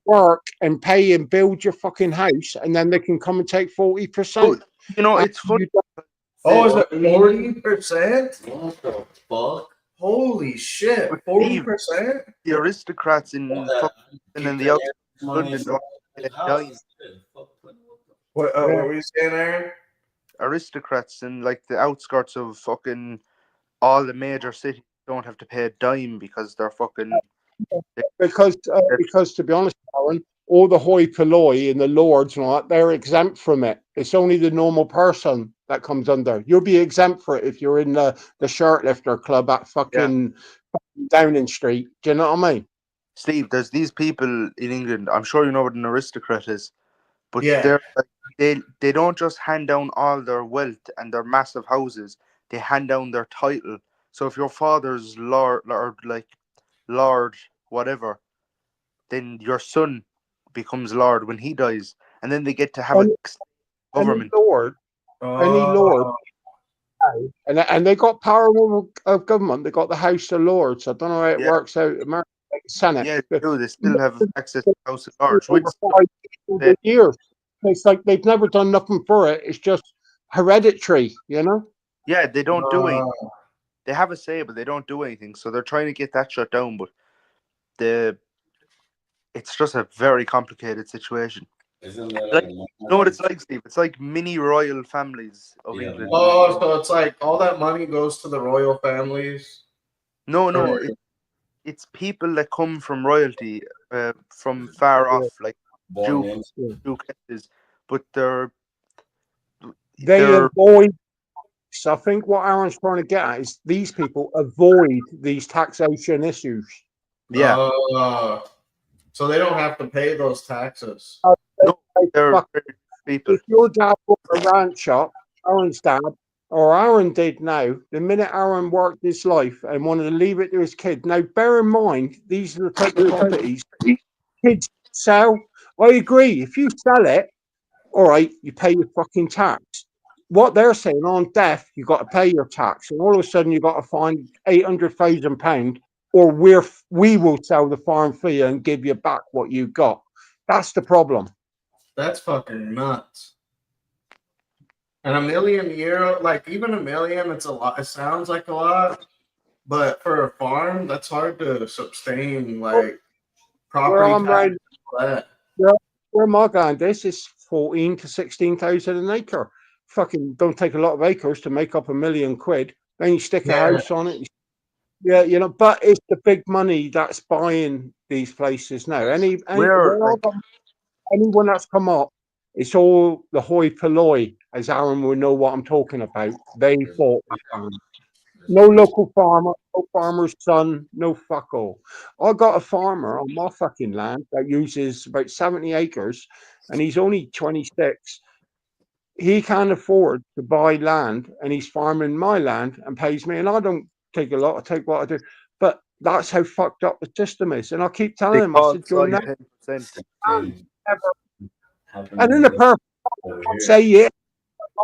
work and pay and build your fucking house, and then they can come and take 40%.
You know, it's funny.
Oh, is it 40%?
What the fuck?
Holy shit, 40%?
The aristocrats in the outside London don't pay a dime.
What were you saying, Aaron?
Aristocrats in like the outskirts of fucking all the major cities don't have to pay a dime because they're fucking.
Because to be honest, Aaron, all the hoi polloi and the lords and all that, they're exempt from it. It's only the normal person that comes under. You'll be exempt for it if you're in the shirtlifter club at fucking Downing Street. Do you know what I mean?
Steve, there's these people in England. I'm sure you know what an aristocrat is, but
Yeah.
they're like, they don't just hand down all their wealth and their massive houses. They hand down their title. So if your father's lord whatever, then your son becomes lord when he dies, and then they get to have a government.
Any lord, and they got power of government. They got the House of Lords. I don't know how it works out. American Senate.
Yeah, they do. They still have access to the House of Lords.
Years. It's like they've never done nothing for it. It's just hereditary, you know.
Yeah, they don't do anything. They have a say, but they don't do anything. So they're trying to get that shut down. But it's just a very complicated situation.
Isn't that
Like,
like
you know what it's like, Steve? It's like mini royal families of
Yeah.
England.
Oh, so it's like all that money goes to the royal families.
No,
Or-
it's people that come from royalty, from far off, like
born
Duke,
in?
Duchesses, but they're
They avoid. So I think what Aaron's trying to get at is these people avoid these taxation issues.
yeah,
so they don't have to pay those taxes.
no, they're
Fuck,
people.
if your dad bought a ranch up, Aaron's dad, or Aaron did now, the minute Aaron worked his life and wanted to leave it to his kid. Now, bear in mind, these are the type of properties kids sell. I agree. If you sell it, all right, you pay your fucking tax. What they're saying on death, you got to pay your tax, and all of a sudden you got to find £800,000, or we will sell the farm for you and give you back what you got. That's the problem.
That's fucking nuts. And €1 million, like even $1 million, it's a lot. It sounds like a lot, but for a farm, that's hard to sustain. Like property
I'm
tax,
right.
all that.
Where my going, this is 14 to 16,000 an acre. Fucking don't take a lot of acres to make up £1 million. Then you stick a house on it. Yeah, you know, but it's the big money that's buying these places now. Anyone that's come up, it's all the hoi polloi, as Aaron will know what I'm talking about. They bought the farm. No local farmer, no farmer's son, no fuck all. I got a farmer on my fucking land that uses about 70 acres, and he's only 26. He can't afford to buy land, and he's farming my land and pays me, and I don't take a lot, I take what I do. But that's how fucked up the system is. And I keep telling him, I said, you're not
10%.
and in the perfect I'd say, yeah,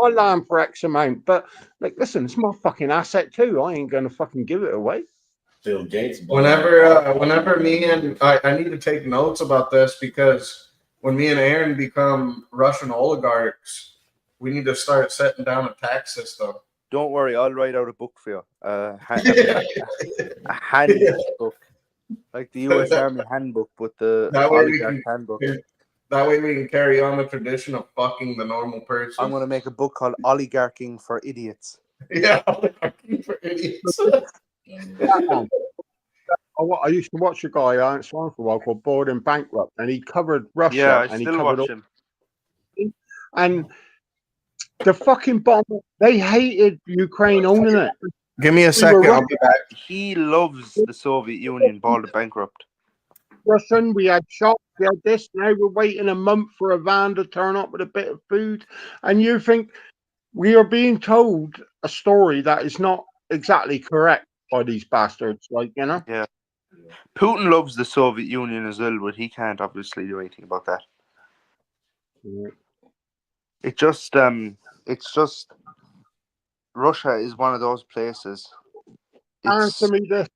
I land for X amount. But like, listen, it's my fucking asset too. I ain't gonna fucking give it away.
Bill Gates.
Whenever me and I need to take notes about this, because when me and Aaron become Russian oligarchs, we need to start setting down a tax system.
Don't worry, I'll write out a book for you. A handbook, like the U.S. Army handbook, but the
That way we
oligarch
can-
handbook.
That way we can carry on the tradition of fucking the normal person.
I'm gonna make a book called Oligarching for Idiots.
Yeah, oligarchy for idiots.
I used to watch a guy I ain't sworn for a while called Bored and Bankrupt, and he covered Russia,
Yeah, I
and he
still
covered
watch him.
and the fucking bomb. They hated Ukraine owning it.
Give me a
were
second. I'll
running-
be back.
He loves the Soviet Union, bald bankrupt.
Russian, we had shops, we had this. Now we're waiting a month for a van to turn up with a bit of food, and you think we are being told a story that is not exactly correct by these bastards. Like, you know,
Putin loves the Soviet Union as well, but he can't obviously do anything about that. It's just Russia is one of those places.
answer me this: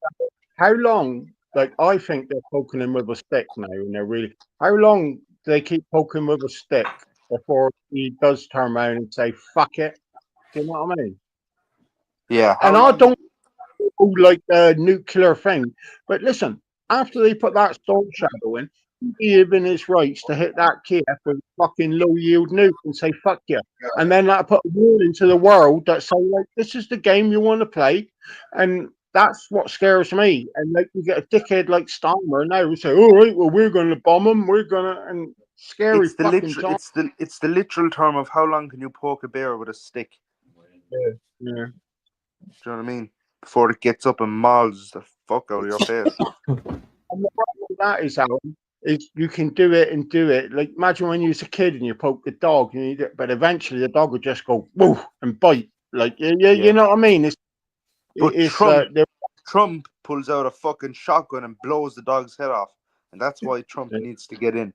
how long? Like, I think they're poking him with a stick now, and they're really. How long do they keep poking with a stick before he does turn around and say "fuck it"? Do you know what I mean?
Yeah,
And I don't like a nuclear thing, but listen, after they put that storm shadow in, he given his rights to hit that Kiev with a fucking low yield nuke and say "fuck you," and then that put a warning into the world that say like, "This is the game you want to play," and that's what scares me. And like, you get a dickhead like Steinmeier now who say, "All right, well, we're going to bomb them. We're gonna," and scary
it's the
fucking
literal
John.
it's the literal term of how long can you poke a bear with a stick?
Yeah.
Do you know what I mean? Before it gets up and mauls the fuck out of your face.
And the problem with that is, Alan, is you can do it and do it. Like, imagine when you was a kid and you poke the dog, and but eventually the dog would just go woof and bite. Like, you know what I mean?
But
It's
Trump pulls out a fucking shotgun and blows the dog's head off, and that's why Trump needs to get in.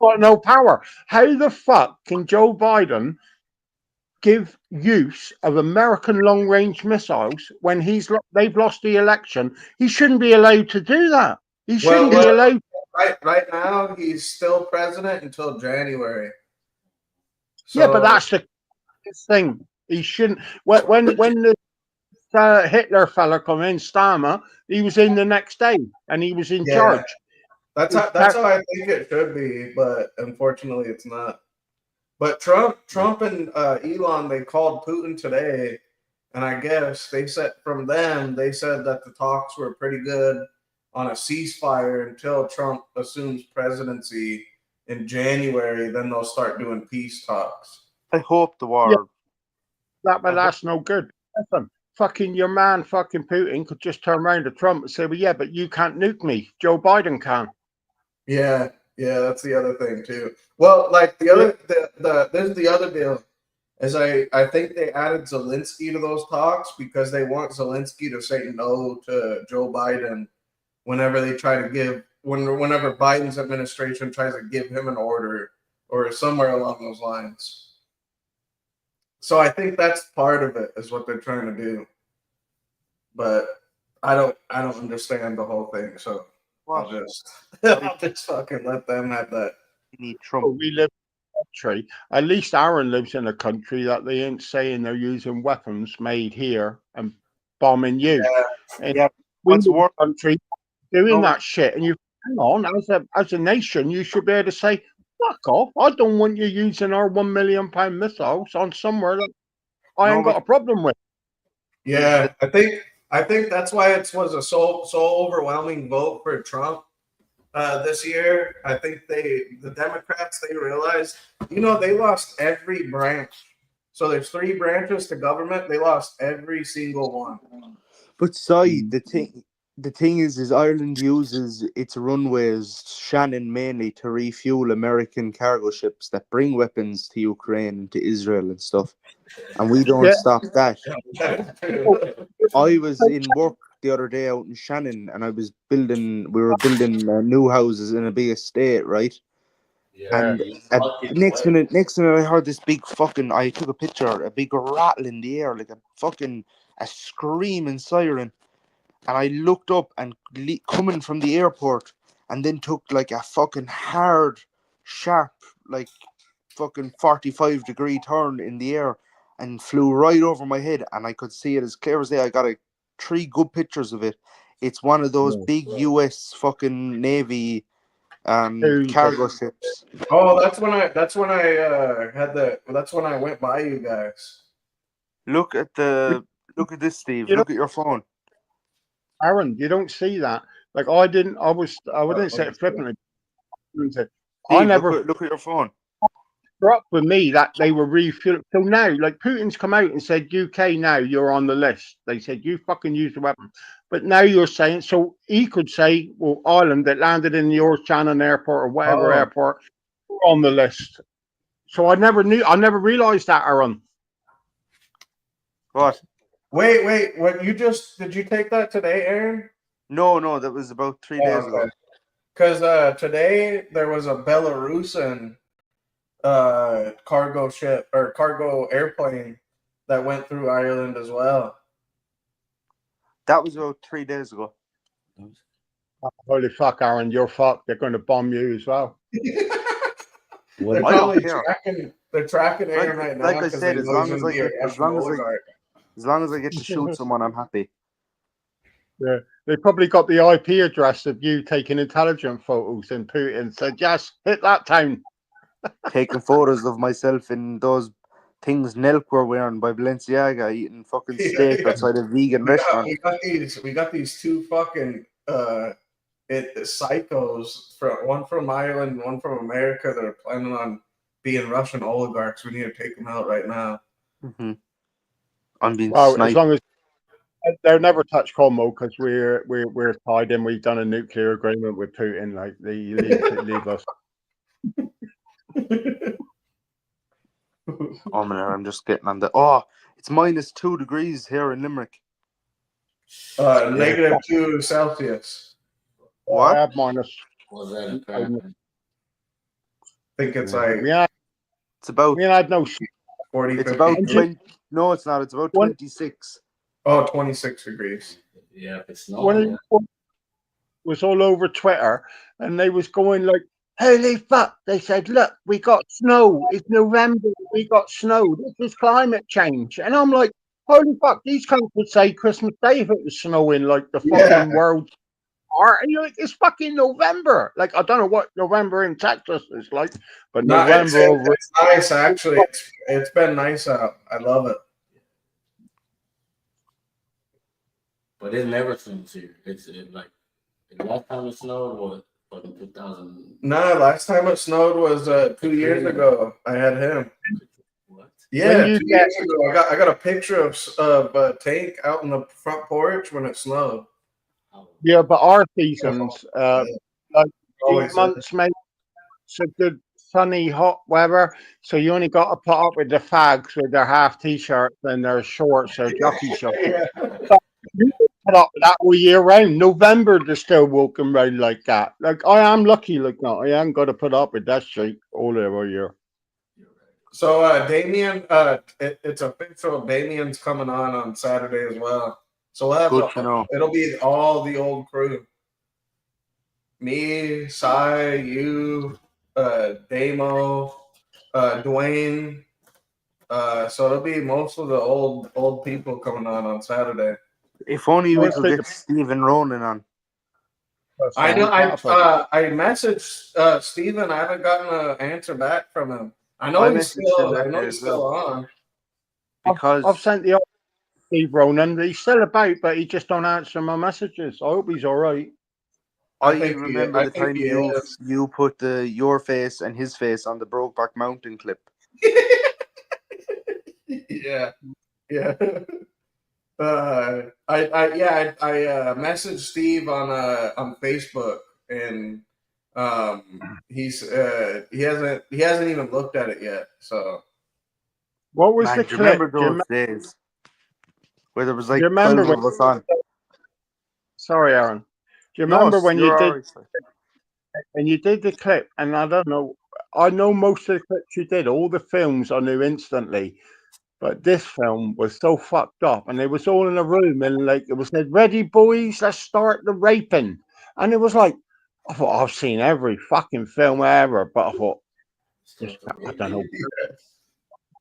got no power. How the fuck can Joe Biden give use of American long-range missiles when they've lost the election? He shouldn't be allowed to do that. He shouldn't be allowed.
Right now, he's still president until January.
Yeah, but that's the thing. He shouldn't. When the Hitler fella come in, Starmer, he was in the next day and he was in charge.
That's how I think it should be, but unfortunately, it's not. But Trump and Elon, they called Putin today, and I guess they said that the talks were pretty good on a ceasefire until Trump assumes presidency in January. Then they'll start doing peace talks.
I hope the war.
Yeah. But that's no good. Listen, fucking your man, fucking Putin, could just turn around to Trump and say, "Well, yeah, but you can't nuke me. Joe Biden can."
Yeah, that's the other thing too. Well, like there's the other deal. Is I think they added Zelensky to those talks because they want Zelensky to say no to Joe Biden whenever Biden's administration tries to give him an order or somewhere along those lines. So I think that's part of it is what they're trying to do. But I don't understand the whole thing, so I'll just fucking let them have that.
You need Trump.
We live in a country. At least Aaron lives in a country that they ain't saying they're using weapons made here and bombing you. And
Yeah.
we
What's
live in
worse?
a country doing
No.
that shit, and you hang on as a nation, you should be able to say, "Fuck off! I don't want you using our £1 million missiles on somewhere that I ain't got a problem with."
Yeah, I think that's why it was a so overwhelming vote for Trump this year. I think the Democrats, they realized, they lost every branch. So there's 3 branches to government. They lost every single one.
But the thing is Ireland uses its runways, Shannon mainly, to refuel American cargo ships that bring weapons to Ukraine and to Israel and stuff. And we don't stop that. I was in work the other day out in Shannon, and we were building new houses in a big estate, right?
Yeah.
And next minute I heard this big fucking, I took a picture, a big rattle in the air, like a screaming siren. And I looked up and coming from the airport, and then took like a fucking hard, sharp, like fucking 45-degree turn in the air and flew right over my head, and I could see it as clear as day. I got 3 good pictures of it. It's one of those big US fucking Navy cargo ships.
Oh, that's when I went by you guys.
Look at this, Steve. Look at your phone.
Aaron, you don't see that. Like I wouldn't say it flippantly.
Steve,
I never
look at your phone.
up with me that they were refueling. So now, like Putin's come out and said, UK, now you're on the list. They said you fucking use the weapon, but now you're saying, so he could say, well, Ireland that landed in your Shannon airport or whatever airport, we're on the list. So I never realized that, Aaron.
What?
Wait, what did you take that today, Aaron?
No, that was about 3 days ago.
Because today there was a Belarusian cargo ship or cargo airplane that went through Ireland as well.
That was about 3 days ago.
Holy fuck, Aaron, you're fucked. They're going to bomb you as well.
They're probably tracking Aaron right now.
Like I said, as long as I get to shoot someone, I'm happy.
Yeah, they probably got the IP address of you taking intelligent photos, and Putin said, "Yes, hit that town."
Taking photos of myself in those things Nelk were wearing by Balenciaga, eating fucking steak outside a vegan restaurant. We got these 2 fucking psychos, one from Ireland, one from America, that are planning on being Russian oligarchs. We need to take them out right now.
Mm-hmm. I'm being
sniped. As long as they'll never touch Como, because we're tied in. We've done a nuclear agreement with Putin. Like they leave us.
Oh man, I'm just getting on the. Oh, it's -2 degrees here in Limerick.
-2 Celsius.
What?
I have minus.
Was that
I think it's like.
It's about.
We had no.
40.
It's
50.
about 20. No, it's not. It's about 26.
Oh, 26 degrees.
Yeah, it's
When it was all over Twitter, and they was going like, "Holy fuck!" They said, "Look, we got snow. It's November. We got snow. This is climate change." And I'm like, "Holy fuck!" These cunts would say Christmas Day if it was snowing, like the fucking world Are you like it's fucking November? Like I don't know what November in Texas is like, but
No,
November over.
it's nice actually. It's been nice out. I love it.
But it never snows here. Like the last time it snowed was fucking 2000.
No, last time it snowed was 2 years ago. I had him.
What?
Yeah,
you
2
get-
years ago. I got a picture of Tank out in the front porch when it snowed.
How-
Yeah, but our seasons, like
Always
8 months, maybe it's a good sunny, hot weather. So you only got to put up with the fags with their half t-shirts and their shorts or jockey shorts.
Yeah.
You can put up with that all year round. November, they're still walking around like that. Like I am lucky, like that. I ain't got to put up with that shit all over year.
So Damien, it's official. Damien's coming on Saturday as well. So we'll have
Good to know.
it'll be all the old crew. Me, Sai, you, Damo, Dwayne. So it'll be most of the old people coming on Saturday.
If only we
Let's
could
take
get Stephen Ronan on.
I know. I messaged Steven. I haven't gotten an answer back from him. I know
I
he's
messaged him
still.
that
I know
day
he's
as
still on.
Because
I've sent the Steve Ronan. He's still about, but he just don't answer my messages. I hope he's all right.
I
I think
remember the time
he is.
you put your face and his face on the Brokeback Mountain clip.
Yeah, yeah. I messaged Steve on Facebook, and he hasn't even looked at it yet. So
What was
Man,
the
do you
clip?
remember
Do you
those days where there was like
Do you remember
12 of us on?
Sorry, Aaron. Do you
No,
remember when you
you're
did
alright, sir.
and you did the clip? And I don't know. I know most of the clips you did. All the films I knew instantly, but this film was so fucked up. And it was all in a room, and like it was said, "Ready, boys, let's start the raping." And it was like, I thought I've seen every fucking film ever, but I thought I don't know.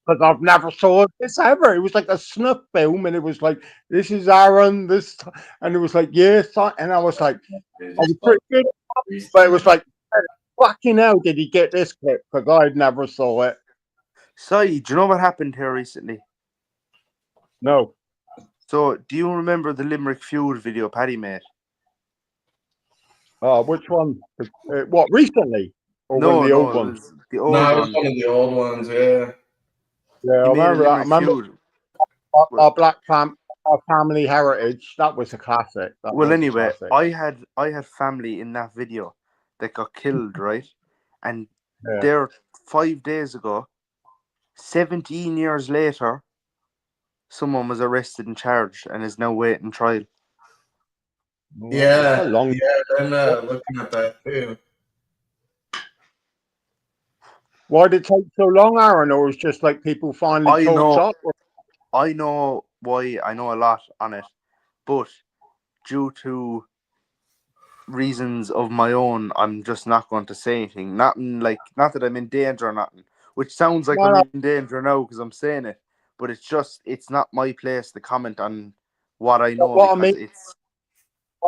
Because I've never saw this ever. It was like a snuff film, and it was like, "This is Aaron." And it was like, "Yes," and I was like, "I was pretty good," but it was like, "Fucking hell, did he get this clip?" Because I never saw it.
Sai, do you know what happened here recently?
No.
So, do you remember the Limerick Feud video Paddy made?
Which one? What recently? Or
No,
one of the old
it
ones?
was the old
no, it was
one.
one of the old ones. Yeah.
Yeah, I
He made a
remember that. I
Limerick
remember
Feud.
our our family heritage. That was a classic. That
Well,
was a
anyway,
classic.
I had family in that video that got killed, right? And
Yeah.
there 5 days ago, 17 years later, someone was arrested and charged and is now waiting trial.
Yeah.
How long?
Yeah. And looking at that too.
Why did it take so long, Aaron? Or was just like people finally
I know.
talked up?
I know why. I know a lot on it, but due to reasons of my own, I'm just not going to say anything. Not that I'm in danger or nothing, which sounds like
No,
I'm
no.
in danger now because I'm saying it, but it's not my place to comment on what I know
What I
because
mean-
it's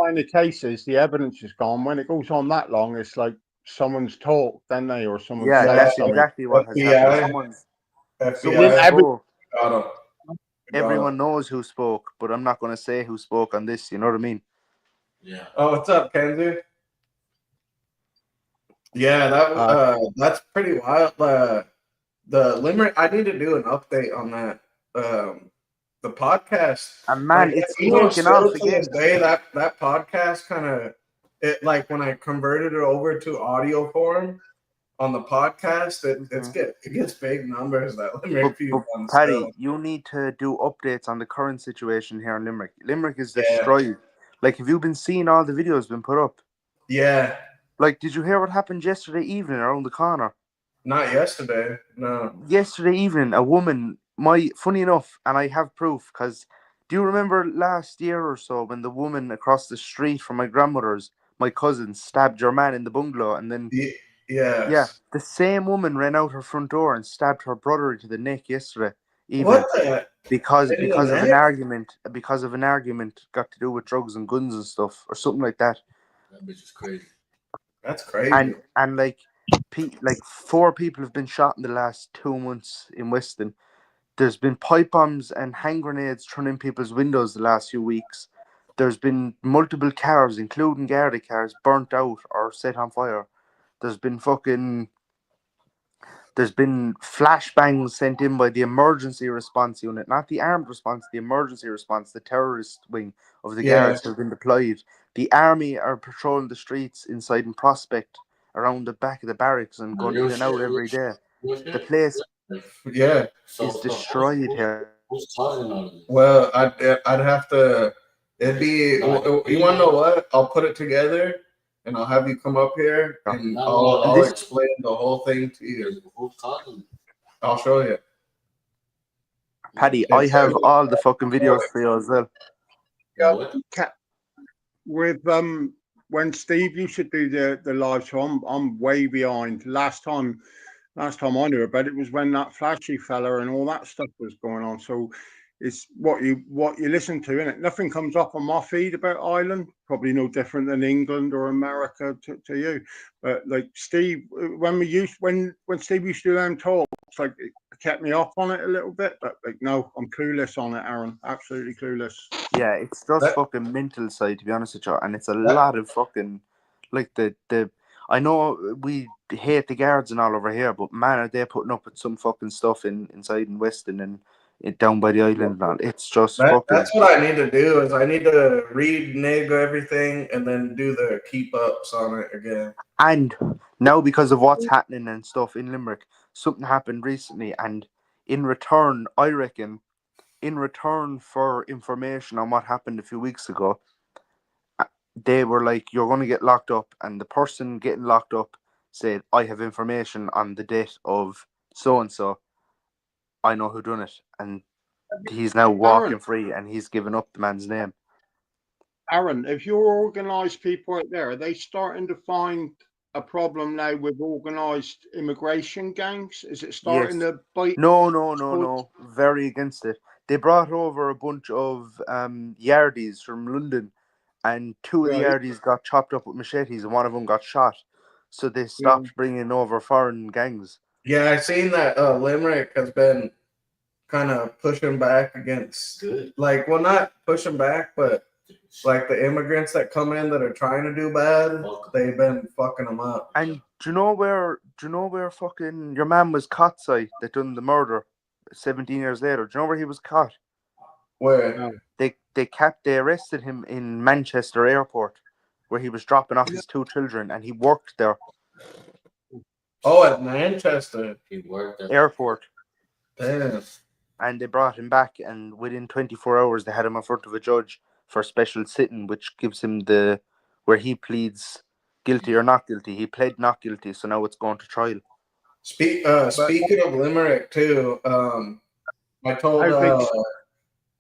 In the cases, the evidence is gone. When it goes on that long, it's like someone's talked, then they, or someone's
yeah,
said
that's
something.
exactly what has
FBI.
happened. Someone
FBI
every-
spoke.
got him.
Everyone knows who spoke, but I'm not going to say who spoke on this. You know what I mean?
Yeah.
Oh, what's up, Kenzie? Yeah, that's pretty wild. The Limerick. I need to do an update on that. The podcast.
And man,
Like,
it's
even
taken
still
off
to
again.
this day, that podcast kind of it, like when I converted it over to audio form on the podcast, it gets big numbers. That Limerick Feud
But
one
Paddy,
still.
you need to do updates on the current situation here in Limerick. Limerick is
Yeah.
destroyed. Like, have you been seeing all the videos been put up?
Yeah,
Like, did you hear what happened yesterday evening around the corner?
not yesterday. No.
Yesterday evening, a woman, funny enough, and I have proof, because do you remember last year or so when the woman across the street from my grandmother's, my cousin, stabbed your man in the bungalow and then
Yes.
yeah, the same woman ran out her front door and stabbed her brother into the neck yesterday evening
What the?
because
In the
of an
neck?
argument got to do with drugs and guns and stuff or something like that.
That bitch is crazy.
That's crazy.
And like, like 4 people have been shot in the last 2 months in Weston. There's been pipe bombs and hand grenades thrown in people's windows the last few weeks. There's been multiple cars, including Garda cars, burnt out or set on fire. There's been flashbangs sent in by the emergency response unit, not the armed response, the emergency response, the terrorist wing of the
Yeah.
guards have been deployed. The army are patrolling the streets inside in Prospect, around the back of the barracks, and going in and out every day. The place
Yeah.
is destroyed here.
Who's causing all of this?
Well, I'd have to. It'd be. You want to know what? I'll put it together, and I'll have you come up here, and I'll explain the whole thing to you.
Who's causing it?
I'll show you.
Paddy, I have all the fucking videos for you as well.
Yeah.
What?
With when Steve used to do the live show, I'm way behind. Last time I knew about it was when that Flashy fella and all that stuff was going on. So it's what you listen to, innit? Nothing comes up on my feed about Ireland. Probably no different than England or America to you. But like Steve, when Steve used to do them talks, like it kept me up on it a little bit. But like no, I'm clueless on it, Aaron. Absolutely clueless.
Yeah, it's just fucking mental side, to be honest with you, and it's a lot of fucking like the. I know we hate the guards and all over here, but man, are they putting up with some fucking stuff inside in Weston and down by the island and all. It's just fucking.
That's what I need to do. Is I need to read nig everything and then do the keep ups on it again.
And now, because of what's happening and stuff in Limerick, something happened recently, and in return, I reckon, in return for information on what happened a few weeks ago, they were like, "You're going to get locked up," and the person getting locked up said, "I have information on the death of so and so. I know who done it," and he's now walking free, and he's given up the man's name.
Aaron, if you're organised people out there, are they starting to find a problem now with organised immigration gangs? Is it starting to bite?
No. Very against it. They brought over a bunch of yardies from London, and 2 of the yardies got chopped up with machetes, and one of them got shot. So they stopped bringing over foreign gangs.
Yeah, I seen that Limerick has been kind of pushing back against, like, well, not pushing back, but like the immigrants that come in that are trying to do bad, they've been fucking them up.
And do you know where fucking your man was caught, Si, that done the murder 17 years later? Do you know where he was caught?
Where?
They arrested him in Manchester Airport, where he was dropping off his 2 children, and he worked there.
Oh, at Manchester.
He worked at
Airport.
Damn.
And they brought him back, and within 24 hours they had him in front of a judge for special sitting, which gives him where he pleads guilty or not guilty. He pled not guilty, so now it's going to trial.
Speaking of Limerick too,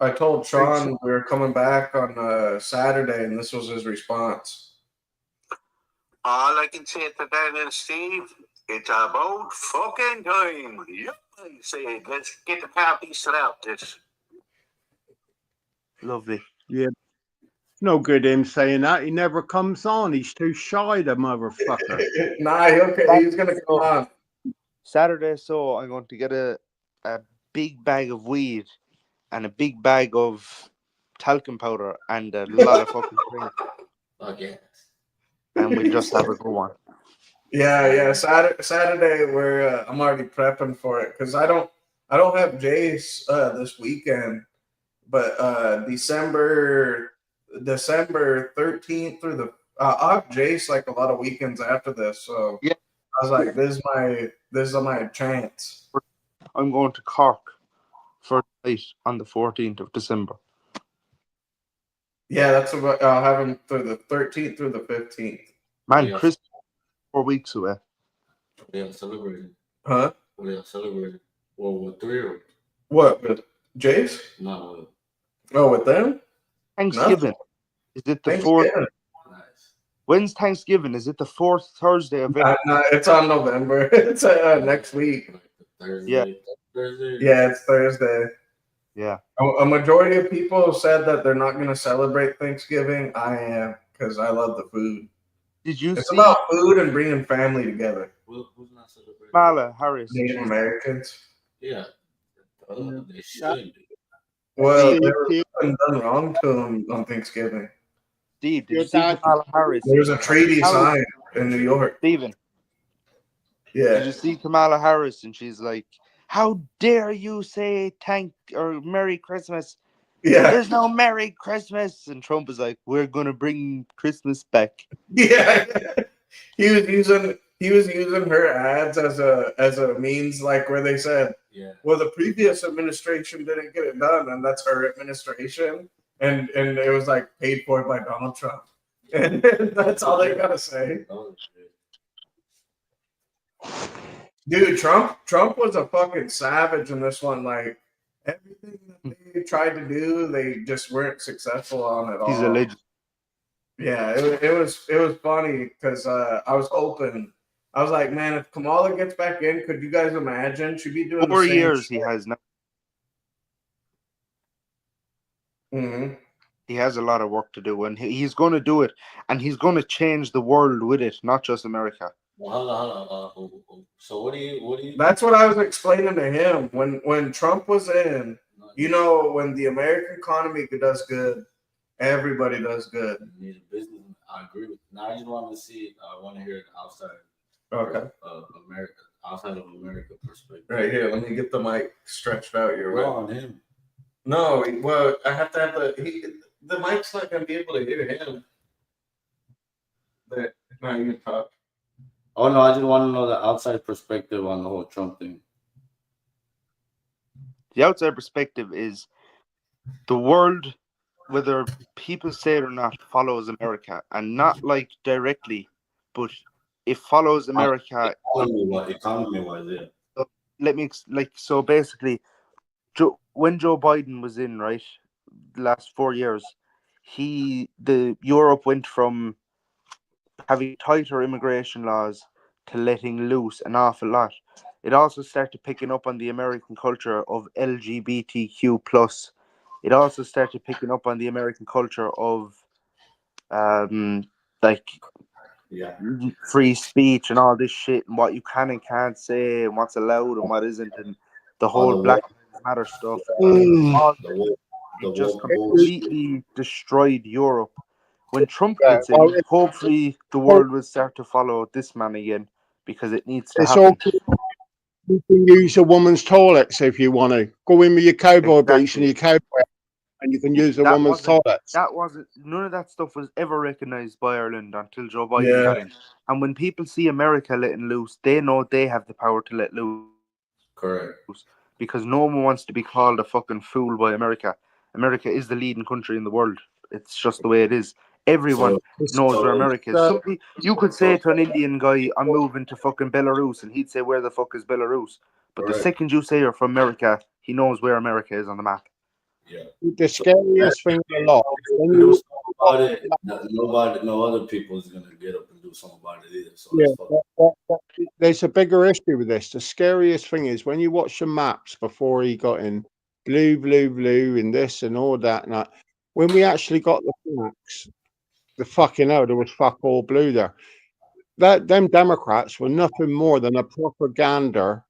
I told Sean we were coming back on Saturday, and this was his response.
All I can say to that is, Steve, it's about fucking time. Yep, I say, let's get the party slapped. This.
Lovely.
Yeah. No good him saying that. He never comes on. He's too shy, the motherfucker.
Nah, he's gonna come on
Saturday. So I'm going to get a big bag of weed and a big bag of talcum powder and a lot of fucking drink.
Okay.
And we just have a good one.
Yeah. Saturday, I'm already prepping for it because I don't have Jace this weekend, but December 13th through the I'll have Jace like a lot of weekends after this. So
yeah,
I was like, this is my chance.
I'm going to Cork for the night on the 14th of December.
Yeah, that's what I'll have him through the 13th through the 15th.
Man, Chris, 4 weeks away.
They are celebrating.
Huh?
They are celebrating. World War III or
what, with Jace?
No.
Oh, with them?
Thanksgiving. Is it the 4th?
Nice.
When's Thanksgiving? Is it the 4th Thursday of April?
No, it's on November. It's next week.
Thursday.
Yeah.
Thursday.
Yeah, it's Thursday.
Yeah.
A majority of people said that they're not going to celebrate Thanksgiving. I am, because I love the food.
Did you
It's
see
about food and bringing family together.
Who's not celebrating?
Kamala Harris?
Native Americans.
Yeah.
Yeah.
They should.
Well,
See,
there was
see,
nothing done wrong to them on Thanksgiving.
Steve, did
your
you see
dad,
Kamala Harris?
There was a treaty
How-
signed in New York.
Stephen, did
Yeah.
you see Kamala Harris? And she's like, "How dare you say thank or Merry Christmas?
Yeah.
There's no Merry Christmas." And Trump is like, "We're gonna bring Christmas back."
Yeah. He was using her ads as a means, like where they said,
Yeah.
well, the previous administration didn't get it done, and that's her administration, and it was like paid for by Donald Trump, and that's all they gotta say.
Oh, shit.
Dude, Trump was a fucking savage in this one. Like everything that they tried to do, they just weren't successful on at all.
He's a legend.
Yeah, it was funny because I was hoping. I was like, man, if Kamala gets back in, could you guys imagine? She'd be doing
4
the same
years
shit.
he has now.
Mhm.
He has a lot of work to do, and he's going to do it, and he's going to change the world with it, not just America.
Well, hold on. So what do you?
That's what I was explaining to him when Trump was in. You know, when the American economy does good, everybody does good.
You need a business. I agree with. Now I just want to see. I want to hear it outside.
Okay.
Of America, outside of America perspective.
Right here, let me get the mic stretched out your way.
Go on him.
No, well, I have to have the mic's not gonna be able to hear him. But now you can talk.
Oh no, I just want to know the outside perspective on the whole Trump thing.
The outside perspective is the world, whether people say it or not, follows America, and not like directly, but it follows America.
Economy wise, yeah.
Let me so basically, when Joe Biden was in, right, the last 4 years, Europe went from having tighter immigration laws to letting loose an awful lot. It also started picking up on the American culture of LGBTQ plus. It also started picking up on the American culture of like
Yeah.
free speech and all this shit, and what you can and can't say, and what's allowed and what isn't, and the whole
the
Black Lives Matter stuff. All it just completely destroyed Europe. When Trump gets in, hopefully the world will start to follow this man again, because it needs to
it's
happen.
all. You can use a woman's toilets if you want to. Go in with your cowboy boots and your cowboy, and you can use the woman's toilets.
None of that stuff was ever recognized by Ireland until Joe Biden got in. And when people see America letting loose, they know they have the power to let loose.
Correct.
Because no one wants to be called a fucking fool by America. America is the leading country in the world. It's just the way it is. Everyone knows where America is. You could say to an Indian guy, I'm moving to fucking Belarus, and he'd say, where the fuck is Belarus? But the second you say you're from America, he knows where America is on the map.
Yeah.
The scariest thing a lot.
No other people is gonna get up and do something about it either. So
yeah, there's a bigger issue with this. The scariest thing is when you watch the maps before he got in, blue, and this and all that. And that. When we actually got the facts, the fucking hell, there was fuck all blue there. Them Democrats were nothing more than a propaganda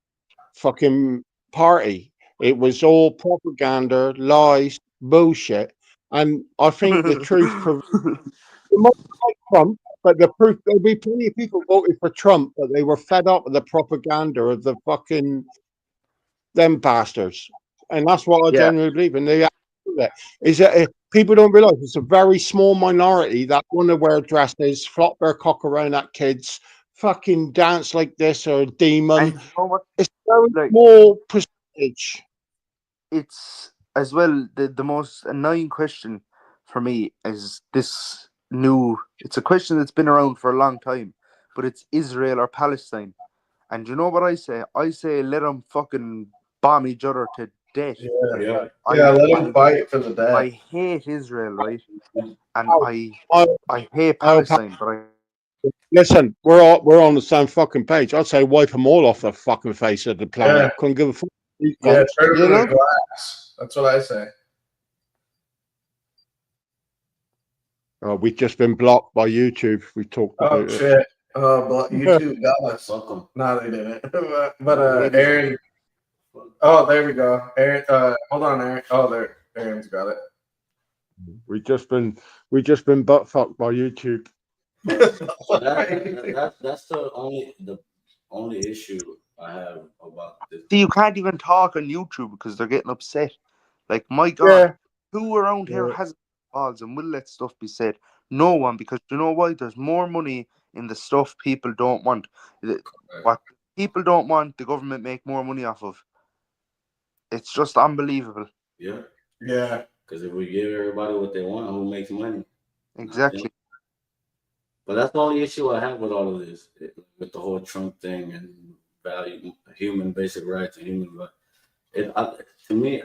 fucking party. It was all propaganda, lies, bullshit. And I think the truth Trump, but the proof there'll be plenty of people voted for Trump, but they were fed up with the propaganda of the fucking them bastards. And that's what I genuinely believe. And they is that people don't realize it's a very small minority that want to wear dresses, flop their cock around at kids, fucking dance like this or a demon.
And you know what?
It's very small percentage.
It's as well the most annoying question for me is this new. It's a question that's been around for a long time, but it's Israel or Palestine. And you know what I say? I say let them fucking bomb each other to death.
Yeah, let them fight for the death.
I hate Israel, right? And I hate Palestine, but
listen, we're on the same fucking page. I'd say wipe them all off the fucking face of the planet.
Yeah.
Couldn't give a fuck.
Yeah, turn them into glass. That's what I say.
We've just been blocked by YouTube. We talked about
Oh
it.
shit! But YouTube got us.
Fuck 'em.
No, they didn't. but Aaron. Oh, there we go. Aaron. Hold on, Aaron. Oh, there. Aaron's got it.
We just been butt fucked by YouTube.
So that's the only issue I have about this.
See, you can't even talk on YouTube because they're getting upset. Like, my God,
Yeah,
who around here
Yeah.
has balls and will let stuff be said? No one, because you know why? There's more money in the stuff people don't want. What people don't want, the government make more money off of. It's just unbelievable.
Yeah,
Yeah.
because if we give everybody what they want, who makes money?
Exactly.
But that's the only issue I have with all of this, with the whole Trump thing and value, human basic rights and human. To me,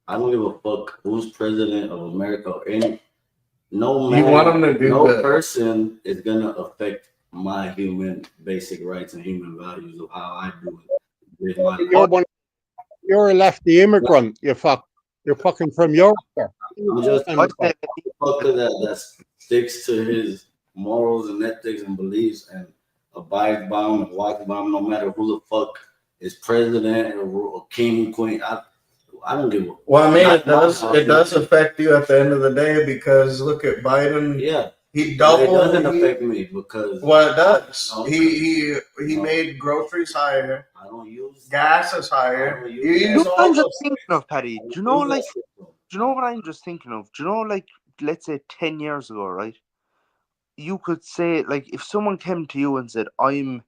I don't give a fuck who's president of America or any. No man,
You want them to do
no
good.
person is gonna affect my human basic rights and human values of how I do it. With my
you're a lefty immigrant. You're fucking from Yorkshire.
I'm just a
I say,
fucker that sticks to his morals and ethics and beliefs and abides by them and walks by them, no matter who the fuck is president or king, queen. I don't give a.
Well, I mean,
Not
it does.
my
It does affect you at the end of the day because look at Biden.
Yeah,
He
but it
doubled.
doesn't affect me because
Well, it does.
No.
He
No.
made grogroceries higher.
I don't use
Gas is
I
higher.
don't
You
use
use
you know what
all
I'm just
those.
thinking of, Paddy? Do you know, like, do you know what I'm just thinking of? Do you know, like, let's say 10 years ago, right? You could say, like, if someone came to you and said, I'm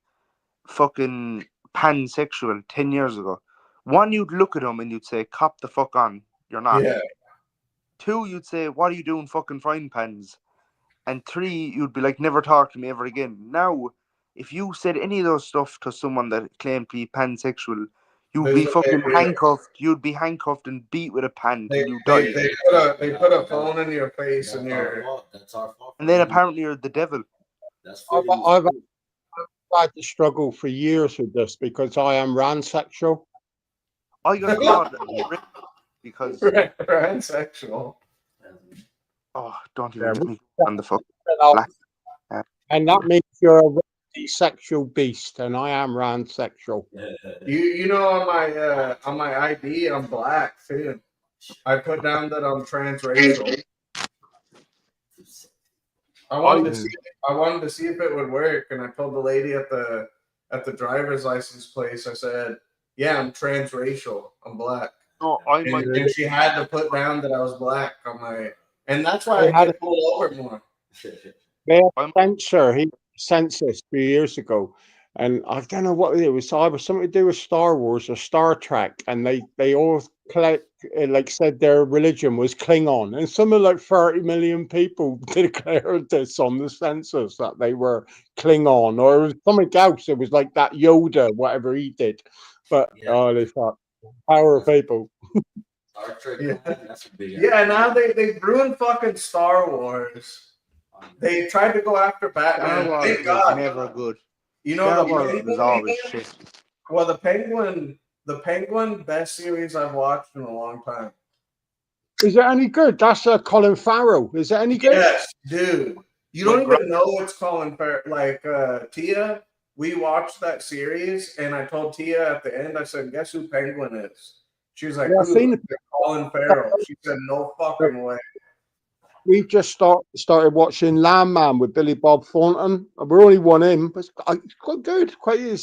fucking pansexual 10 years ago, one, you'd look at them and you'd say, cop the fuck on, you're not.
Yeah.
Two, you'd say, what are you doing fucking frying pans? And three, you'd be like, never talk to me ever again. Now, if you said any of those stuff to someone that claimed to be pansexual, you'd be fucking handcuffed. You'd be handcuffed and beat with a pan till you die.
They put a phone in your face and you're.
That's our fault.
And then apparently you're the devil.
That's
I've had to struggle for years with this because I am ransexual.
I got caught because
Transsexual.
oh, don't even
Yeah,
get me on the fuck. Black.
And that means you're a really sexual beast, and I am ransexual.
You know on my ID I'm black too. I put down that I'm transracial. I wanted to see if it would work, and I told the lady at the driver's license place. I said, "Yeah, I'm transracial. I'm black."
No, I might.
And she had to put down that I was black on my, and that's why I get pulled over more.
They had a censor. He census 3 years ago, and I don't know what it was. Either something to do with Star Wars or Star Trek, and they all said their religion was Klingon, and something like 30 million people declared this on the census that they were Klingon, or it was something else. It was like that Yoda, whatever he did. But they thought power of people.
Star Trek. That's a big.
Yeah, now they ruined fucking Star Wars. They tried to go after Batman.
Star Wars
Thank
was
God.
never good.
You know
Star
the
Wars
Penguin
was always
thing?
shit.
Well, the Penguin, best series I've watched in a long time.
Is it any good? That's Colin Farrell. Is it any good?
Yes, dude. You don't even know it's Colin Farrell. Like Tia, we watched that series, and I told Tia at the end, I said, "Guess who Penguin is?" She was like,
Yeah, I've
"Who?"
seen it.
Colin Farrell. She said, "No fucking way."
We just started watching Landman with Billy Bob Thornton. We're only one in, but it's quite good.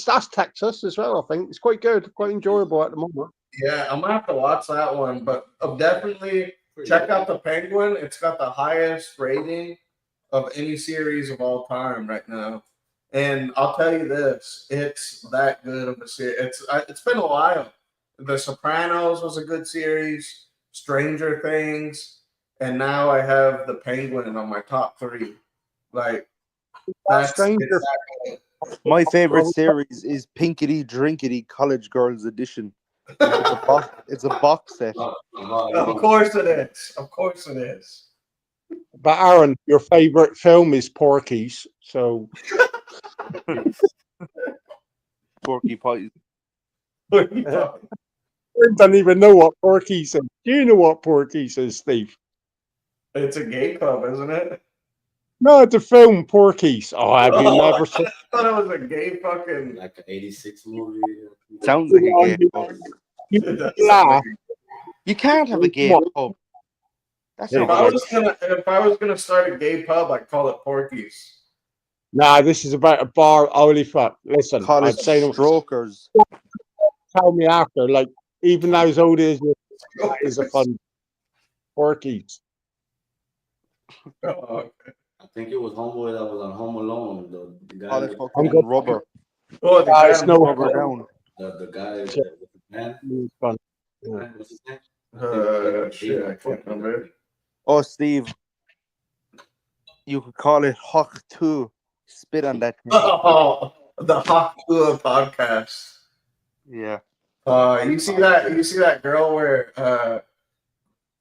That's Texas as well, I think. It's quite good, quite enjoyable at the moment.
Yeah, I'm gonna have to watch that one, but definitely check out the Penguin. It's got the highest rating of any series of all time right now. And I'll tell you this, it's that good of a series. It's been a while. The Sopranos was a good series, Stranger Things, and now I have the Penguin on my top 3. Like that's
Stranger.
My favorite series is Pinkity Drinkity College Girls Edition. It's a box set.
Of course it is. Of course it is.
But Aaron, your favorite film is Porky's, so
Porky Pies.
I don't even know what Porky's is. Do you know what Porky's is, Steve?
It's a gay pub, isn't it?
No, the film Porky's. Oh, have you
Oh,
never seen?
I thought it was a gay fucking.
Like an '86 movie.
Sounds like a gay pub.
You
It does sound like
laugh.
You can't have a gay
What?
pub. That's
Yeah,
If
not
I
right.
was gonna start a gay pub, I'd call it Porky's.
Nah, this is about a bar. Holy fuck! Listen,
Call
I'd
it
say to
strokers.
tell me after. Like even though as old as you, that is a fun Porky's.
Oh,
I think it was Homeboy that was on Home Alone. The guy,
Call it
with
fucking
good.
rubber.
oh, the
It's
guy
no
Rubber down.
the guy with
Shit.
the man.
It's fun. Yeah.
What's his name?
shit, I can't remember.
Oh, Steve. You could call it Hawk 2. Spit on that thing.
Oh, the Hawk Tua podcast.
Yeah.
You see that? You see that girl where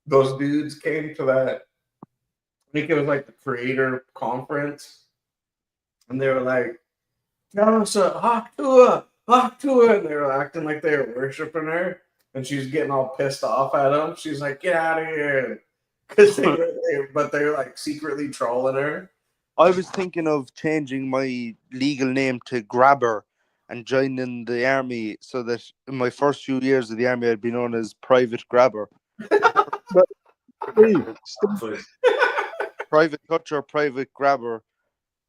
those dudes came to that? I think it was like the creator conference, and they were like, "No, it's a Hawk Tua, and they were acting like they were worshiping her, and she was getting all pissed off at them. She's like, "Get out of here," because but they were like secretly trolling her.
I was thinking of changing my legal name to Grabber and joining the army so that in my first few years of the army I'd be known as Private Grabber.
Steve,
Private Toucher, Private Grabber.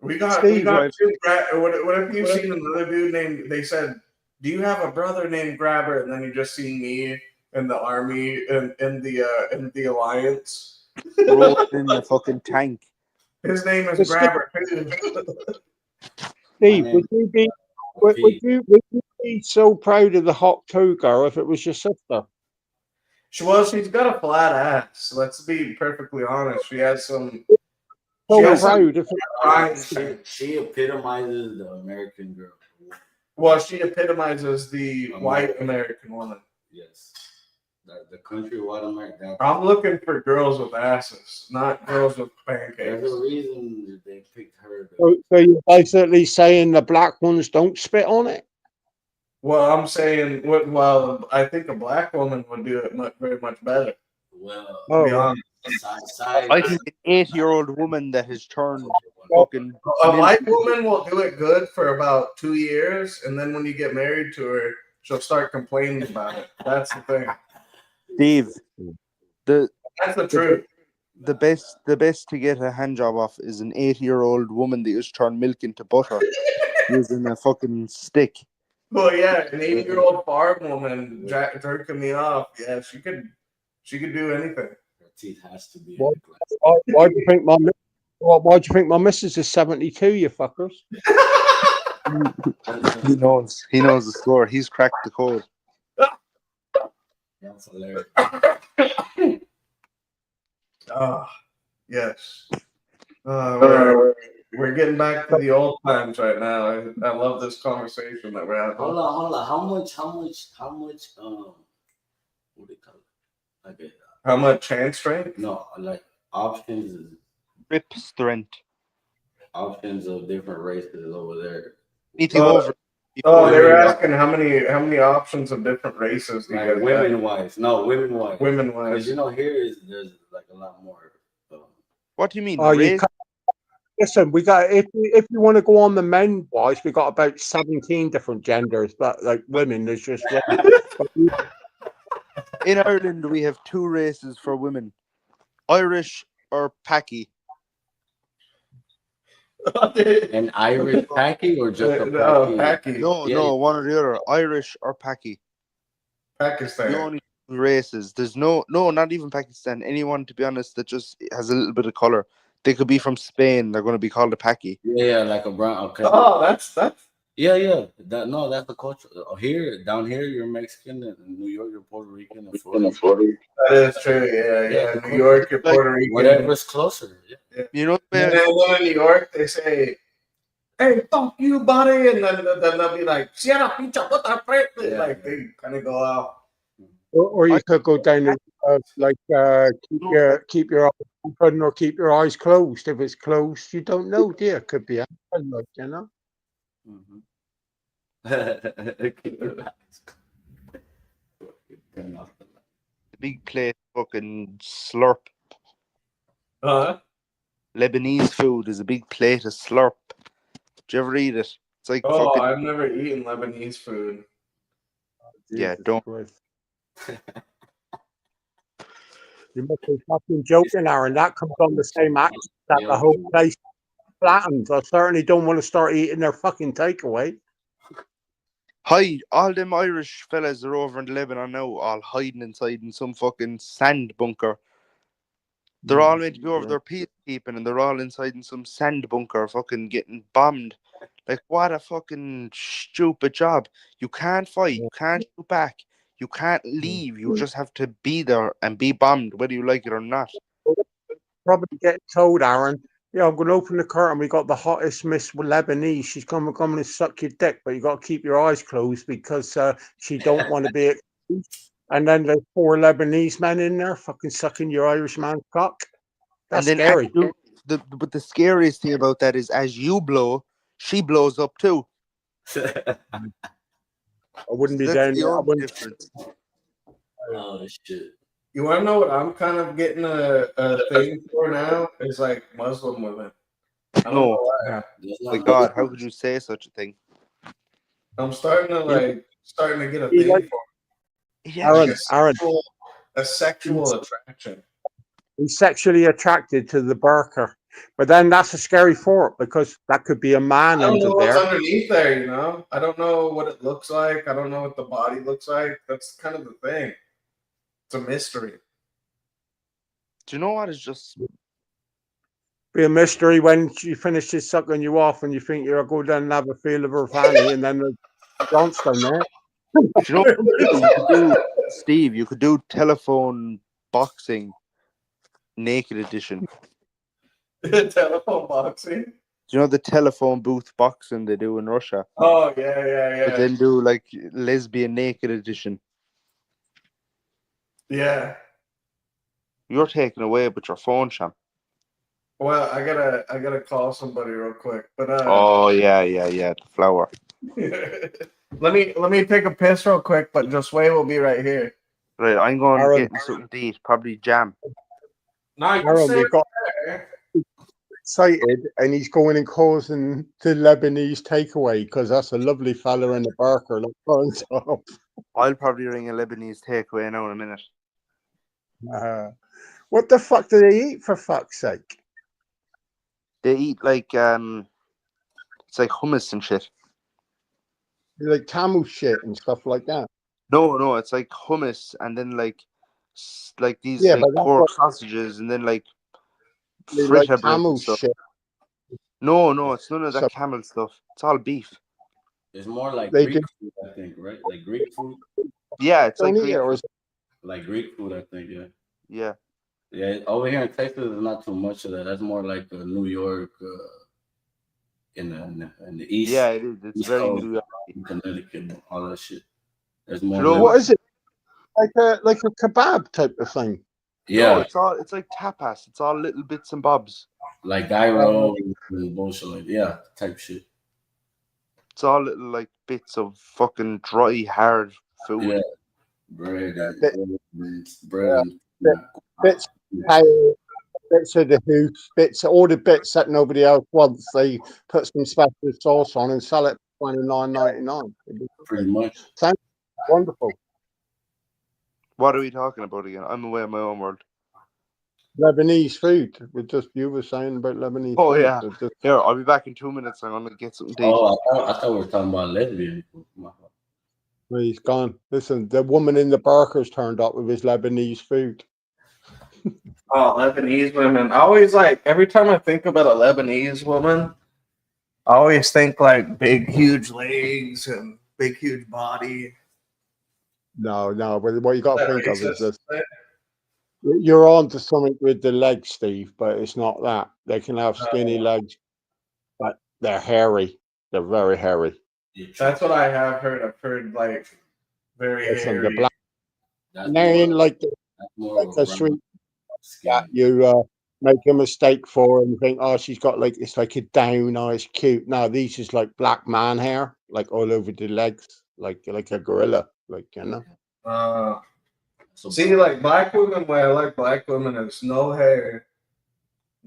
We got
Steve,
two. What if you've seen another dude named? They said, "Do you have a brother named Grabber?" And then you just see me in the army in the alliance.
Rolled in the fucking tank.
His name is
Steve-
Grabber too.
Steve,
My
would you be would you be so proud of the Hawk 2 girl if it was your sister?
Well, she's got a flat ass. Let's be perfectly honest. She has some.
So
She has some
proud if it,
lines.
She epitomizes the American girl.
Well, she epitomizes the white American woman.
Yes. The country white American.
I'm looking for girls with asses, not girls with
There's
pancakes.
a reason they picked her.
so you're basically saying the black ones don't spit on it?
Well, I'm saying, well, I think a black woman would do it very much better.
Well,
Oh,
To be honest.
I think an 8-year-old woman that has turned fucking
A white woman will do it good for about 2 years, and then when you get married to her, she'll start complaining about it. That's the thing.
Steve. The
That's the truth.
the best to get a hand job off is an 8-year-old woman that just turned milk into butter using a fucking stick.
Well, yeah, an 80-year-old farm woman jerking me off. Yeah, she could do anything.
Her teeth has to be.
What? Why do you think why do you think my missus is 72? You fuckers.
He knows the score. He's cracked the code.
That's hilarious.
Yes. We're getting back to the old times right now. I love this conversation that we're having.
Hold on. How much? What do you call it? Okay.
How much hand strength?
No, like options
Rip strength.
of different races over there.
Anything over.
Oh, they were asking how many options of different races do you
Like
guys have?
women wise. No, women wise.
Women
Because
wise.
there's like a lot more.
What do you mean?
Oh, you
Race?
can't. Listen, we got if you want to go on the men wise, we got about 17 different genders, but like women, there's just
In Ireland, we have 2 races for women: Irish or Paki.
An Irish Paki or just a
No,
Paki?
Paki.
No, one or the other. Irish or Paki.
Pakistan.
The only races. There's no, not even Pakistan. Anyone, to be honest, that just has a little bit of color. They could be from Spain. They're going to be called a Paki.
Yeah, like a brown. Okay.
Oh, that's
Yeah. That's the culture. Down here, you're Mexican, and in New York, you're Puerto Rican, and Florida.
that is true. Yeah. New York, you're Puerto Rican.
Whatever's closer. Yeah.
You know,
And then in New York, they say, "Hey, fuck you, buddy," and then they'll be like, "Sierra pincha puta frente."
Yeah.
Like they kind of go out.
or you could go down and keep your eyes open or keep your eyes closed. If it's closed, you don't know, dear. Could be anything, like, you know.
the big plate fucking slurp. Lebanese food is a big plate of slurp. Do you ever eat it? It's like
Oh,
fucking
I've never eaten Lebanese food.
yeah.
Jesus
Don't.
Christ. You must be fucking joking, Aaron. That comes on the same act that the whole place flattens. I certainly don't want to start eating their fucking takeaway.
Hi, all them Irish fellas are over in Lebanon now, all hiding inside in some fucking sand bunker. They're all meant to be over there peacekeeping, and they're all inside in some sand bunker, fucking getting bombed. Like, what a fucking stupid job. You can't fight, you can't shoot back, you can't leave. You just have to be there and be bombed, whether you like it or not.
Probably get told, Aaron, yeah, I'm going to open the curtain. We got the hottest Miss Lebanese. She's coming to suck your dick, but you got to keep your eyes closed because she don't want to be exposed. And then there's 4 Lebanese men in there fucking sucking your Irish man's cock. That's
and then
scary.
but the scariest thing about that is as you blow, she blows up too.
I wouldn't be
That's
down
the
there. I
only
wouldn't.
difference.
Oh shit.
You want to know what I'm kind of getting a thing for now? Is like Muslim women. I don't know why.
Yeah.
That's
My
not
God, how could you say such a thing?
I'm starting to get a
You
thing
like-
for
Yeah,
Aaron,
like a sexual attraction.
he's sexually attracted to the burqa. But then that's a scary thought because that could be a man
I don't
under
know what's
there.
underneath there, you know? I don't know what it looks like. I don't know what the body looks like. That's kind of the thing. It's a mystery.
do you know what? It's just
Be a mystery when she finishes sucking you off and you think you're going down and have a feel of her fanny and then there's Johnston there.
do you know what you could do, Steve? You could do telephone boxing, naked edition.
Telephone boxing.
Do you know the telephone booth boxing they do in Russia?
Oh, yeah.
But then do like lesbian naked edition.
Yeah.
You're taken away with your phone, Sham.
Well, I gotta call somebody real quick. But
Oh yeah, the flower.
let me take a piss real quick, but Josue will be right here.
Right, I'm going
Aaron.
to get something to eat, probably jam.
No, you
Aaron,
stay
we got
there.
excited and he's going and causing the Lebanese takeaway because that's a lovely fella in the burqa. Look on top.
I'll probably ring a Lebanese takeaway now in a minute.
What the fuck do they eat, for fuck's sake?
They eat like it's like hummus and shit.
Like camel shit and stuff like that.
No, it's like hummus and then like these
Yeah,
like
but that's
pork
what-
sausages and then like
They
fritter
like
bread
camel
and stuff.
shit.
No, it's none of that
So-
camel stuff. It's all beef.
It's more like
They
Greek
do-
food, I think, right? Like Greek food.
Yeah, it's like
Don't eat
Greek
it, or
food.
is it-
Like Greek food, I think, yeah.
Yeah.
Yeah, over here in Texas, there's not too much of that. That's more like New York, in the east.
Yeah, it is. It's
East
very
Coast,
New York.
Connecticut, all that shit. There's more.
You know
of
What
that.
is it? Like a kebab type of thing.
Yeah,
No, it's like tapas. It's all little bits and bobs.
like gyro and bullshit, like type shit.
It's all little like bits of fucking dry, hard food.
Yeah, bread,
Bit-
bread,
Bits, bits of the hoof, all the bits that nobody else wants. They put some special sauce on and sell it for $29.99.
pretty much.
Wonderful.
What are we talking about again? I'm away in my own world.
Lebanese food. You were saying about Lebanese
Oh,
food.
yeah.
It's just-
Here, I'll be back in 2 minutes. I'm gonna get something to eat.
Oh, I thought we were talking about lesbian.
he's gone. Listen, the woman in the burqa's turned up with his Lebanese food.
Oh, Lebanese women. I always every time I think about a Lebanese woman, I always think like big, huge legs and big, huge body.
No, but what you got to think of is
Racist.
this. You're on to something with the legs, Steve, but it's not that. They can have skinny legs, but they're hairy. They're very hairy.
That's what I have heard. I've heard like very
Listen,
hairy.
the black,
That's
they ain't
more,
like
that's more of
the
a
sweet
skin.
that you make a mistake for and think, oh, she's got like it's like a down, oh, it's cute. No, these is like black man hair, like all over the legs, like a gorilla, like you know.
So
See, like black women, why I like black women is no hair,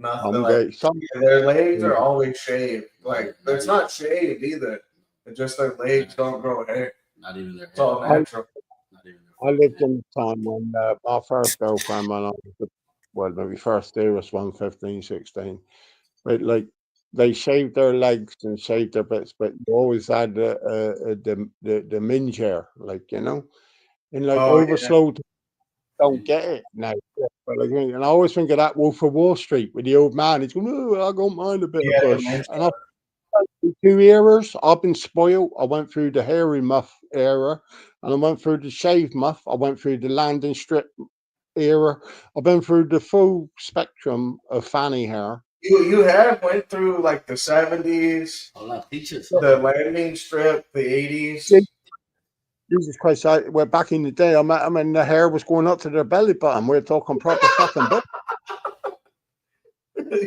Nothing like
Some
their legs are always shaved. Like it's not shaved either. It's just their legs don't grow hair.
Not even their
It's all
hair.
natural.
Not even their
I lived in a time when my first girlfriend, when I was, well, maybe first day was 15, 16. But like they shaved their legs and shaved their bits, but you always had the minge hair, like, you know, and like
Oh yeah.
overslowed don't get it now. Yeah, but like, and I always think of that Wolf of Wall Street with the old man. He's going, "Oh, I don't mind a bit
Yeah,
of
the
bush."
minge
And I've been through 2 eras. I've been spoiled. I went through the hairy muff era, and I went through the shave muff. I went through the landing strip era. I've been through the full spectrum of fanny hair.
You have went through like the 70s,
Hold on, teachers.
the landing strip, the 80s.
Jesus Christ! We're back in the day. I mean, the hair was going up to their belly button. We're talking proper fucking bush.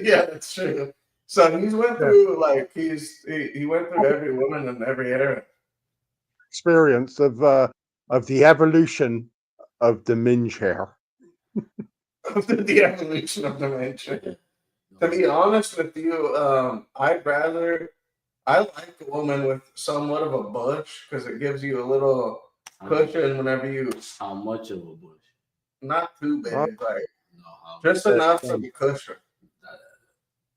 Yeah, that's true. So he's went through like he went through every woman in every era.
Experience of the evolution of the minge hair.
The evolution of dementia. To be honest with you, I like a woman with somewhat of a bush because it gives you a little cushion whenever you.
How much of a bush?
Not too big, like
No, how
just enough for the cushion.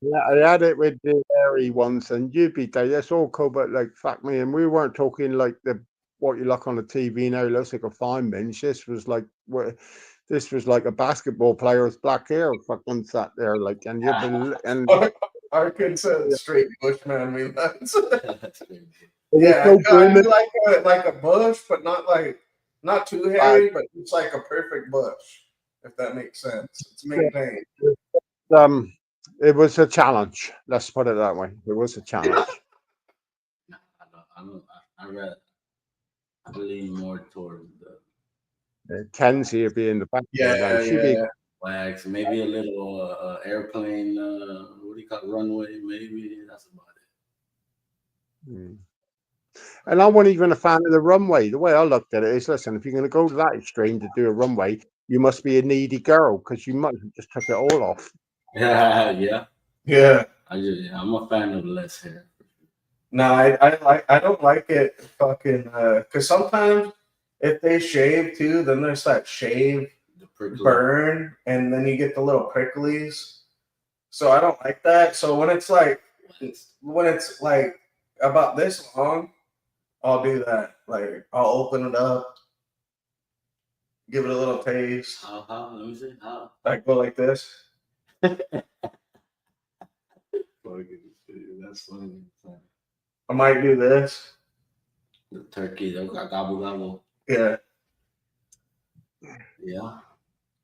Yeah, I had it with the hairy ones, and you'd be there. That's all cool, but like, fuck me, and we weren't talking like what you look on the TV now. Looks like a fine minge. This was like a basketball player's black hair, fucking sat there like, and you'd be and.
Arkansas straight bushman, me nuts.
That's crazy.
Yeah,
so
I do like a bush, but not too hairy, but it's like a perfect bush, if that makes sense. It's maintained.
It was a challenge. Let's put it that way. It was a challenge.
I lean more toward the
Kenzie would be in the back.
Yeah,
She'd be
wax, maybe a little airplane. What do you call it? Runway? Maybe that's about it.
And I wasn't even a fan of the runway. The way I looked at it is, listen, if you're going to go to that extreme to do a runway, you must be a needy girl because you might have just took it all off.
Yeah. I'm a fan of less hair.
No, I don't like it fucking because sometimes if they shave too, then there's that shave burn, and then you get the little pricklies. So I don't like that. So when it's like about this long, I'll do that. Like I'll open it up, give it a little taste.
How? Let me see. How?
I go like this.
That's funny.
I might do this.
The turkey, they got gobble gobble.
Yeah.
Yeah.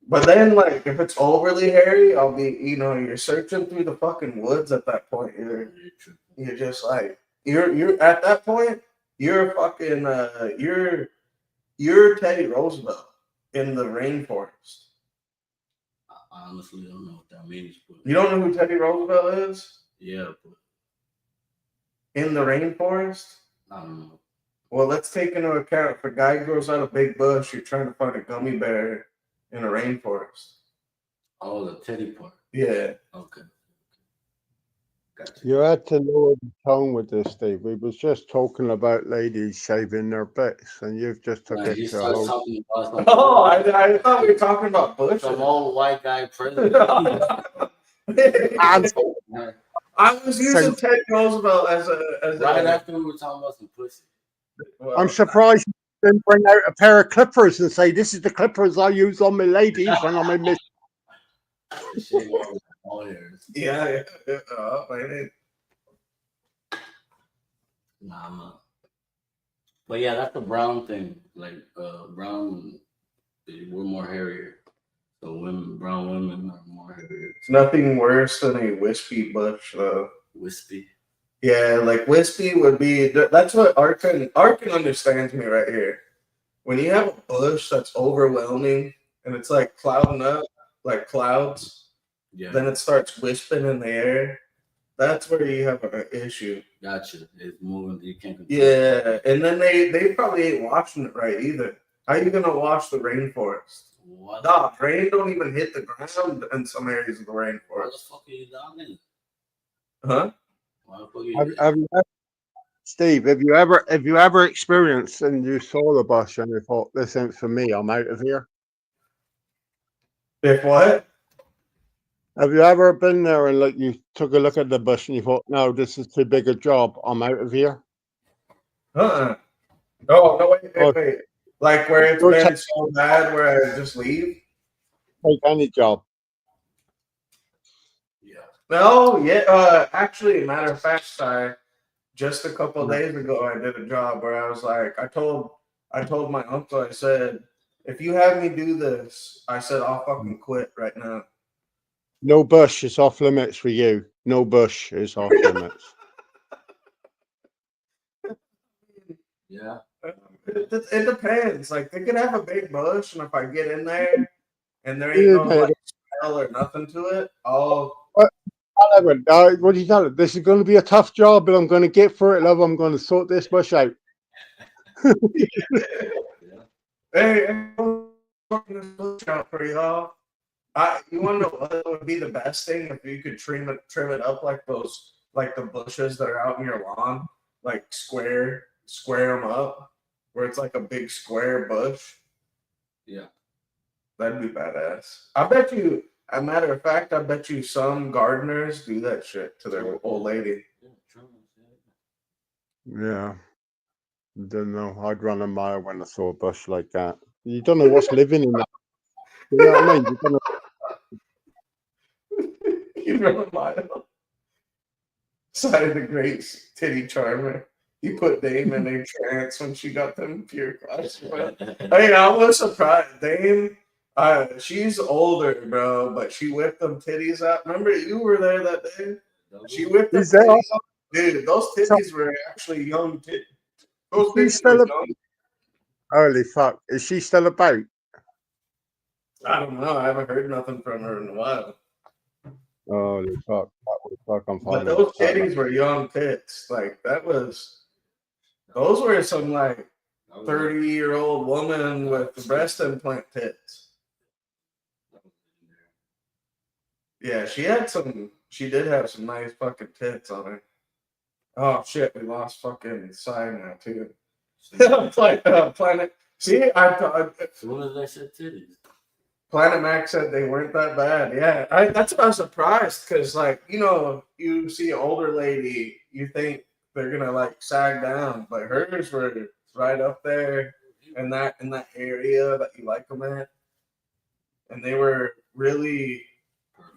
But then, like, if it's overly hairy, I'll be, you're searching through the fucking woods at that point. You're just like, you're at that point, you're fucking, you're Teddy Roosevelt in the rainforest.
I honestly don't know what that means. But
You don't know who Teddy Roosevelt is?
yeah, but
In the rainforest?
I don't know.
Well, let's take into account if a guy grows out a big bush, you're trying to find a gummy bear in a rainforest.
Oh, the teddy part.
Yeah.
Okay. Gotcha.
You had to lower the tone with this, Steve. We was just talking about ladies shaving their bits, and you've just took it
You
to a
start
whole.
talking about some,
Oh, I thought we were talking about Bush.
some old white guy president.
I was using Teddy Roosevelt as
Right after we were talking about some pussy.
well,
I'm surprised you didn't bring out a pair of clippers and say, "This is the clippers I use on my ladies when I'm in this."
Shave all hairs.
Yeah. I did.
Nah, I'm not. But yeah, that's the brown thing. Like brown, we're more hairier. So brown women are more hairier.
It's nothing worse than a wispy bush, though.
Wispy.
Yeah, like wispy would be. That's what Arkin understands me right here. When you have a bush that's overwhelming and it's like clouding up, like clouds,
Yeah.
then it starts wisping in the air. That's where you have an issue.
Gotcha. It's moving. You can't control
Yeah, and then they probably ain't washing it right either. How you gonna wash the rainforest?
What?
Nah, rain don't even hit the ground in some areas of the
Where the
rainforest.
fuck are you down in?
Huh?
Why the fuck are you
Have you ever, Steve? Have you ever experienced and you saw the bush and you thought, "This ain't for me. I'm out of here."
If what?
Have you ever been there and like you took a look at the bush and you thought, "No, this is too big a job. I'm out of here."
Uh-uh. Oh, no, wait,
Or
wait. Like where it's
Or
been so bad where I just leave?
take any job.
Yeah.
No, yeah. Actually, matter of fact, just a couple of days ago, I did a job where I was like, I told my uncle, I said, if you have me do this, I said, I'll fucking quit right now.
No bush is off limits for you. No bush is off limits.
Yeah.
It depends. Like they could have a big bush, and if I get in there and there
It
ain't no
depends.
like smell or nothing to it, I'll
What do you tell it? This is going to be a tough job, but I'm going to get through it, love. I'm going to sort this bush out.
hey, I'm fucking this bush out for y'all. You want to know what would be the best thing if you could trim it up like the bushes that are out in your lawn, like square them up, where it's like a big square bush.
Yeah.
That'd be badass. I bet you. As a matter of fact, I bet you some gardeners do that shit to their old lady.
Yeah. Don't know. I'd run a mile when I saw a bush like that. You don't know what's living in that. You know what I mean? You don't know.
You run a mile. Side of the great titty charmer. You put Dame in a trance when she got them pure class. Hey, I was surprised. Dame, she's older, bro, but she whipped them titties out. Remember, you were there that day. She whipped them
He's there.
titties out. Dude, those titties were actually young titties. Those
She's
titties
still
were
a,
young.
holy fuck. Is she still about?
I don't know. I haven't heard nothing from her in a while.
Holy fuck. Holy fuck. I'm
But
finding
those titties were young tits. Like those were some like 30-year-old woman with breast implant tits. Yeah, she did have some nice fucking tits on her. Oh shit, we lost fucking Sai now too. Planet. See, I thought
So when did they say titties?
Planet Max said they weren't that bad. Yeah, that's what I was surprised because, like, you see an older lady, you think they're gonna like sag down, but hers were right up there in that area that you like them at, and they were really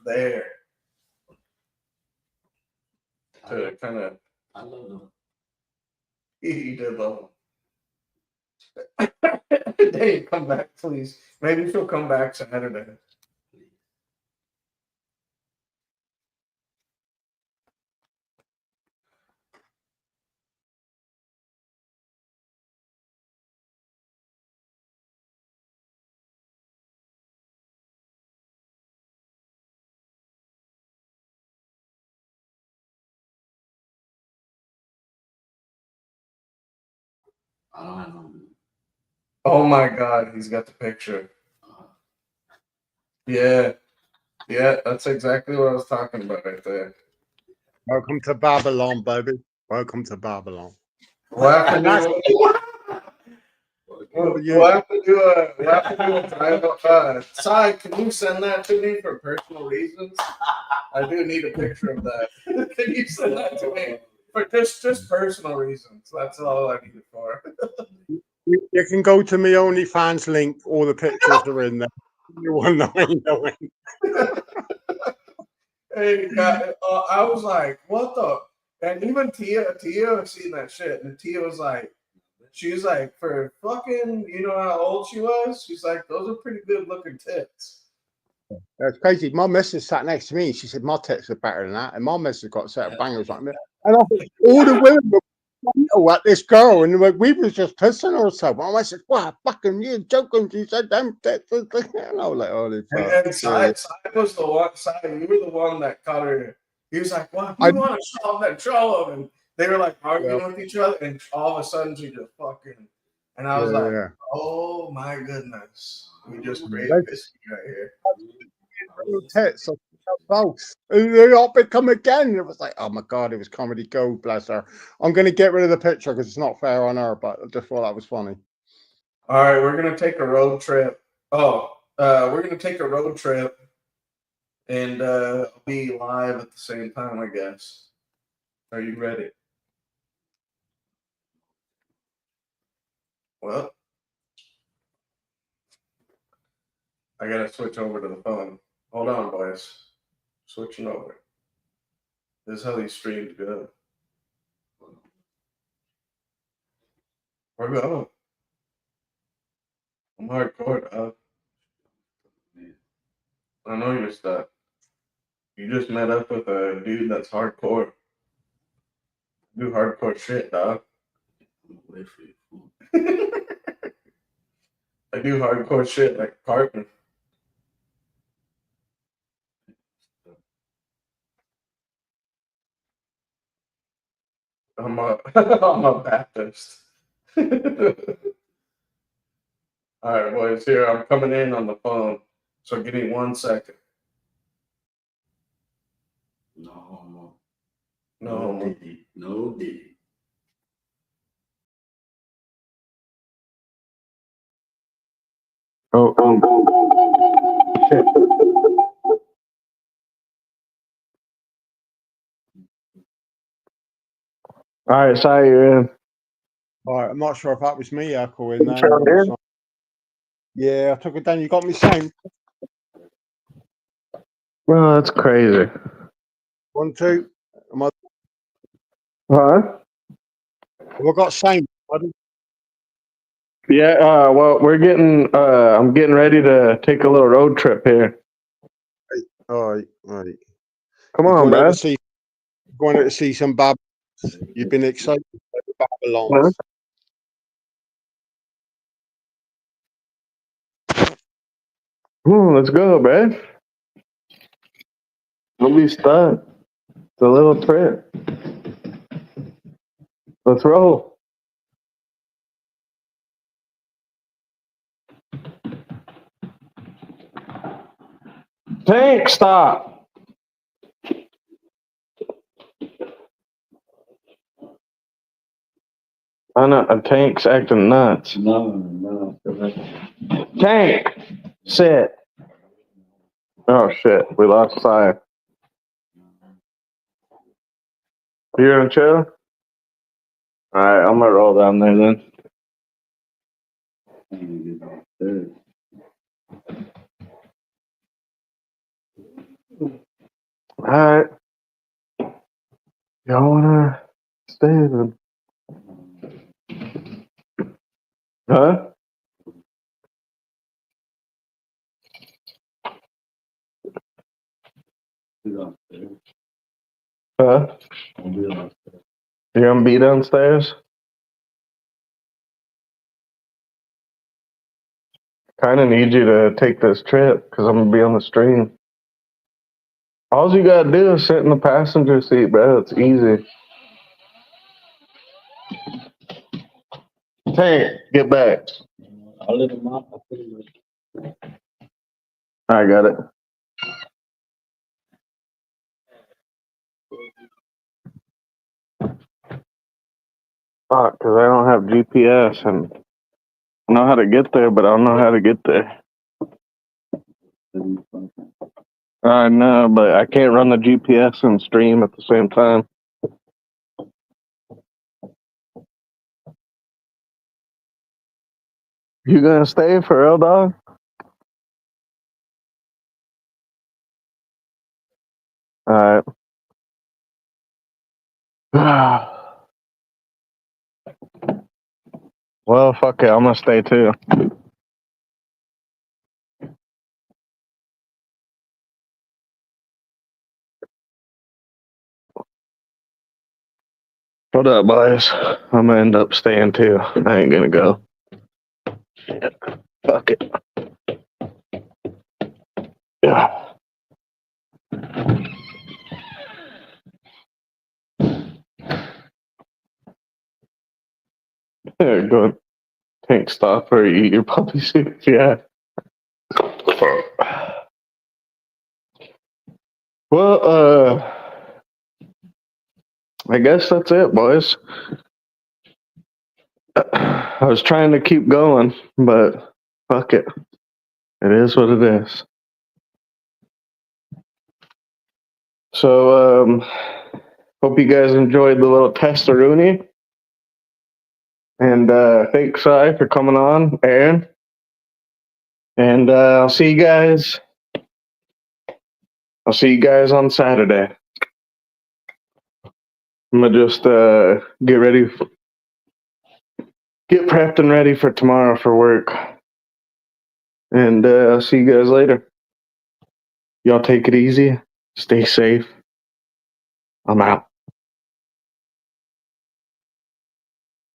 there to kind of.
I love them.
He did love them. Dave, come back, please. Maybe she'll come back Saturday.
I don't have no.
Oh my God, he's got the picture. Yeah, that's exactly what I was talking about right there.
Welcome to Babylon, baby. Welcome to Babylon.
We'll have to do a drive. Sai, can you send that to me for personal reasons? I do need a picture of that. Can you send that to me for just personal reasons? That's all I need it for.
You can go to my OnlyFans link. All the pictures are in there. You want to know.
Hey, God, I was like, what the? And even Tia seen that shit, and Tia was like, she was like, for fucking, you know how old she was? She's like, those are pretty good looking tits.
That's crazy. My missus sat next to me. She said, my tits are better than that. And my missus got a set of bangers like me. And I thought, all the women were at this girl. And like, we was just pissing ourselves. And I said, wow, fucking you joking. She said, them tits. And I was like, holy fuck.
And Sai was the one, Sai, you were the one that caught her. He was like, well, if you want to show them. And they were like arguing with each other. And all of a sudden, she just fucking And I was like,
Yeah.
oh my goodness. We just created
Let's
whiskey right here.
tits. False. Up it come again. It was like, oh my god, it was comedy gold, bless her. I'm gonna get rid of the picture because it's not fair on her, but I just thought that was funny.
All right, we're gonna take a road trip. We're gonna take a road trip and be live at the same time, I guess. Are you ready? Well, I gotta switch over to the phone. Hold on, boys. Switching over. This is how these streams go. We're going. I'm hardcore, dog. I know your stuff. You just met up with a dude that's hardcore. Do hardcore shit, dog.
Wait for you.
I do hardcore shit like a partner. I'm a I'm a Baptist. All right, boys. Here I'm coming in on the phone. So give me 1 second.
No homo.
No homo.
Diddy. No Diddy.
Oh, shit. All right, sorry, you're in.
All right, I'm not sure if that was me echoing then.
turned in?
Yeah, I took it down. You got me sound.
Bro, that's crazy.
1, 2.
Huh?
Have I got sound?
Yeah, well, I'm getting ready to take a little road trip here.
All right, all right.
Come
You're
on,
going out
bro.
to see, going out to see some Babylons. You've been excited about
Huh?
Babylons.
Let's go, bro. Don't be stuck. It's a little trip. Let's roll. Tank, stop. I know a tank's acting nuts.
No.
Tank, sit. Oh shit, we lost sight. You gonna chill? All right, I'm gonna roll down there then. All right. Y'all wanna stay then? Huh? Huh? You're gonna be downstairs? Kind of need you to take this trip because I'm gonna be on the stream. All you gotta do is sit in the passenger seat, bro. It's easy. Tank, get back.
I'll let him out.
I got it. Fuck, because I don't have GPS and I know how to get there, but I don't know how to get there. I know, but I can't run the GPS and stream at the same time. You gonna stay for real, dog? Alright. Well, fuck it. I'm gonna stay too. What up, boys? I'm gonna end up staying too. I ain't gonna go. Shit. Fuck it. Yeah. Go tank stop or eat your puppy soup. Yeah. Well, I guess that's it, boys. I was trying to keep going, but fuck it. It is what it is. So, hope you guys enjoyed the little testaroonie. And thanks, Si, for coming on, Aaron. And I'll see you guys on Saturday. I'm gonna just get prepped and ready for tomorrow for work. And I'll see you guys later. Y'all take it easy. Stay safe. I'm out.